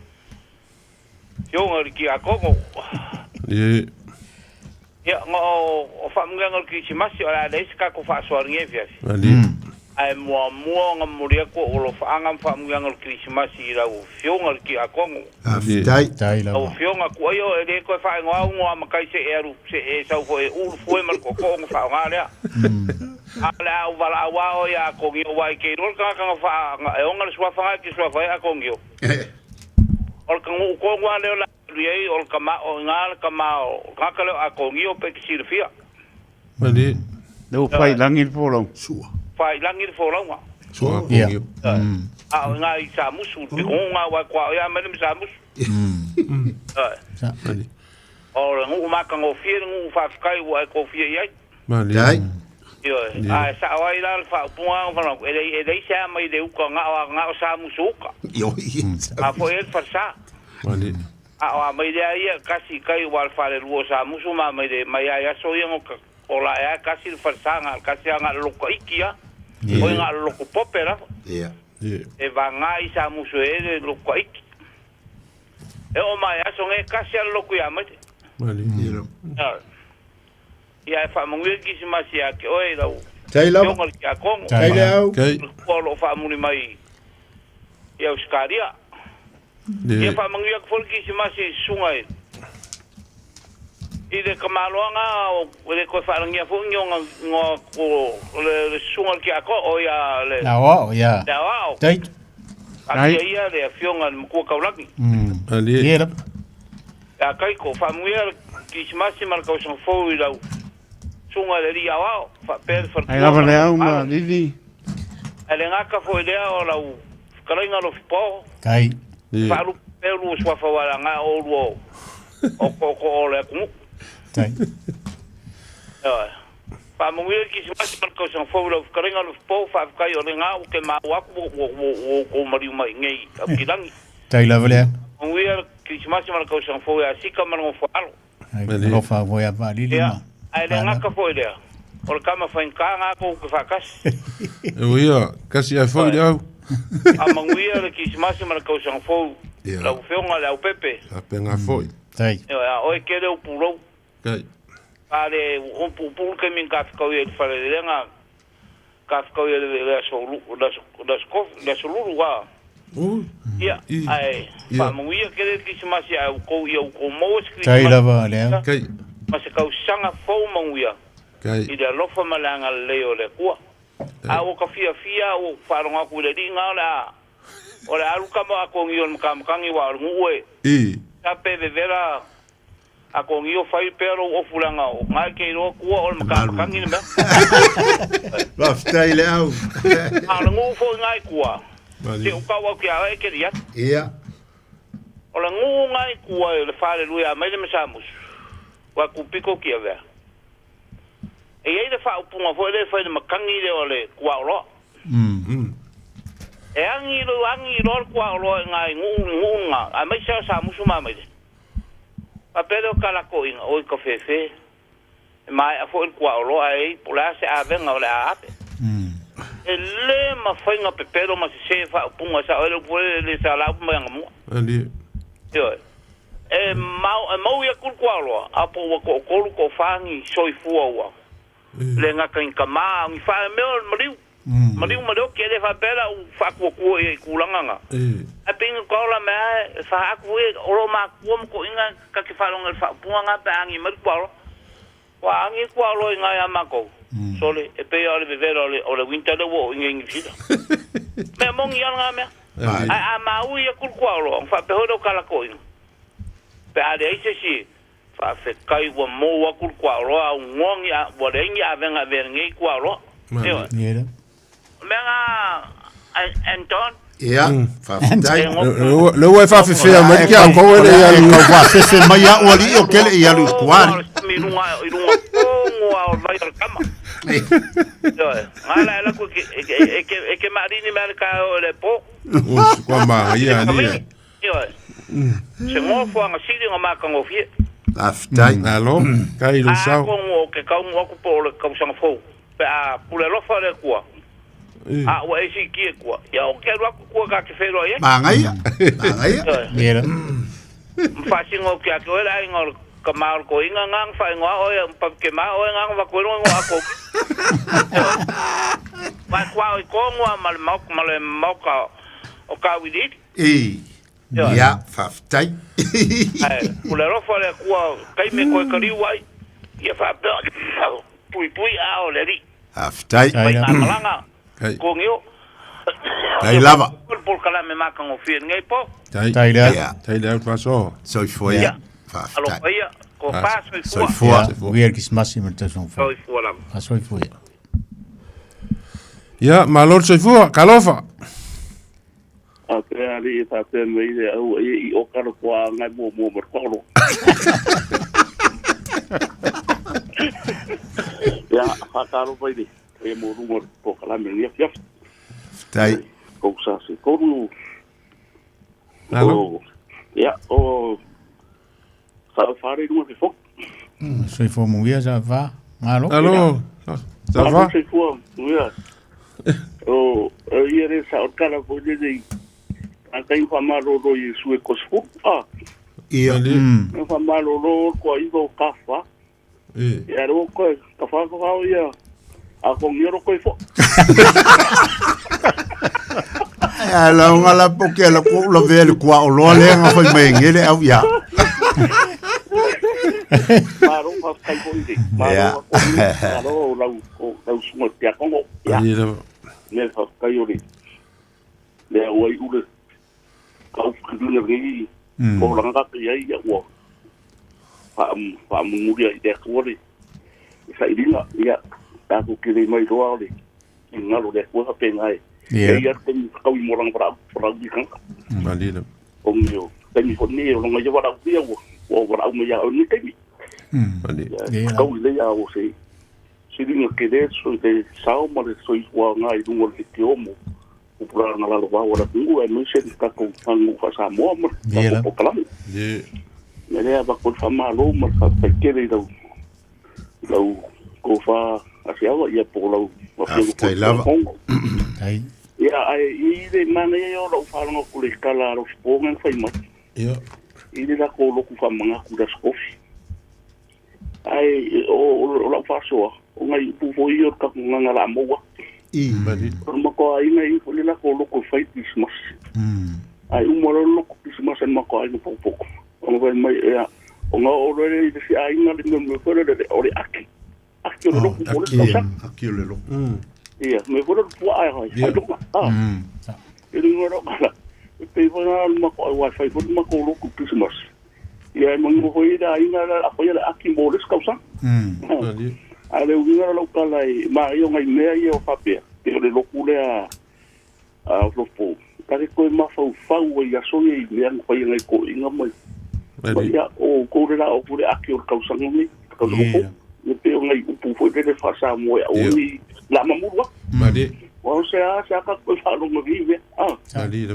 Yo ngor ki a ko. Ye. Ya ngo o fa mga ngor ki si masi ora le ska ku fa so ngi fiafi. Ali. Ai mo ngamuria ko o lo fa ngam fa mga ngor ki si masi ra o fio ngor ki a ko. Tai la. O fio nga ko yo e ko fa ngo ma kai se eru se e sa fo e u fo mar ko fa nga le. Ala o vala wa o ya ko ngi o wa ke ro ka fa e o ngal swa fa ki swa fa ya ko ngi. Ol ka ngu ko wa le la ri ol ka ma o ngal ka ma o ka ka le a ko ngi o pe ki sir fia. Mali. Do fai langil polong. Sua. Fai langil polong wa. Sua ko ngi. A nga i sa musu pe ko nga wa kwa ya me sa musu. Mali. O ngu ma ka ngo fie ngu fa kai wa ko fie ya. Mali. Yo, a sa wa ila fa puang fa no e sa mai de ko nga sa musu ka. Yo. A fo el fa sa. Mali. A mai de ia kasi kai wal fa le luo sa musu ma mai de mai ya so yang o la ya kasi fa sa nga kasi nga lo ko ikia. O nga lo ko popera. Ia. E va nga i sa musu e lo ko iki. E o mai ya so nge kasi lo ko ya mai. Mali. Ia fa mongwe ki si masia ke oi la. Tai la. Tai la. Ko lo fa muni mai. Ia uskaria. Ia fa mongwe ko ki si masi sungai. Ide kamaloanga o le ko fa ngia fu ngo ko le sungai ki ako o ya le. Na o ya. Da wa. Tai. Ai ia le fionga ko kaulaki. Ali. Ia. Ya kai ko fa mongwe ki si masi mar ko son fo i la. Sunga le ria wa fa per fa. Ai lava le au ma lili. Ale ngaka fo le o la u. Karinga lo po. Kai. Fa lu pelu swa fa wala nga o lo. O ko le ku. Tai. Fa mo wi ki si ma ko son fo lo karinga lo po fa kai o nga o ke ma wa ko mari mai ngai ki dangi. Tai lava le. Mo wi ki si ma ko son fo ya si ka ma ngo fo alo. Ai ko fa vo ya va lili ma. Ai le ngaka fo le. O kama fa nga ko ka fa kas. O ia, kasi ai fo le au. A manguia le ki smasi mara ko sang fo la feonga la pepe a penga foi tai o e kere o pulo tai ale o pupul ke min ka ko e fa le nga ka ko e le so la so lu wa ia ai fa manguia kere ki smasi a ko ia ko mo skri tai la va le kai mas ka sanga fo manguia kai ida lo fa malanga le o le kwa a o ka fia o faronga ku le dinga la o le alu kama ko ngi on kam kangi wa ngwe ta pe de vera a ko ngi o fai pero o fulanga o mai ke ro ku o kam kangi ne ba stai le au a ngu fo ngai ku a te o ka wa ki a ke dia ia o le ngu ngai ku le fa le luia mai le mesamus wa ku piko ki ave e ai le fa upunga fo le fa makangi le ole kwa ro e angi ro kwa ro ngai ngunga a mai sa musuma mai pa pero kala ko in o ko fefe mai a fo kwa ro ai pula se a venga ole a ape le ma fainga pe pero ma se fa upunga sa ole le sa la ma ngamu ali yo e mau ya kwa ro a po ko fangi soi fuwa le nga kan kama ngi fa me mariu ke le fa pela u fa ko e kulanga a ping ko la me fa ku e o ma ko inga ka ki fa longa fa puanga pa ngi mar ko wa ngi ko lo inga ya ma ko sole e pe ole be vero o le winter de wo ngi ngi fida me mo ngi nga me A mau ia kulkualo, fa pe hodo kala koi. Pe ale ise si fa fe kai wa mo wa kulkualo a ngongi a borengi a venga verngi kualo. Nera. Menga Anton. Ja, faftai. Le wa fa fe ma ki a ko le ya lu wa fe ma ya o li o kele ya lu kwani. Mi runga kongo a vai kama. Ngala la ko ke marini merka o le po. Kwa ma ya ni. Se mo fo nga sidi nga maka ngo fie. Faftai. Alo, kai lu sao. Ko ngo ke ka ngo ko po le ka sang fo. Pe a pule lo fa le kwa. A wa isi ki kwa. Ya o ke ro ko ka ke fe ro ye. Mangai. Mangai. Nera. Fa singo ke ko la ngor kamar ko inga ngang fa ngo o ya pa ke ma o ngang va ko ngo ako. Ma kwa ko ngo mal mau ka o ka widit. Ja, faftai. Pule ro fa le kwa kai me ko ka riwai. Ia fa pui a o le ri. Faftai. Malanga. Ko ngio. Tai lava. Por kala me maka ngo fie ngai po. Tai da paso. Soi foi. Alo ia ko pa soi foi. Weer kismasi met son fo. Soi foi la. Soi foi. Ja, maar lord soi foi, kalofa. A te ali ta te me ile au i o karo kwa ngai mo koro. Ja, ha karo pai di. E mo rumor po kala me ni fiaf. Tai. Ko sa se ko ru. Alo. Ja, o sa fare rumor fo. Soi foi mo ia za va. Alo. Alo. Ça va? Soi foi, oui. O iere sa o kala po di. Akai fa maro ro Yesu e kosfu. Ia. Fa maro ro ko i go kafa. Ya ro ko kafa ko ia. A ko ngiro ko fo. Ala ngala poke la ko lo vele kwa o lo le nga foi mai ngele au ya. Maro fa kai ko ide. Maro la sumo tia kongo. Ya. Ne fa kai ori. Le o i ule. Kau kuduna ngi. Ko la nga ka ia ia wo. Fa muria ide ko ori. Sa idinga ya. Ta ku kile mai roa ori. Ngalo de ko ha pengai. Ia tem kau morang para di kan. Bandida. Omio. Tem ko ni lo ngai wara dia wo. Wo wara me ya ni temi. Bandida. Kau le ya wo se. Sidinga ke de so de sao ma de so wa ngai dungo ke tiomo. Upura na la wa wara tungu e no se ta ko fangu fa sa mo mo. Ko kalam. Ye. Ne ba ko fa ma lo ma fa ke de do. Do ko fa asia wa ia po lo. Tai lava. Tai. Ja, i de mane yo lo fa no ku le kala ro spongen fa ima. Ja. I de la ko lo ku fa manga ku da skofi. Ai o lo fa so. O ngai pu fo i o ka nganga la mo wa. Badi. Ma ko ai ngai fo le la ko lo ku fa Christmas. Ai mo lo ku Christmas en ma ko ai no po. O ngai mai ya. O nga o re de si ai ngai me fo de o re aki. Aki lo ku po le sa. Aki lo. Iya, me fo po ai hai. Ele ngoro kala. Pe fo na ma ko wifi fo ma ko lo ku Christmas. Ia mo ngo hoi da ina la ko ya aki mo le skausa. Badi. Ale ngoro lo kala ma yo ngai me yo fa pe. Ele lo ku le a lo po. Kare ko ma fa ya so ye le an ko ngai ko inga mo. Ya o ko le la o ku le aki o kausa ngai. Ko lo po. Le pe ngai upu fo de fa sa mo ya o ni la mamurwa. Badi. O sea ka ko fa lo mo vive. Badi.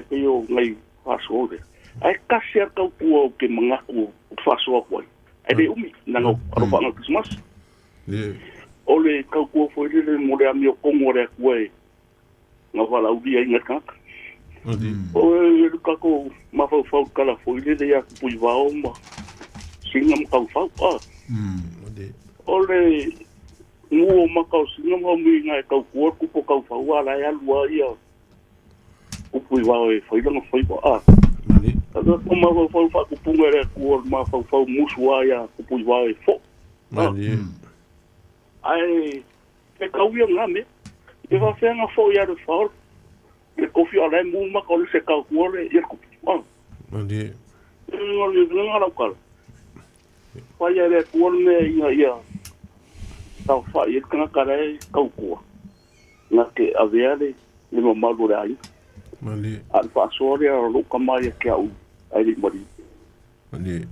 Pe yo ngai fa so de. Ai ka sia ka ku ke manga ku fa so ko. Ai de umi na no ro pa no Christmas. Ole ka ku fo le mo le ami ko mo re ku e. Na wala u dia inga ka. Badi. O ka ko ma fa kala fo le ya ku i va o ma. Singam ka fa. Badi. Ole mo ma ka singam ho mi ngai ka ku ko ka fa wala ya lua ia. Ku i va e foi no foi ba. Ada ko ma fa ku punga re ku ma fa muswa ya ku i va e fo. Badi. Ai ke ka wi nga me. E va fer nga fo ya de for. le kofi ala mu ma ko le se ka ko le ia ko Mandi. Nga la kala. Fa ya le ko me ia. Ta fa ia kana kala ka ko. Na ke aviale le mo malu le ai. Mandi. Al fa sore ro ka mai ke au. Ai li mari. Mandi.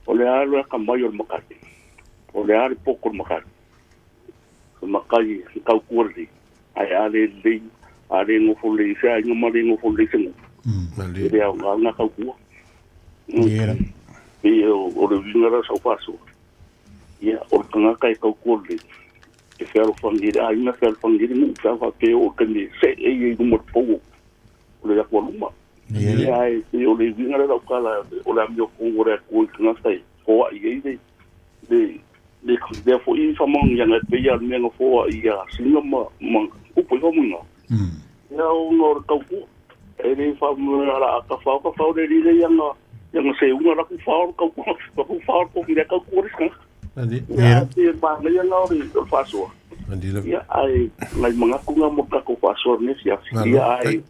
O le ala ka mai o makati. O le ala poko makati. Makai ka ko ri. Ai ale le ale ngo fo le sa ngo mari ngo fo le sengu. Mandi. Ele nga ka ko. Ia. Ia o le vinga sa paso. Ia o kanga kai ka ko le. E fero fangiri ai na fero fangiri mu sa fa pe o kani se e mo po. O le ko luma. Ia ai o le vinga la kala o la mio ko ora ko kanga sai. Ko ai de fo i fa mong yang at pe ya me ngo fo ia singa ma ku po mo nga. Ia o no ka ku e le fa mo la ka fa de le yang se una la ku fa ko mi ka ku ris kan. Mandi. Ia te ba le yang o ri fa so. Mandi la. Ia ai lai manga ku nga mo ka ko fa so ne sia. Ia ai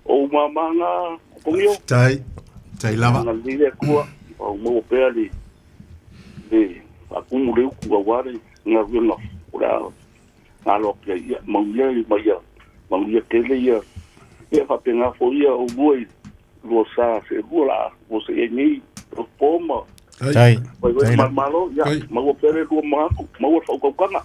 o mama nga ko mio. Tai lava. Nga le ku o mo pe ali. Aku mulai ku aware nga nga ora alo ke ia mauia kele ia e fa penga fo ia o boi lo sa se bula o se ni o poma Tai malo ya mau pere do mau fa ko kana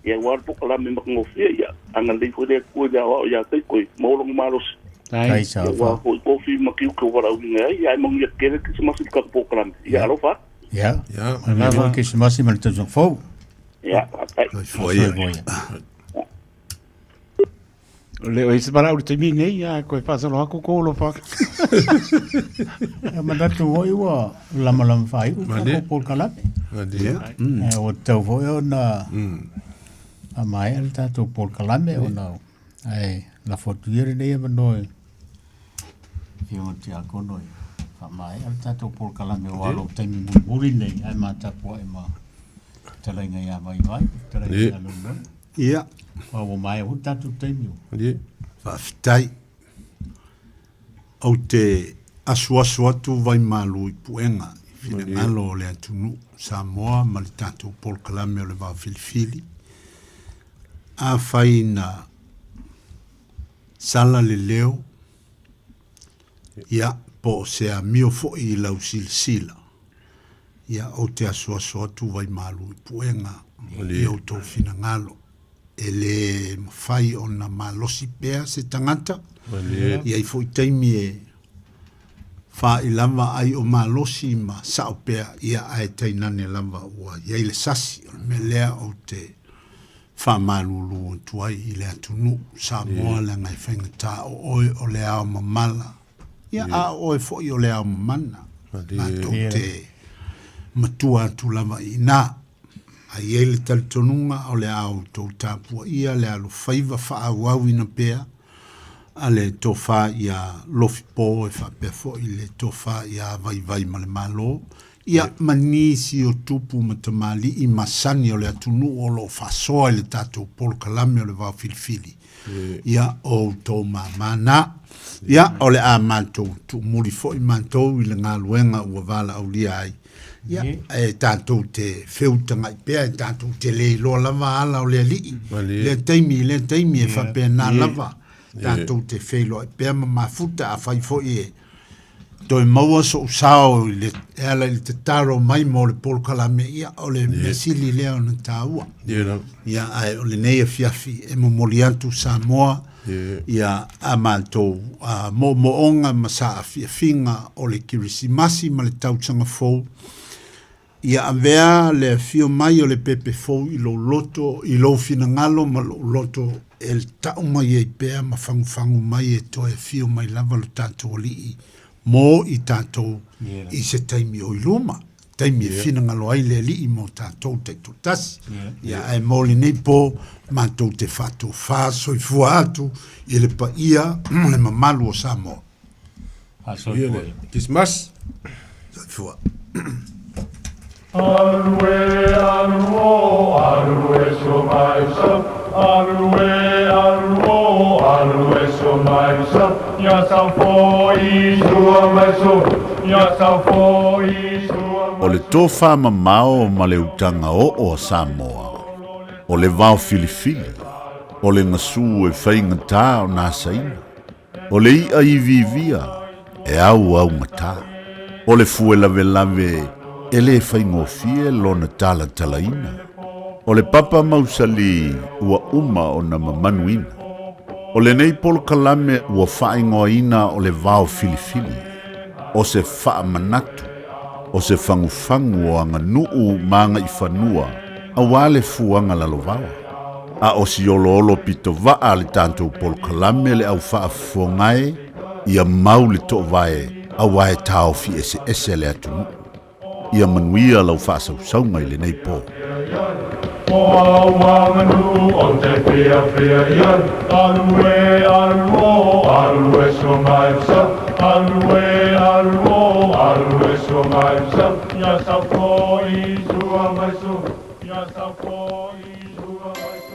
ia war po kala me mo fia ia anga le fo de ku ya tai ko mo lo malos Tai sa wa ko fi makiu ko wala winga ia mauia kele ke se masu ka po kala ia alo fa. Ja, maar wel een keer massie maar het is nog vol. Ja, Le o se para o te mine ia ko fa so ko ko lo fa. Maar dat hoe wa lam fai ko por kala. Ja. O te vo na. A mai al ta to por kala me o na. Ai la fotuire de ba noi. Fio ti a ko noi. Mai al tato por kala me walo temi muri nei ai mata po e ma tele ngai a mai tele ngai no ia o mai o tato temi fa tai o te asua tu vai malu i puenga fina ngalo le tunu Samoa ma le tato por kala me le va filfili a faina sala le leo ia po se a mio fo i lau silsila. Ia o te asua tu vai malu i puenga. I o tō fina ngalo. E le mawhai o na malosi pea se tangata. Ia i fo i teimi e wha i lama ai o malosi ma sao pea ia ai teinane lama ua. Ia i le sasi o me lea o te wha malulu o tuai i le atunu. Sa moa le ngai whaingata o oi o le ao mamala. Ia a oe fo i o lea o mana. Ma tau te matua tu lama i nā. A iele talitonunga o lea o tau tāpua ia lea lo whaiva wha au ina pēa. A le tō wha ia lofi pō e wha pēa fo i le tō wha ia vai ma le malo. Ia manisi o tupu ma tamali i masani o le atunu o lo whasoa i le tātou polo kalame o le wau filifili. Ia o tō mamana. Ia o le a mātou tu muri fo i mātou i le ngā luenga ua wala au lia ai. Ia e tātou te whiutanga i pēa, e tātou te le loa lava ala o le li. Le teimi e whapea nā lava. Tātou te whilo i pēa ma mafuta a whai fo i e. Toi maua so usao i le ala i te taro mai mo le polo kalame ia o le mesili leo na tāua. Ia ai o le neia fiafi e mo moliantu Samoa. Ia a mātou mo onga masa a fiafinga o le kirisimasi ma le tautanga fou. Ia a vea le fio mai o le pepe fou i lo loto, i lo fina ngalo ma lo loto e le tau mai e pēa ma fangu mai e to e fio mai lava lo tātou li i. Mo i tātou i se taimi o iluma. Taimi e fina ngalo ai le li i mo tātou te totasi. Ia e moli nei po mātou te whātou whāso i fua atu i le pa ia le mamalu o Samoa. Whāso i fua. Kismas. Sa i fua. Arue, aruo, arue so mai so. Arue, aruo, arue so mai O le tō whamamao ma le utanga o Samoa. O le vau filifili. O le ngasu e whainga tā o nā saina. O le ia I vivia e au ngata. O le fue lave e le whaingofie lona tala talaina. O le papa mausali ua uma o na mamanuina. O le nei polo kalame ua whaingoina o le vau filifili. O se wha manatu. O se fangufangu o anga nuu manga I whanua. A wale fuanga lalovawa. A o si olo pito waa le tantou polo kalame le au wha fongai. Ia mau le to vae. A wae tau fi ese le atunu. Ia manuia lau wha sausaunga I le nei po. O awanganu o te fia ian, alue so maipsa, alue so maipsa, ya sa ko I sua maiso, ya sa ko I sua maiso.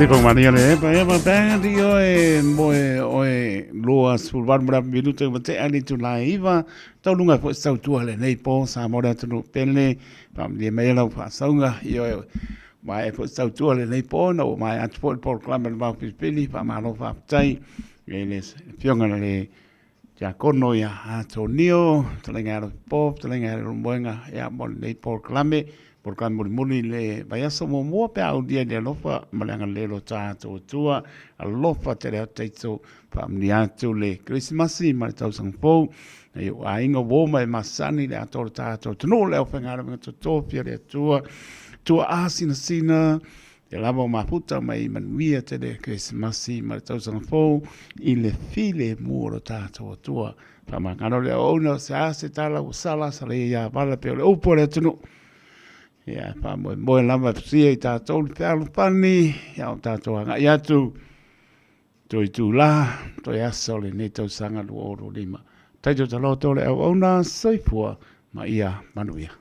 Tipo Maria le pa e bandi oe loa sulvar mura minuto te ali tu laiva tau lunga po sau tu le nei po sa mora tu pele pa me me la fa saunga io mai po sau tu le nei po no mai at po proclama ma pili pa ma no fa tai eles fionga le ja kono ya Antonio telengaro pop telengaro buenga ya mon nei proclame por kan muli le vai aso mo pe au dia de lofa malanga le lo ta to tua a lofa te le teito pa mnia tu le Christmas ma tau sang po e a inga wo mai masani le ator ta to no le ofengara me to topia le tua asina sina e lava ma puta mai man via te le Christmas ma tau sang po i le file muro ta to tua pa ma ngano le ona sa se tala usala sa le ya vala pe le upo le tunu ya pa mo lava sia i tātou le pēalu pani, ya o tātou anga i atu, toi tū la, toi aso le nei tau sanga lu oro lima. Taito talo tole au ona soifua, ma ia manuia.